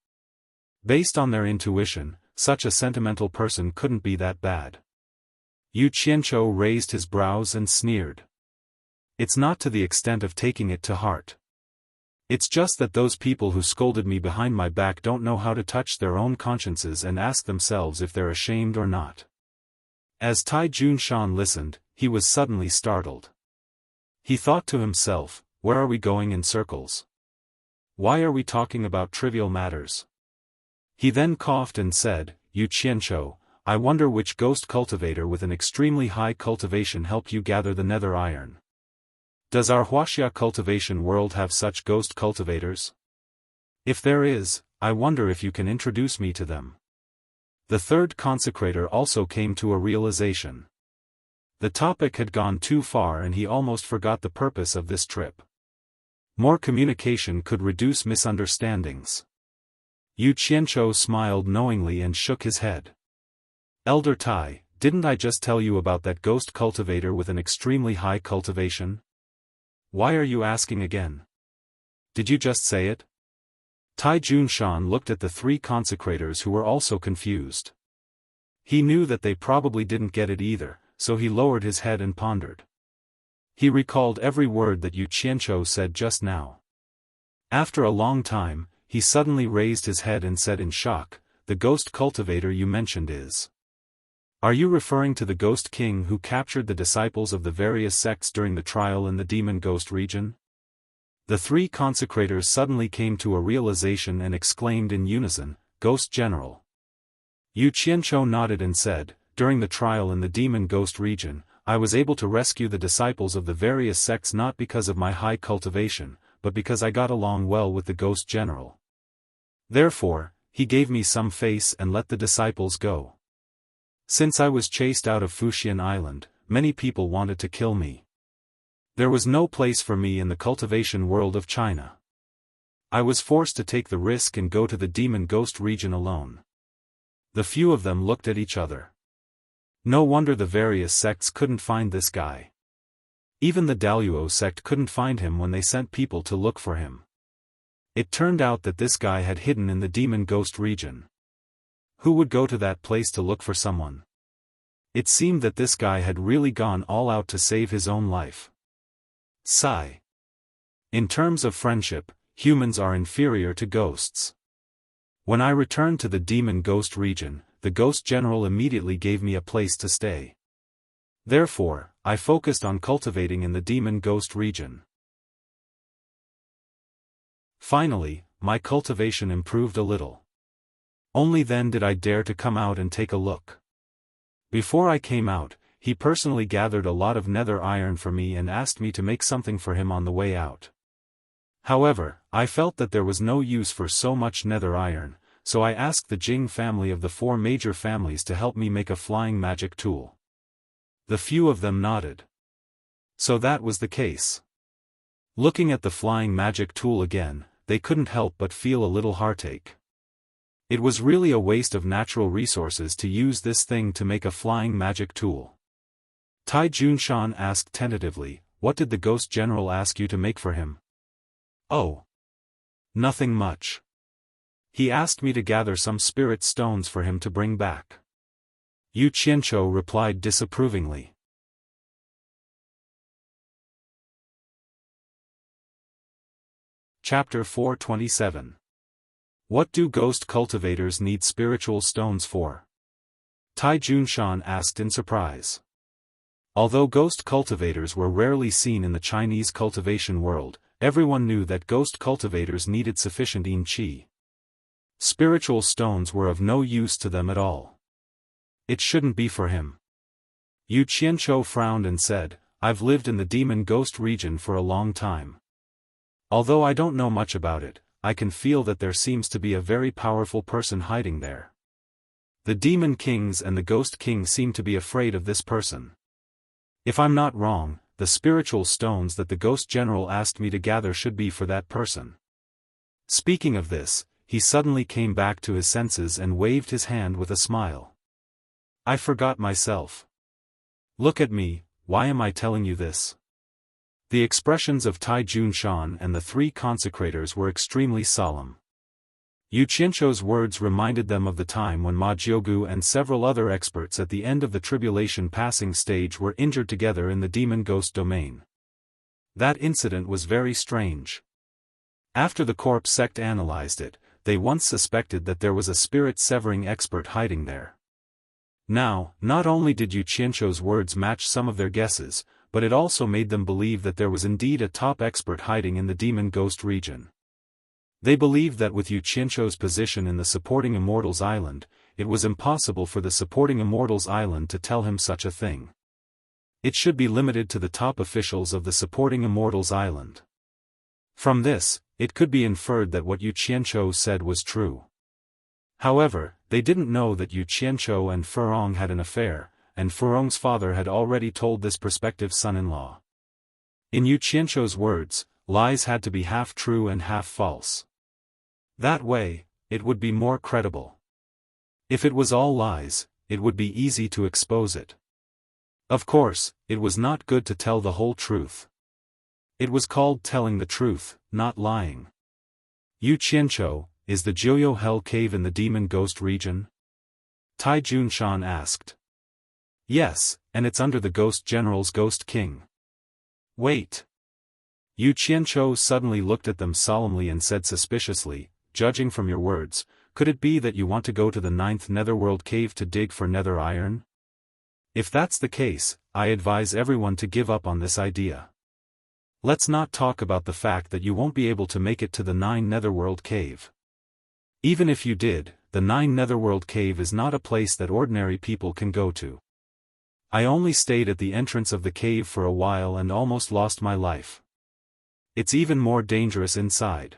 Speaker 1: Based on their intuition, such a sentimental person couldn't be that bad. Yu Qianzhou raised his brows and sneered. It's not to the extent of taking it to heart. It's just that those people who scolded me behind my back don't know how to touch their own consciences and ask themselves if they're ashamed or not. As Tai Junshan listened, he was suddenly startled. He thought to himself, where are we going in circles? Why are we talking about trivial matters? He then coughed and said, Yu Qianzhou, I wonder which ghost cultivator with an extremely high cultivation helped you gather the nether iron. Does our Wuxia cultivation world have such ghost cultivators? If there is, I wonder if you can introduce me to them. The 3rd consecrator also came to a realization. The topic had gone too far and he almost forgot the purpose of this trip. More communication could reduce misunderstandings. Yu Qianzhou smiled knowingly and shook his head. Elder Tai, didn't I just tell you about that ghost cultivator with an extremely high cultivation? Why are you asking again? Did you just say it? Tai Junshan looked at the 3 consecrators who were also confused. He knew that they probably didn't get it either, so he lowered his head and pondered. He recalled every word that Yu Qianzhou said just now. After a long time, he suddenly raised his head and said in shock, the ghost cultivator you mentioned is. Are you referring to the Ghost King who captured the disciples of the various sects during the trial in the Demon Ghost region? The 3 consecrators suddenly came to a realization and exclaimed in unison, Ghost General. Yu Qianzhou nodded and said, during the trial in the Demon Ghost region, I was able to rescue the disciples of the various sects not because of my high cultivation, but because I got along well with the Ghost General. Therefore, he gave me some face and let the disciples go. Since I was chased out of Fuxian Island, many people wanted to kill me. There was no place for me in the cultivation world of China. I was forced to take the risk and go to the Demon Ghost region alone. The few of them looked at each other. No wonder the various sects couldn't find this guy. Even the Daluo sect couldn't find him when they sent people to look for him. It turned out that this guy had hidden in the Demon Ghost region. Who would go to that place to look for someone? It seemed that this guy had really gone all out to save his own life. Sigh. In terms of friendship, humans are inferior to ghosts. When I returned to the Demon Ghost region, the Ghost General immediately gave me a place to stay. Therefore, I focused on cultivating in the Demon Ghost region. Finally, my cultivation improved a little. Only then did I dare to come out and take a look. Before I came out, he personally gathered a lot of nether iron for me and asked me to make something for him on the way out. However, I felt that there was no use for so much nether iron, so I asked the Jing family of the 4 major families to help me make a flying magic tool. The few of them nodded. So that was the case. Looking at the flying magic tool again, they couldn't help but feel a little heartache. It was really a waste of natural resources to use this thing to make a flying magic tool. Tai Junshan asked tentatively, what did the Ghost General ask you to make for him? Oh. Nothing much. He asked me to gather some spirit stones for him to bring back. Yu Qianzhou replied disapprovingly. Chapter 427. What do ghost cultivators need spiritual stones for? Tai Junshan asked in surprise. Although ghost cultivators were rarely seen in the Chinese cultivation world, everyone knew that ghost cultivators needed sufficient yin qi. Spiritual stones were of no use to them at all. It shouldn't be for him. Yu Qianzhou frowned and said, I've lived in the Demon Ghost region for a long time. Although I don't know much about it, I can feel that there seems to be a very powerful person hiding there. The Demon Kings and the Ghost King seem to be afraid of this person. If I'm not wrong, the spiritual stones that the Ghost General asked me to gather should be for that person. Speaking of this, he suddenly came back to his senses and waved his hand with a smile. I forgot myself. Look at me, why am I telling you this? The expressions of Tai Junshan and the three consecrators were extremely solemn. Yu Qianzhou's words reminded them of the time when Ma Jiugu and several other experts at the end of the tribulation passing stage were injured together in the demon ghost domain. That incident was very strange. After the corpse sect analyzed it, they once suspected that there was a spirit-severing expert hiding there. Now, not only did Yu Qianzhou's words match some of their guesses, but it also made them believe that there was indeed a top expert hiding in the demon ghost region. They believed that with Yu Qianzhou's position in the supporting Immortals Island, it was impossible for the supporting Immortals Island to tell him such a thing. It should be limited to the top officials of the supporting Immortals Island. From this, it could be inferred that what Yu Qianzhou said was true. However, they didn't know that Yu Qianzhou and Furong had an affair, and Furong's father had already told this prospective son-in-law. In Yu Qianzhou's words, lies had to be half true and half false. That way, it would be more credible. If it was all lies, it would be easy to expose it. Of course, it was not good to tell the whole truth. It was called telling the truth, not lying. Yu Qianzhou, is the Jiuyo Hell Cave in the Demon Ghost region? Tai Junshan asked. Yes, and it's under the Ghost General's Ghost King. Wait. Yu Qianzhou suddenly looked at them solemnly and said suspiciously, judging from your words, could it be that you want to go to the 9th Netherworld Cave to dig for nether iron? If that's the case, I advise everyone to give up on this idea. Let's not talk about the fact that you won't be able to make it to the 9 Netherworld Cave. Even if you did, the 9 Netherworld Cave is not a place that ordinary people can go to. I only stayed at the entrance of the cave for a while and almost lost my life. It's even more dangerous inside.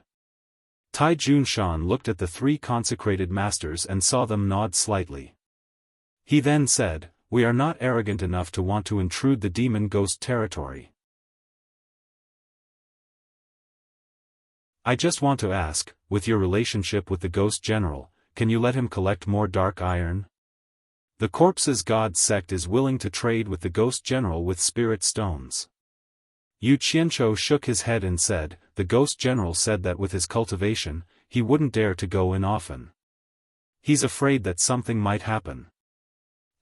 Speaker 1: Tai Junshan looked at the three consecrated masters and saw them nod slightly. He then said, we are not arrogant enough to want to intrude the demon ghost territory. I just want to ask, with your relationship with the Ghost General, can you let him collect more dark iron? The Corpse's God sect is willing to trade with the Ghost General with spirit stones. Yu Qianzhou shook his head and said, the Ghost General said that with his cultivation, he wouldn't dare to go in often. He's afraid that something might happen.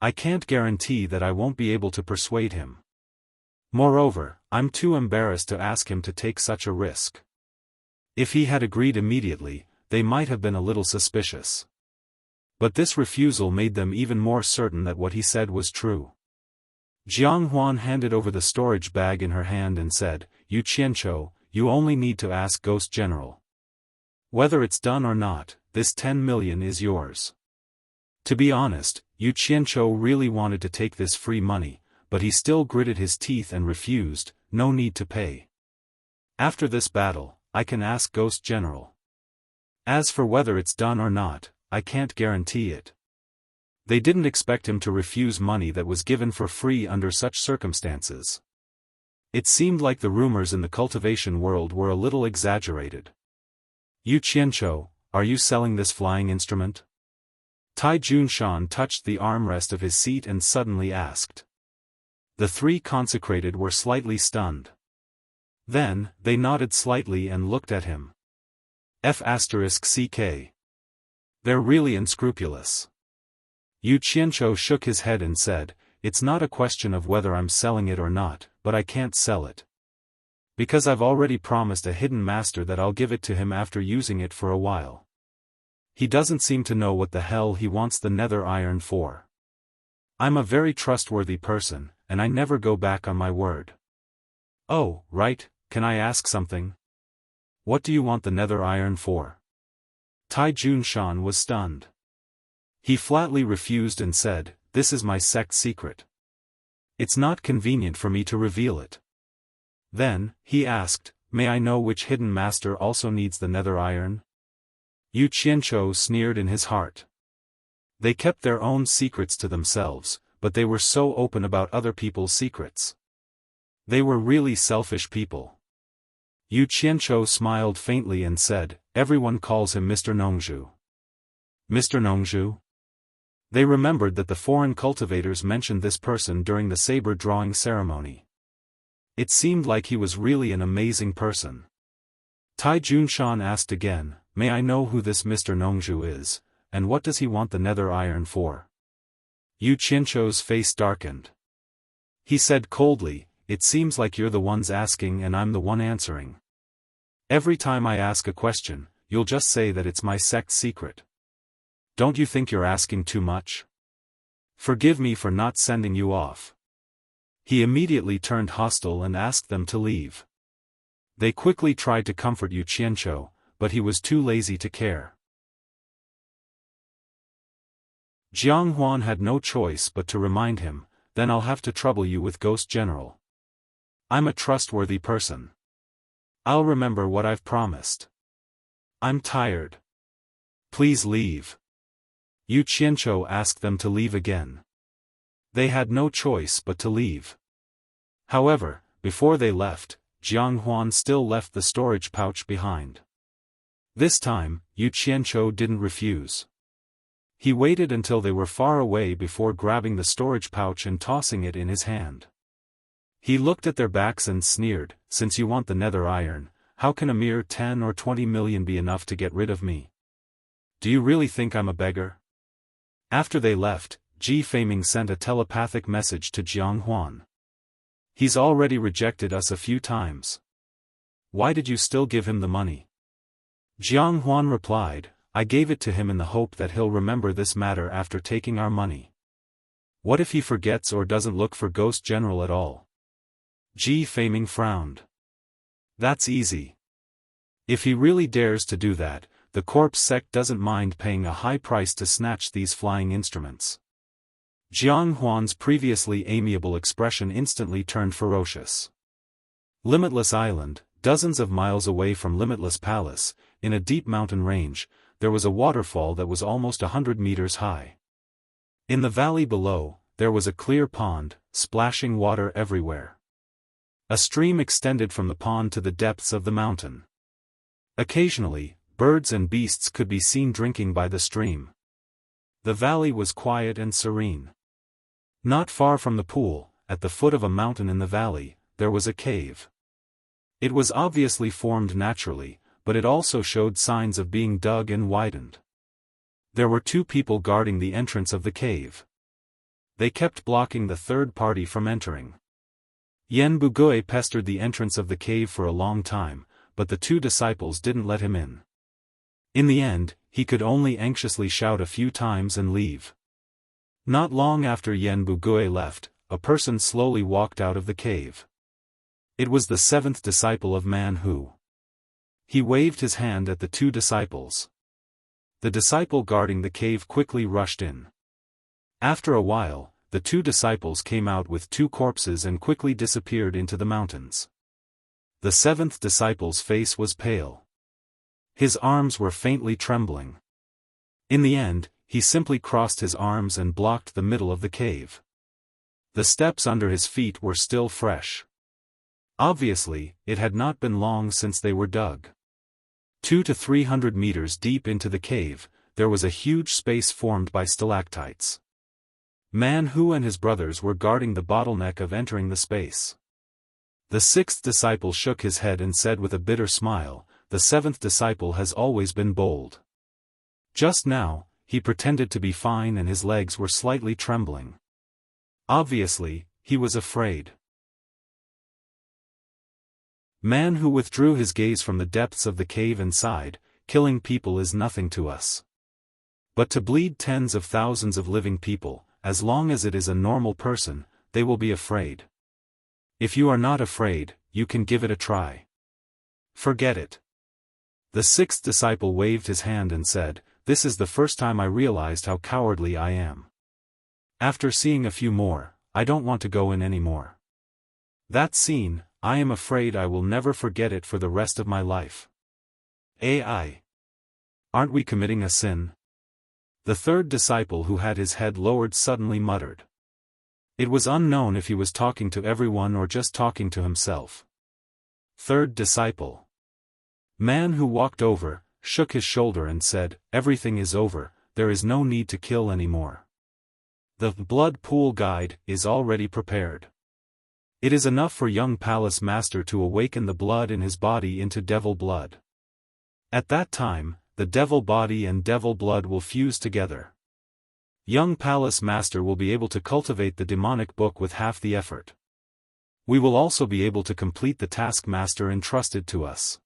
Speaker 1: I can't guarantee that I won't be able to persuade him. Moreover, I'm too embarrassed to ask him to take such a risk. If he had agreed immediately, they might have been a little suspicious. But this refusal made them even more certain that what he said was true. Jiang Huan handed over the storage bag in her hand and said, Yu Qianzhou, you only need to ask Ghost General. Whether it's done or not, this 10 million is yours. To be honest, Yu Qianzhou really wanted to take this free money, but he still gritted his teeth and refused, no need to pay. After this battle, I can ask Ghost General. As for whether it's done or not, I can't guarantee it. They didn't expect him to refuse money that was given for free under such circumstances. It seemed like the rumors in the cultivation world were a little exaggerated. Yu Qianzhou, are you selling this flying instrument? Tai Junshan touched the armrest of his seat and suddenly asked. The three consecrated were slightly stunned. Then, they nodded slightly and looked at him. F***CK. They're really unscrupulous. Yu Qianzhou shook his head and said, it's not a question of whether I'm selling it or not, but I can't sell it. Because I've already promised a hidden master that I'll give it to him after using it for a while. He doesn't seem to know what the hell he wants the nether iron for. I'm a very trustworthy person, and I never go back on my word. Oh, right, can I ask something? What do you want the nether iron for? Tai Junshan was stunned. He flatly refused and said, this is my sect secret. It's not convenient for me to reveal it. Then, he asked, may I know which hidden master also needs the nether iron? Yu Qianzhou sneered in his heart. They kept their own secrets to themselves, but they were so open about other people's secrets. They were really selfish people. Yu Qianzhou smiled faintly and said, everyone calls him Mr. Nongzhu. Mr. Nongzhu? They remembered that the foreign cultivators mentioned this person during the saber drawing ceremony. It seemed like he was really an amazing person. Tai Junshan asked again, "May I know who this Mr. Nongzhu is, and what does he want the nether iron for?" Yu Qianzhou's face darkened. He said coldly, "It seems like you're the ones asking and I'm the one answering. Every time I ask a question, you'll just say that it's my sect's secret. Don't you think you're asking too much? Forgive me for not sending you off." He immediately turned hostile and asked them to leave. They quickly tried to comfort Yu Qianzhou, but he was too lazy to care. Jiang Huan had no choice but to remind him, "Then I'll have to trouble you with Ghost General. I'm a trustworthy person. I'll remember what I've promised. I'm tired. Please leave." Yu Qianzhou asked them to leave again. They had no choice but to leave. However, before they left, Jiang Huan still left the storage pouch behind. This time, Yu Qianzhou didn't refuse. He waited until they were far away before grabbing the storage pouch and tossing it in his hand. He looked at their backs and sneered, "Since you want the nether iron, how can a mere 10 or 20 million be enough to get rid of me? Do you really think I'm a beggar?" After they left, Ji Feiming sent a telepathic message to Jiang Huan. "He's already rejected us a few times. Why did you still give him the money?" Jiang Huan replied, "I gave it to him in the hope that he'll remember this matter after taking our money. What if he forgets or doesn't look for Ghost General at all?" Ji Feiming frowned. "That's easy. If he really dares to do that, the corpse sect doesn't mind paying a high price to snatch these flying instruments." Jiang Huan's previously amiable expression instantly turned ferocious. Limitless Island, dozens of miles away from Limitless Palace, in a deep mountain range, there was a waterfall that was almost 100 meters high. In the valley below, there was a clear pond, splashing water everywhere. A stream extended from the pond to the depths of the mountain. Occasionally, birds and beasts could be seen drinking by the stream. The valley was quiet and serene. Not far from the pool, at the foot of a mountain in the valley, there was a cave. It was obviously formed naturally, but it also showed signs of being dug and widened. There were 2 people guarding the entrance of the cave. They kept blocking the third party from entering. Yen Bugui pestered the entrance of the cave for a long time, but the 2 disciples didn't let him in. In the end, he could only anxiously shout a few times and leave. Not long after Yen Bugui left, a person slowly walked out of the cave. It was the 7th disciple of Man Hu. He waved his hand at the 2 disciples. The disciple guarding the cave quickly rushed in. After a while, the 2 disciples came out with 2 corpses and quickly disappeared into the mountains. The 7th disciple's face was pale. His arms were faintly trembling. In the end, he simply crossed his arms and blocked the middle of the cave. The steps under his feet were still fresh. Obviously, it had not been long since they were dug. 200 to 300 meters deep into the cave, there was a huge space formed by stalactites. Man Hu and his brothers were guarding the bottleneck of entering the space. The 6th disciple shook his head and said with a bitter smile, "The 7th disciple has always been bold. Just now, he pretended to be fine and his legs were slightly trembling. Obviously, he was afraid." Man Hu withdrew his gaze from the depths of the cave and sighed, "Killing people is nothing to us. But to bleed tens of thousands of living people, as long as it is a normal person, they will be afraid. If you are not afraid, you can give it a try. Forget it." The 6th disciple waved his hand and said, "This is the first time I realized how cowardly I am. After seeing a few more, I don't want to go in anymore. That scene, I am afraid I will never forget it for the rest of my life. AI. Aren't we committing a sin?" The 3rd disciple who had his head lowered suddenly muttered. It was unknown if he was talking to everyone or just talking to himself. 3rd disciple. Man Hu walked over, shook his shoulder and said, "Everything is over, there is no need to kill anymore. The blood pool guide is already prepared. It is enough for young palace master to awaken the blood in his body into devil blood. At that time, the devil body and devil blood will fuse together. Young palace master will be able to cultivate the demonic book with half the effort. We will also be able to complete the task master entrusted to us.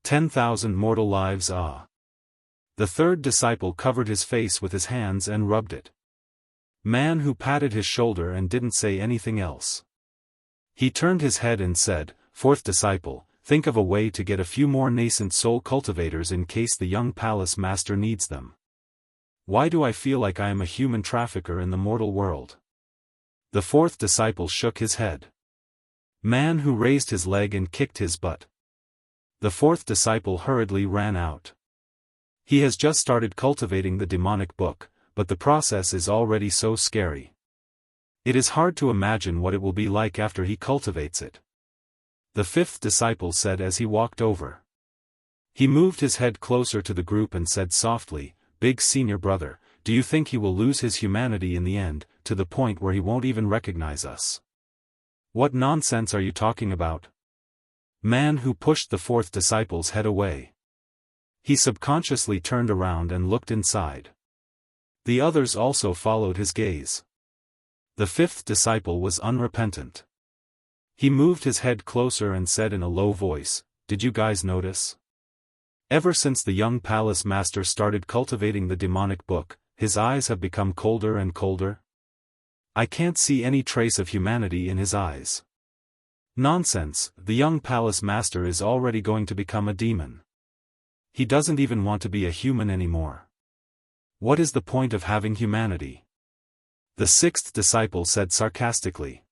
Speaker 1: 10,000 mortal lives. The third disciple covered his face with his hands and rubbed it. Man who patted his shoulder and didn't say anything else. He turned his head and said, "Fourth disciple, think of a way to get a few more nascent soul cultivators in case the young palace master needs them. Why do I feel like I am a human trafficker in the mortal world?" The fourth disciple shook his head. Man who raised his leg and kicked his butt. The fourth disciple hurriedly ran out. He has just started cultivating the demonic book, but the process is already so scary. It is hard to imagine what it will be like after he cultivates it. The fifth disciple said as he walked over. He moved his head closer to the group and said softly, "Big senior brother, do you think he will lose his humanity in the end, to the point where he won't even recognize us?" "What nonsense are you talking about?" Man who pushed the fourth disciple's head away. He subconsciously turned around and looked inside. The others also followed his gaze. The fifth disciple was unrepentant. He moved his head closer and said in a low voice, "Did you guys notice? Ever since the young palace master started cultivating the demonic book, his eyes have become colder and colder. I can't see any trace of humanity in his eyes." Nonsense, the young palace master is already going to become a demon. He doesn't even want to be a human anymore. What is the point of having humanity? The sixth disciple said sarcastically.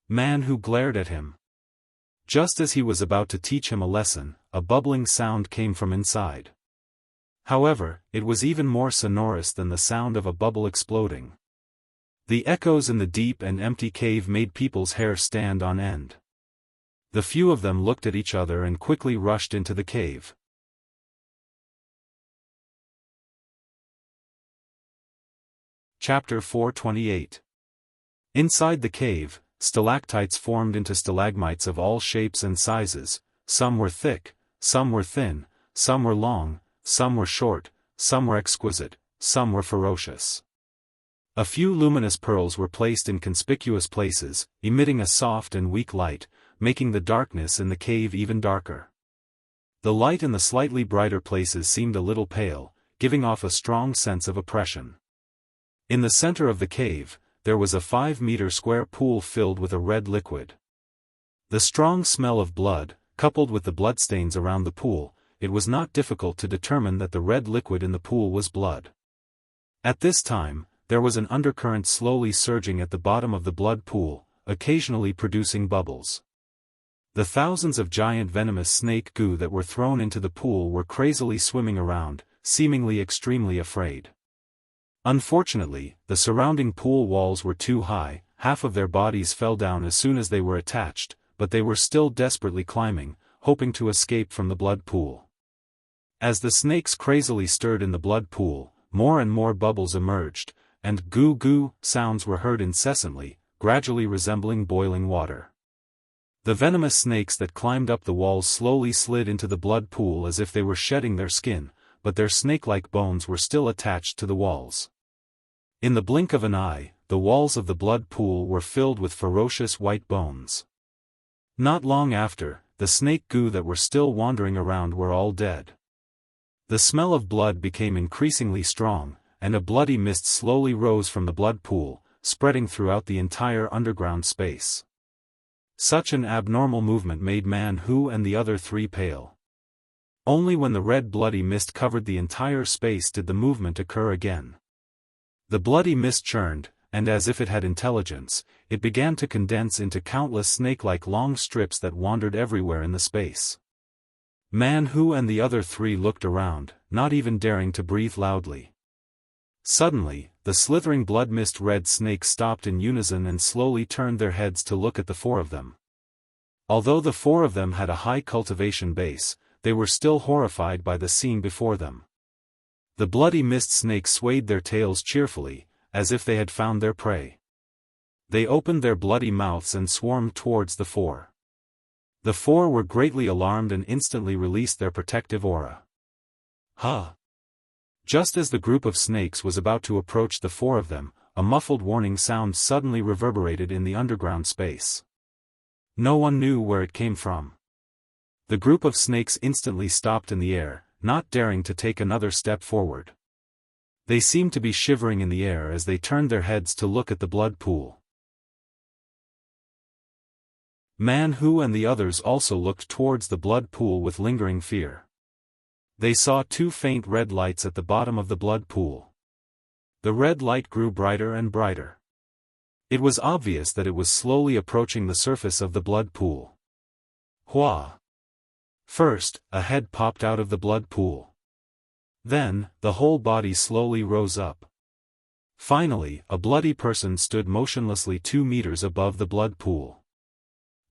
Speaker 1: Man who glared at him. Just as he was about to teach him a lesson, a bubbling sound came from inside. However, it was even more sonorous than the sound of a bubble exploding. The echoes in the deep and empty cave made people's hair stand on end. The few of them looked at each other and quickly rushed into the cave. Chapter 428. Inside the cave, stalactites formed into stalagmites of all shapes and sizes. Some were thick, some were thin, some were long, some were short, some were exquisite, some were ferocious. A few luminous pearls were placed in conspicuous places, emitting a soft and weak light, making the darkness in the cave even darker. The light in the slightly brighter places seemed a little pale, giving off a strong sense of oppression. In the center of the cave, there was a 5-meter square pool filled with a red liquid. The strong smell of blood, coupled with the bloodstains around the pool, it was not difficult to determine that the red liquid in the pool was blood. At this time, there was an undercurrent slowly surging at the bottom of the blood pool, occasionally producing bubbles. The thousands of giant venomous snake goo that were thrown into the pool were crazily swimming around, seemingly extremely afraid. Unfortunately, the surrounding pool walls were too high, half of their bodies fell down as soon as they were attached, but they were still desperately climbing, hoping to escape from the blood pool. As the snakes crazily stirred in the blood pool, more and more bubbles emerged, and goo-goo sounds were heard incessantly, gradually resembling boiling water. The venomous snakes that climbed up the walls slowly slid into the blood pool as if they were shedding their skin, but their snake-like bones were still attached to the walls. In the blink of an eye, the walls of the blood pool were filled with ferocious white bones. Not long after, the snake goo that were still wandering around were all dead. The smell of blood became increasingly strong, and a bloody mist slowly rose from the blood pool, spreading throughout the entire underground space. Such an abnormal movement made Man Hu and the other three pale. Only when the red bloody mist covered the entire space did the movement occur again. The bloody mist churned, and as if it had intelligence, it began to condense into countless snake-like long strips that wandered everywhere in the space. Man Hu and the other three looked around, not even daring to breathe loudly. Suddenly, the slithering blood mist red snakes stopped in unison and slowly turned their heads to look at the four of them. Although the four of them had a high cultivation base, they were still horrified by the scene before them. The bloody mist snakes swayed their tails cheerfully, as if they had found their prey. They opened their bloody mouths and swarmed towards the four. The four were greatly alarmed and instantly released their protective aura. Huh! Just as the group of snakes was about to approach the four of them, a muffled warning sound suddenly reverberated in the underground space. No one knew where it came from. The group of snakes instantly stopped in the air, not daring to take another step forward. They seemed to be shivering in the air as they turned their heads to look at the blood pool. Man Hu and the others also looked towards the blood pool with lingering fear. They saw two faint red lights at the bottom of the blood pool. The red light grew brighter and brighter. It was obvious that it was slowly approaching the surface of the blood pool. Hua! First, a head popped out of the blood pool. Then, the whole body slowly rose up. Finally, a bloody person stood motionlessly 2 meters above the blood pool.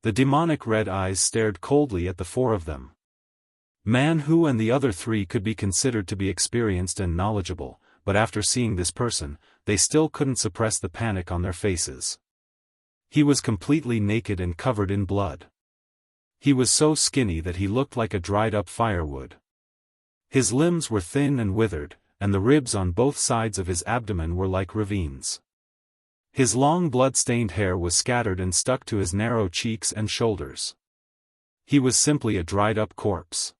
Speaker 1: The demonic red eyes stared coldly at the four of them. Man Hu and the other 3 could be considered to be experienced and knowledgeable, but after seeing this person, they still couldn't suppress the panic on their faces. He was completely naked and covered in blood. He was so skinny that he looked like a dried-up firewood. His limbs were thin and withered, and the ribs on both sides of his abdomen were like ravines. His long blood-stained hair was scattered and stuck to his narrow cheeks and shoulders. He was simply a dried-up corpse.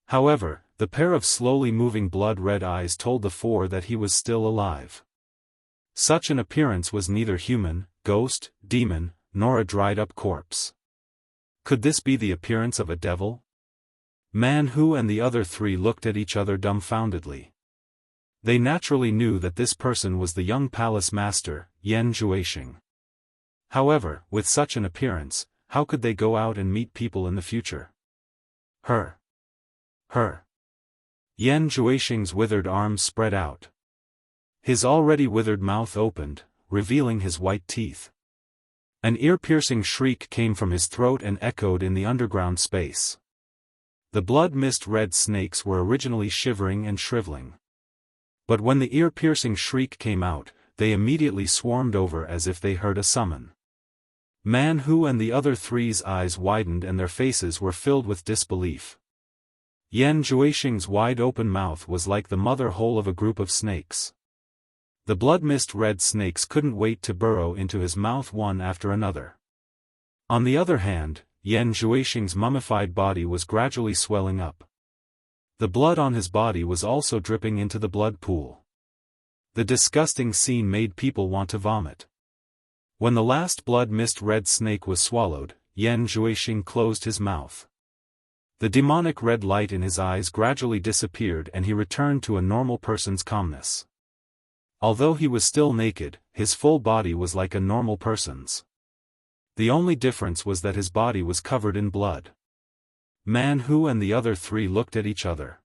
Speaker 1: However, the pair of slowly moving blood-red eyes told the four that he was still alive. Such an appearance was neither human, ghost, demon, nor a dried-up corpse. Could this be the appearance of a devil? Man Hu and the other 3 looked at each other dumbfoundedly. They naturally knew that this person was the young palace master, Yan Zhuixing. However, with such an appearance, how could they go out and meet people in the future? Her. Yan Zhuixing's withered arms spread out. His already withered mouth opened, revealing his white teeth. An ear-piercing shriek came from his throat and echoed in the underground space. The blood-mist red snakes were originally shivering and shriveling. But when the ear-piercing shriek came out, they immediately swarmed over as if they heard a summon. Man Hu and the other 3's eyes widened and their faces were filled with disbelief. Yan Zhuixing's wide-open mouth was like the mother hole of a group of snakes. The blood-mist red snakes couldn't wait to burrow into his mouth one after another. On the other hand, Yan Zhuixing's mummified body was gradually swelling up. The blood on his body was also dripping into the blood pool. The disgusting scene made people want to vomit. When the last blood-mist red snake was swallowed, Yan Zhuixing closed his mouth. The demonic red light in his eyes gradually disappeared and he returned to a normal person's calmness. Although he was still naked, his full body was like a normal person's. The only difference was that his body was covered in blood. Man Hu and the other 3 looked at each other.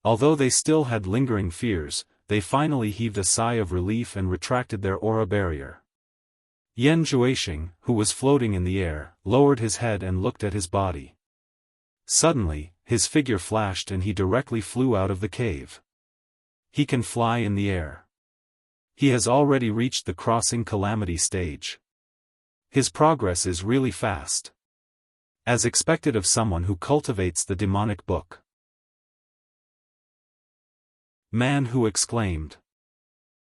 Speaker 1: Although they still had lingering fears, they finally heaved a sigh of relief and retracted their aura barrier. Yan Zhuixing, who was floating in the air, lowered his head and looked at his body. Suddenly, his figure flashed and he directly flew out of the cave. He can fly in the air. He has already reached the crossing calamity stage. His progress is really fast. As expected of someone who cultivates the demonic book. Man Hu exclaimed.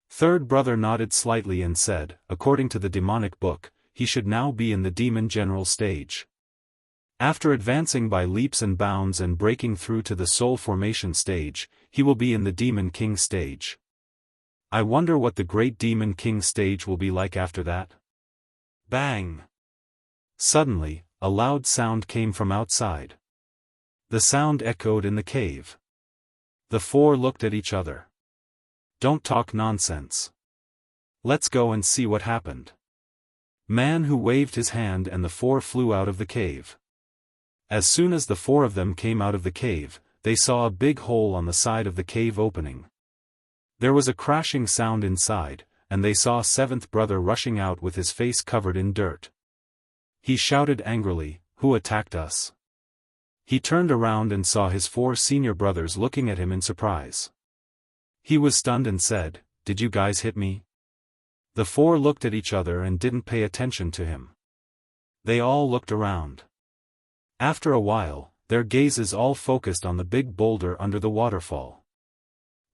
Speaker 1: Third brother nodded slightly and said, according to the demonic book, he should now be in the demon general stage. After advancing by leaps and bounds and breaking through to the soul formation stage, he will be in the demon king stage. I wonder what the great demon king stage will be like after that. Bang! Suddenly, a loud sound came from outside. The sound echoed in the cave. The four looked at each other. Don't talk nonsense. Let's go and see what happened. Man Hu waved his hand and the four flew out of the cave. As soon as the four of them came out of the cave, they saw a big hole on the side of the cave opening. There was a crashing sound inside, and they saw seventh brother rushing out with his face covered in dirt. He shouted angrily, "Who attacked us?" He turned around and saw his four senior brothers looking at him in surprise. He was stunned and said, "Did you guys hit me?" The four looked at each other and didn't pay attention to him. They all looked around. After a while, their gazes all focused on the big boulder under the waterfall.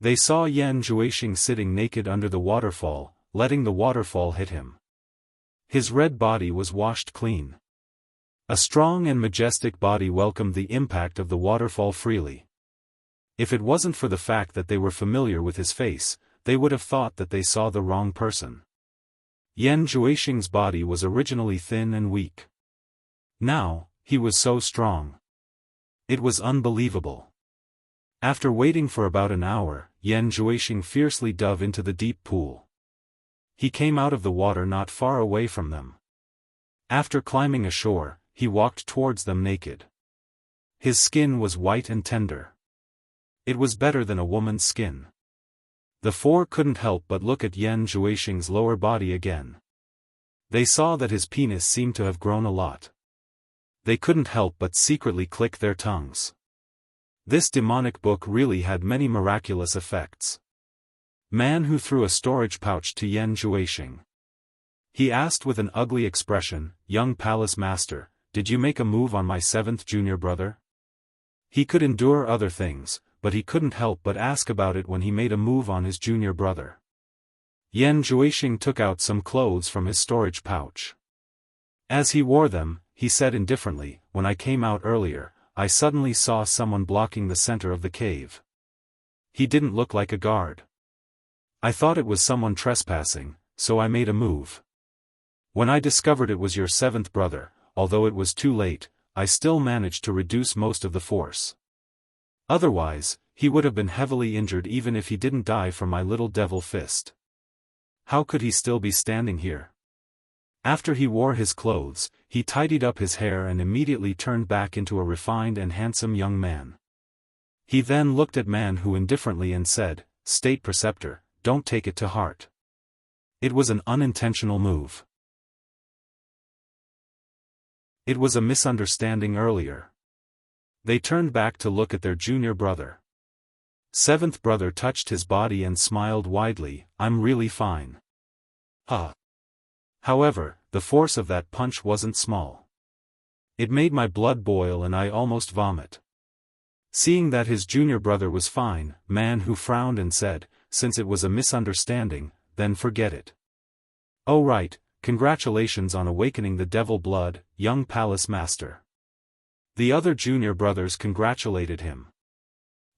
Speaker 1: They saw Yan Zhuixing sitting naked under the waterfall, letting the waterfall hit him. His red body was washed clean. A strong and majestic body welcomed the impact of the waterfall freely. If it wasn't for the fact that they were familiar with his face, they would have thought that they saw the wrong person. Yan Zhuixing's body was originally thin and weak. Now, he was so strong. It was unbelievable. After waiting for about an hour, Yan Zhuixing fiercely dove into the deep pool. He came out of the water not far away from them. After climbing ashore, he walked towards them naked. His skin was white and tender. It was better than a woman's skin. The four couldn't help but look at Yan Zhuixing's lower body again. They saw that his penis seemed to have grown a lot. They couldn't help but secretly click their tongues. This demonic book really had many miraculous effects. Man who threw a storage pouch to Yan Zhuixing. He asked with an ugly expression, "Young palace master, did you make a move on my 7th junior brother?" He could endure other things, but he couldn't help but ask about it when he made a move on his junior brother. Yan Zhuixing took out some clothes from his storage pouch. As he wore them, he said indifferently, "When I came out earlier, I suddenly saw someone blocking the center of the cave. He didn't look like a guard. I thought it was someone trespassing, so I made a move. When I discovered it was your 7th brother, although it was too late, I still managed to reduce most of the force. Otherwise, he would have been heavily injured even if he didn't die from my little devil fist. How could he still be standing here?" After he wore his clothes, he tidied up his hair and immediately turned back into a refined and handsome young man. He then looked at Man Hu indifferently and said, "State Preceptor, don't take it to heart. It was an unintentional move. It was a misunderstanding earlier." They turned back to look at their junior brother. 7th brother touched his body and smiled widely, "I'm really fine." Huh. However, the force of that punch wasn't small. It made my blood boil and I almost vomit. Seeing that his junior brother was fine, Man Hu frowned and said, "Since it was a misunderstanding, then forget it." "Oh right, congratulations on awakening the devil blood, young palace master." The other junior brothers congratulated him.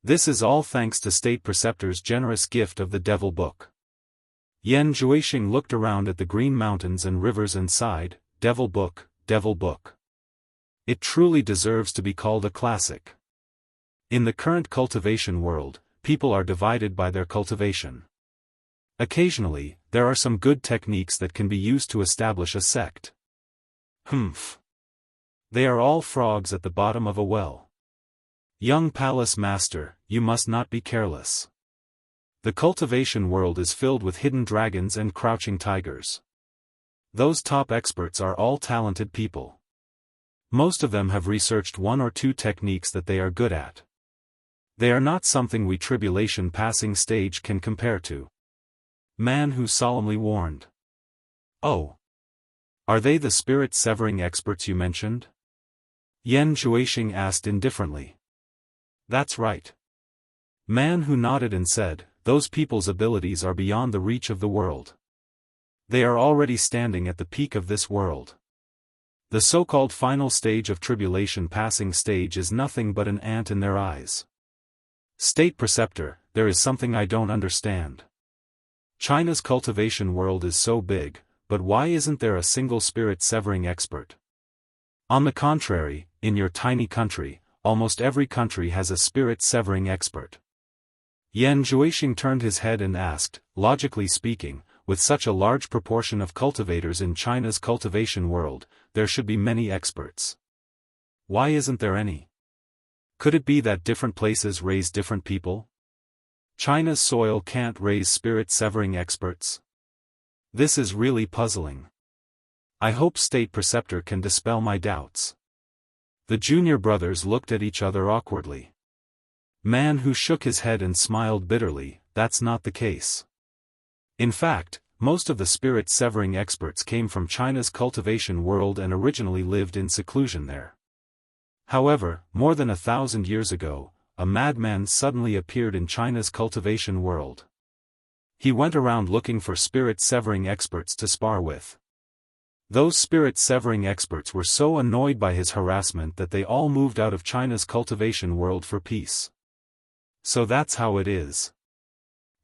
Speaker 1: "This is all thanks to State Preceptor's generous gift of the devil book." Yan Zhuixing looked around at the green mountains and rivers and sighed, "Devil book, devil book. It truly deserves to be called a classic." In the current cultivation world, people are divided by their cultivation. Occasionally, there are some good techniques that can be used to establish a sect. Humph. They are all frogs at the bottom of a well. Young palace master, you must not be careless. The cultivation world is filled with hidden dragons and crouching tigers. Those top experts are all talented people. Most of them have researched 1 or 2 techniques that they are good at. They are not something we tribulation passing stage can compare to. Man Hu solemnly warned. "Oh. Are they the spirit-severing experts you mentioned?" Yan Zhuixing asked indifferently. "That's right." Man Hu nodded and said, "Those people's abilities are beyond the reach of the world. They are already standing at the peak of this world. The so-called final stage of tribulation passing stage is nothing but an ant in their eyes. State Preceptor, there is something I don't understand. China's cultivation world is so big, but why isn't there a single spirit-severing expert? On the contrary, in your tiny country, almost every country has a spirit-severing expert." Yan Zhuixing turned his head and asked, "Logically speaking, with such a large proportion of cultivators in China's cultivation world, there should be many experts. Why isn't there any? Could it be that different places raise different people? China's soil can't raise spirit-severing experts? This is really puzzling. I hope State Preceptor can dispel my doubts." The junior brothers looked at each other awkwardly. Man Hu shook his head and smiled bitterly, "That's not the case. In fact, most of the spirit-severing experts came from China's cultivation world and originally lived in seclusion there. However, more than 1,000 years ago, a madman suddenly appeared in China's cultivation world. He went around looking for spirit-severing experts to spar with. Those spirit-severing experts were so annoyed by his harassment that they all moved out of China's cultivation world for peace. So that's how it is.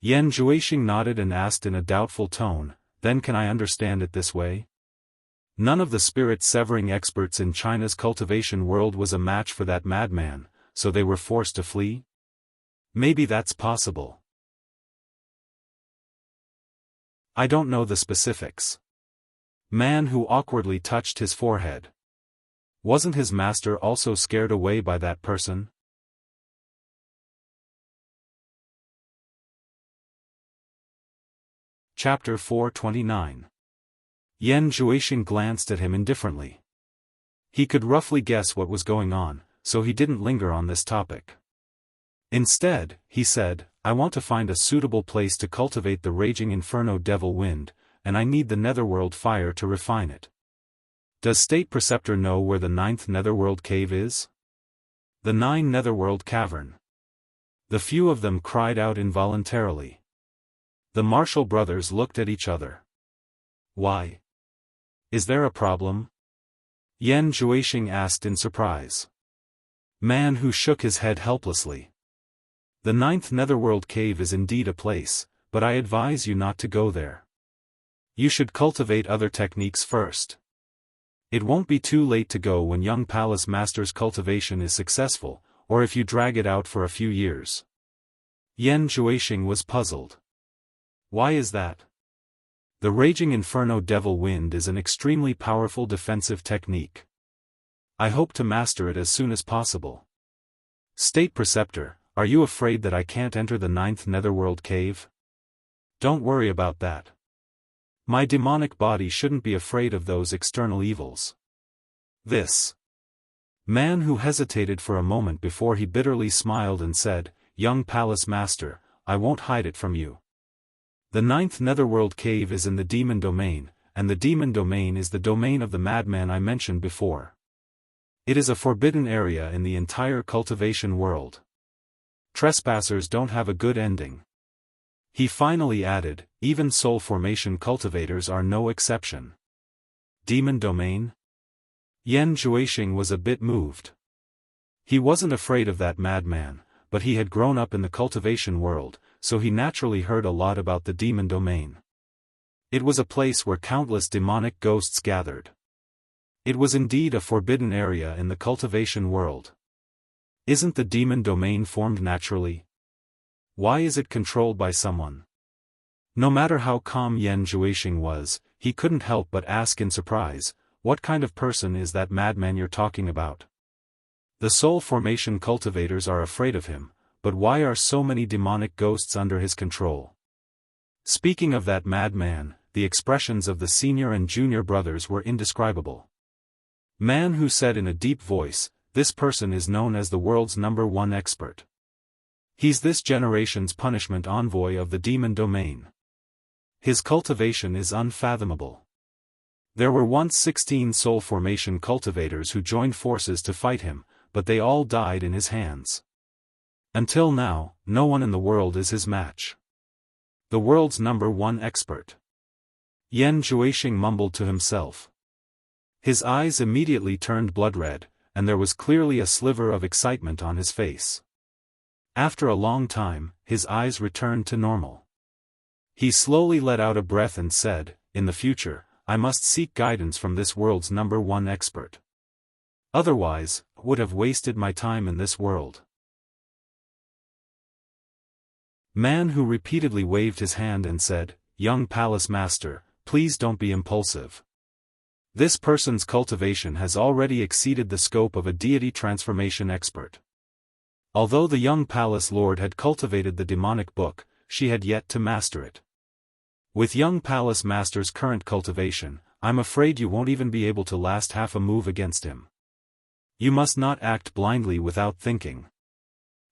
Speaker 1: Yan Zhuixing nodded and asked in a doubtful tone, then can I understand it this way? None of the spirit-severing experts in China's cultivation world was a match for that madman, so they were forced to flee? Maybe that's possible. I don't know the specifics. Man who awkwardly touched his forehead. Wasn't his master also scared away by that person? Chapter 429. Yan Zhuixing glanced at him indifferently. He could roughly guess what was going on, so he didn't linger on this topic. Instead, he said, I want to find a suitable place to cultivate the raging inferno devil wind, and I need the netherworld fire to refine it. Does State Preceptor know where the 9th netherworld cave is? The 9 netherworld cavern. The few of them cried out involuntarily. The Marshall brothers looked at each other. Why? Is there a problem? Yan Zhuixing asked in surprise. Man who shook his head helplessly. The 9th netherworld cave is indeed a place, but I advise you not to go there. You should cultivate other techniques first. It won't be too late to go when young palace master's cultivation is successful, or if you drag it out for a few years. Yan Zhuixing was puzzled. Why is that? The raging inferno devil wind is an extremely powerful defensive technique. I hope to master it as soon as possible. State Preceptor, are you afraid that I can't enter the 9th netherworld cave? Don't worry about that. My demonic body shouldn't be afraid of those external evils. This man who hesitated for a moment before he bitterly smiled and said, Young Palace Master, I won't hide it from you. The 9th netherworld cave is in the demon domain, and the demon domain is the domain of the madman I mentioned before. It is a forbidden area in the entire cultivation world. Trespassers don't have a good ending. He finally added, even soul formation cultivators are no exception. Demon domain? Yan Zhuixing was a bit moved. He wasn't afraid of that madman, but he had grown up in the cultivation world, so he naturally heard a lot about the demon domain. It was a place where countless demonic ghosts gathered. It was indeed a forbidden area in the cultivation world. Isn't the demon domain formed naturally? Why is it controlled by someone? No matter how calm Yan Zhuixing was, he couldn't help but ask in surprise, what kind of person is that madman you're talking about? The soul formation cultivators are afraid of him, but why are so many demonic ghosts under his control? Speaking of that madman, the expressions of the senior and junior brothers were indescribable. Man who said in a deep voice, this person is known as the world's #1 expert. He's this generation's punishment envoy of the demon domain. His cultivation is unfathomable. There were once 16 soul formation cultivators who joined forces to fight him, but they all died in his hands. Until now, no one in the world is his match. The world's #1 expert. Yan Zhuixing mumbled to himself. His eyes immediately turned blood red, and there was clearly a sliver of excitement on his face. After a long time, his eyes returned to normal. He slowly let out a breath and said, in the future, I must seek guidance from this world's #1 expert. Otherwise, I would have wasted my time in this world. Man who repeatedly waved his hand and said, Young Palace Master, please don't be impulsive. This person's cultivation has already exceeded the scope of a deity transformation expert. Although the young palace lord had cultivated the demonic book, she had yet to master it. With young palace master's current cultivation, I'm afraid you won't even be able to last half a move against him. You must not act blindly without thinking.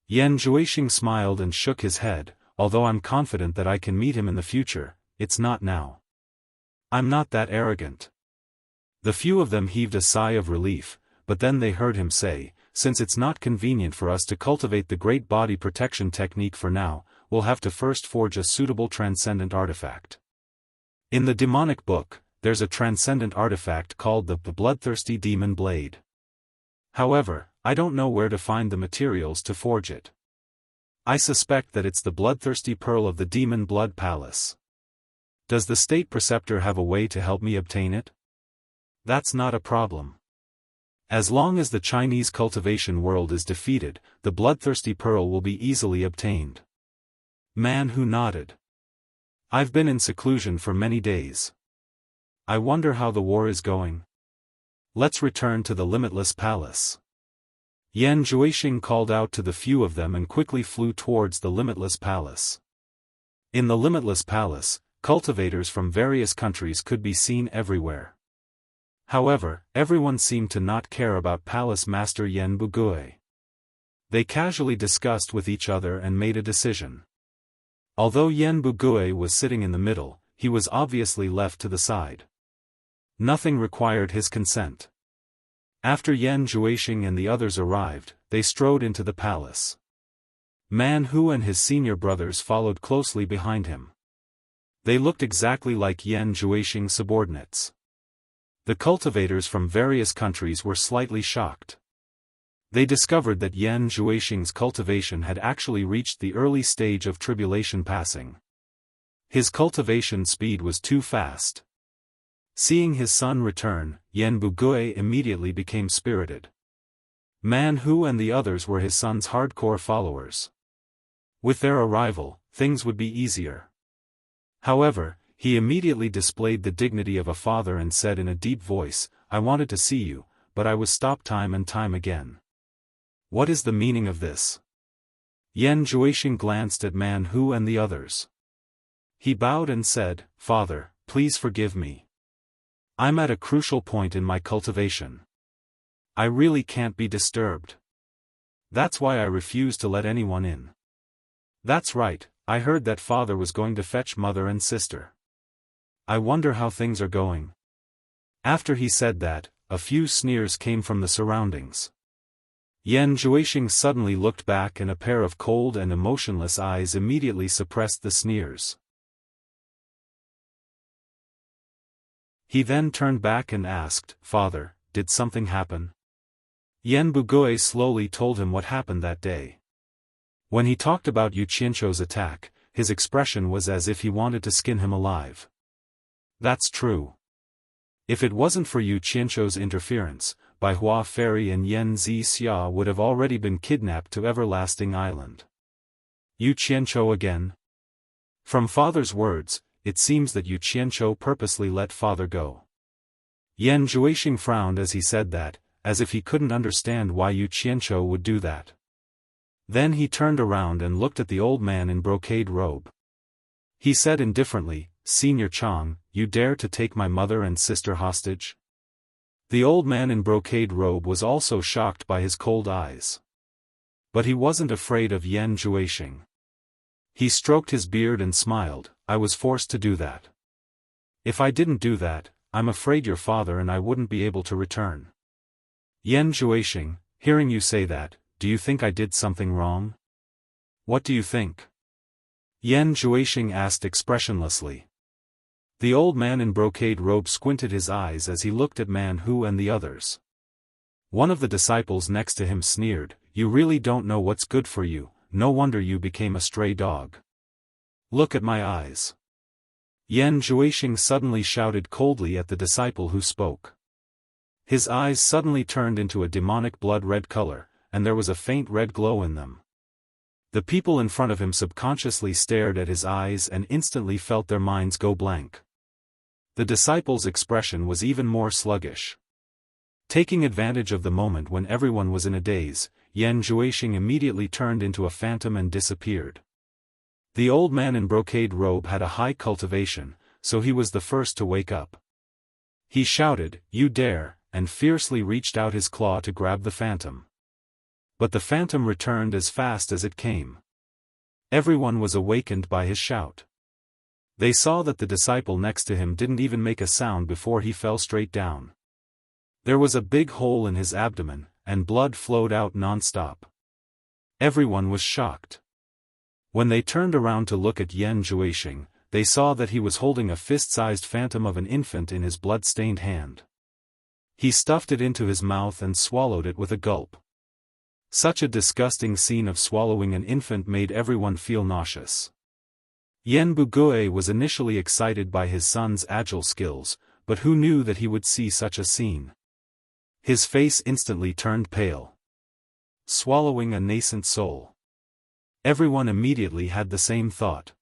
Speaker 1: Yan Zhuixing smiled and shook his head, although I'm confident that I can meet him in the future, it's not now. I'm not that arrogant. The few of them heaved a sigh of relief, but then they heard him say, since it's not convenient for us to cultivate the great body protection technique for now, we'll have to first forge a suitable transcendent artifact. In the demonic book, there's a transcendent artifact called the bloodthirsty demon blade. However, I don't know where to find the materials to forge it. I suspect that it's the bloodthirsty pearl of the demon blood palace. Does the state preceptor have a way to help me obtain it? That's not a problem. As long as the Chinese cultivation world is defeated, the bloodthirsty pearl will be easily obtained. Man Hu nodded. I've been in seclusion for many days. I wonder how the war is going. Let's return to the limitless palace. Yan Juixing called out to the few of them and quickly flew towards the limitless palace. In the limitless palace, cultivators from various countries could be seen everywhere. However, everyone seemed to not care about Palace Master Yan Bugui. They casually discussed with each other and made a decision. Although Yan Bugui was sitting in the middle, he was obviously left to the side. Nothing required his consent. After Yan Juixing and the others arrived, they strode into the palace. Man Hu and his senior brothers followed closely behind him. They looked exactly like Yan Juixing's subordinates. The cultivators from various countries were slightly shocked. They discovered that Yan Juixing's cultivation had actually reached the early stage of tribulation passing. His cultivation speed was too fast. Seeing his son return, Yan Bugui immediately became spirited. Man Hu and the others were his son's hardcore followers. With their arrival, things would be easier. However, he immediately displayed the dignity of a father and said in a deep voice, I wanted to see you, but I was stopped time and time again. What is the meaning of this? Yan Juixing glanced at Man Hu and the others. He bowed and said, Father, please forgive me. I'm at a crucial point in my cultivation. I really can't be disturbed. That's why I refuse to let anyone in. That's right, I heard that father was going to fetch mother and sister. I wonder how things are going. After he said that, a few sneers came from the surroundings. Yan Juixing suddenly looked back and a pair of cold and emotionless eyes immediately suppressed the sneers. He then turned back and asked, Father, did something happen? Yan Bugui slowly told him what happened that day. When he talked about Yu Qianzhou's attack, his expression was as if he wanted to skin him alive. That's true. If it wasn't for Yu Qianzhou's interference, Bai Hua Fairy and Yan Zixia would have already been kidnapped to Everlasting Island. Yu Qianzhou again? From father's words, it seems that Yu Qianzhou purposely let father go. Yan Juixing frowned as he said that, as if he couldn't understand why Yu Qianzhou would do that. Then he turned around and looked at the old man in brocade robe. He said indifferently, Senior Chang, you dare to take my mother and sister hostage? The old man in brocade robe was also shocked by his cold eyes. But he wasn't afraid of Yan Juixing. He stroked his beard and smiled, I was forced to do that. If I didn't do that, I'm afraid your father and I wouldn't be able to return. Yan Juixing, hearing you say that, do you think I did something wrong? What do you think? Yan Juixing asked expressionlessly. The old man in brocade robe squinted his eyes as he looked at Man Hu and the others. One of the disciples next to him sneered, You really don't know what's good for you, no wonder you became a stray dog. Look at my eyes. Yan Juixing suddenly shouted coldly at the disciple who spoke. His eyes suddenly turned into a demonic blood-red color, and there was a faint red glow in them. The people in front of him subconsciously stared at his eyes and instantly felt their minds go blank. The disciple's expression was even more sluggish. Taking advantage of the moment when everyone was in a daze, Yan Juixing immediately turned into a phantom and disappeared. The old man in brocade robe had a high cultivation, so he was the first to wake up. He shouted, You dare, and fiercely reached out his claw to grab the phantom. But the phantom returned as fast as it came. Everyone was awakened by his shout. They saw that the disciple next to him didn't even make a sound before he fell straight down. There was a big hole in his abdomen, and blood flowed out non-stop. Everyone was shocked. When they turned around to look at Yan Zhuixing, they saw that he was holding a fist-sized phantom of an infant in his blood-stained hand. He stuffed it into his mouth and swallowed it with a gulp. Such a disgusting scene of swallowing an infant made everyone feel nauseous. Yan Bugue was initially excited by his son's agile skills, but who knew that he would see such a scene? His face instantly turned pale. Swallowing a nascent soul. Everyone immediately had the same thought.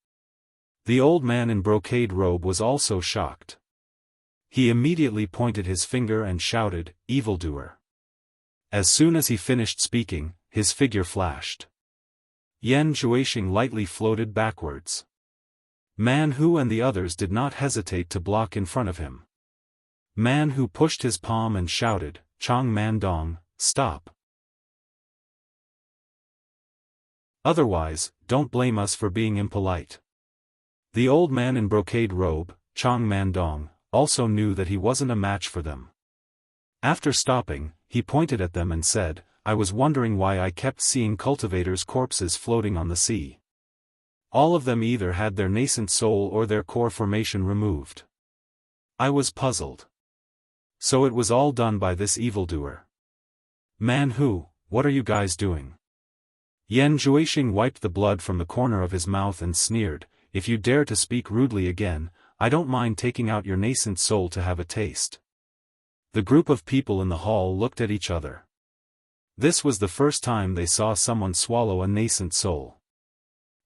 Speaker 1: The old man in brocade robe was also shocked. He immediately pointed his finger and shouted, "Evildoer." As soon as he finished speaking, his figure flashed. Yan Zhuixing lightly floated backwards. Man Hu and the others did not hesitate to block in front of him. Man Hu pushed his palm and shouted, "Chang Mandong, stop. Otherwise, don't blame us for being impolite." The old man in brocade robe, Chang Mandong, also knew that he wasn't a match for them. After stopping, he pointed at them and said, "I was wondering why I kept seeing cultivators' corpses floating on the sea. All of them either had their nascent soul or their core formation removed. I was puzzled. So it was all done by this evildoer. Man Hu, what are you guys doing?" Yan Zhuixing wiped the blood from the corner of his mouth and sneered, "If you dare to speak rudely again, I don't mind taking out your nascent soul to have a taste." The group of people in the hall looked at each other. This was the first time they saw someone swallow a nascent soul.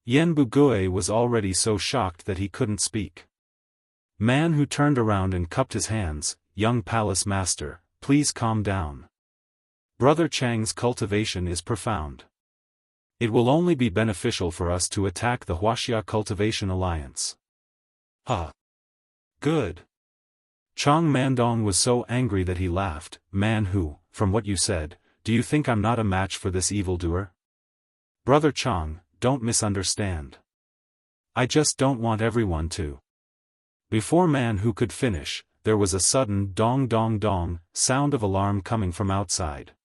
Speaker 1: Yan Bugue was already so shocked that he couldn't speak. Man Hu turned around and cupped his hands, "Young palace master, please calm down. Brother Chang's cultivation is profound. It will only be beneficial for us to attack the Wuxia Cultivation Alliance." Good. Chang Mandong was so angry that he laughed. "Man Hu, from what you said, do you think I'm not a match for this evildoer? Brother Chang, don't misunderstand. I just don't want everyone to." Before Man Hu could finish, there was a sudden dong dong dong sound of alarm coming from outside.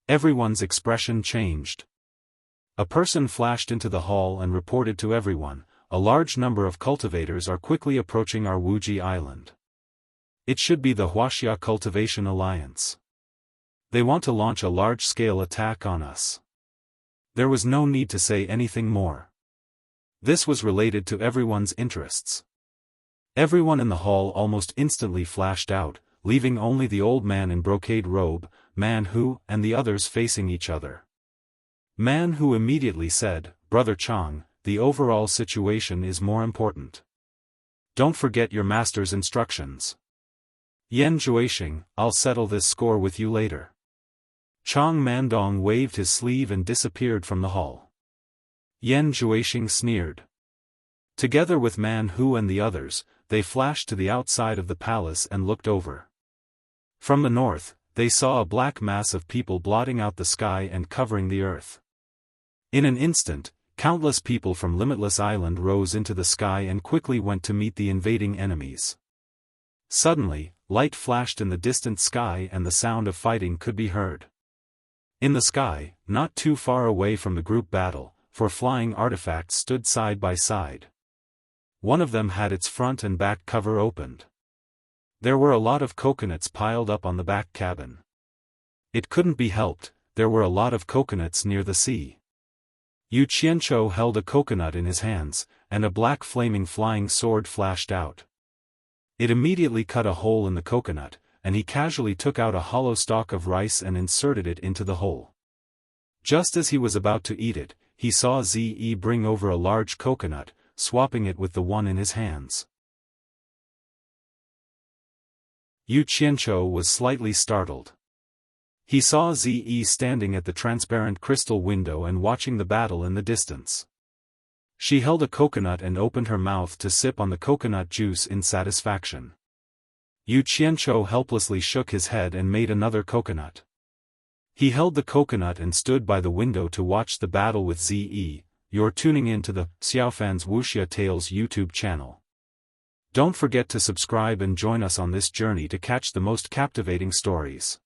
Speaker 1: Everyone's expression changed. A person flashed into the hall and reported to everyone, "A large number of cultivators are quickly approaching our Wuji Island. It should be the Wuxia Cultivation Alliance. They want to launch a large-scale attack on us." There was no need to say anything more. This was related to everyone's interests. Everyone in the hall almost instantly flashed out, leaving only the old man in brocade robe, Man Hu, and the others facing each other. Man Hu immediately said, "Brother Chang, the overall situation is more important. Don't forget your master's instructions. Yan Zhuixing, I'll settle this score with you later." Chang Mandong waved his sleeve and disappeared from the hall. Yan Zhuixing sneered. Together with Man Hu and the others, they flashed to the outside of the palace and looked over. From the north, they saw a black mass of people blotting out the sky and covering the earth. In an instant, countless people from Limitless Island rose into the sky and quickly went to meet the invading enemies. Suddenly, light flashed in the distant sky and the sound of fighting could be heard. In the sky, not too far away from the group battle, 4 flying artifacts stood side by side. One of them had its front and back cover opened. There were a lot of coconuts piled up on the back cabin. It couldn't be helped, there were a lot of coconuts near the sea. Yu Qianzhou held a coconut in his hands, and a black flaming flying sword flashed out. It immediately cut a hole in the coconut, and he casually took out a hollow stalk of rice and inserted it into the hole. Just as he was about to eat it, he saw Zi bring over a large coconut, swapping it with the one in his hands. Yu Qianzhou was slightly startled. He saw Zi standing at the transparent crystal window and watching the battle in the distance. She held a coconut and opened her mouth to sip on the coconut juice in satisfaction. Yu Qianzhou helplessly shook his head and made another coconut. He held the coconut and stood by the window to watch the battle with Zi. You're tuning in to the Xiaofan's Wuxia Tales YouTube channel. Don't forget to subscribe and join us on this journey to catch the most captivating stories.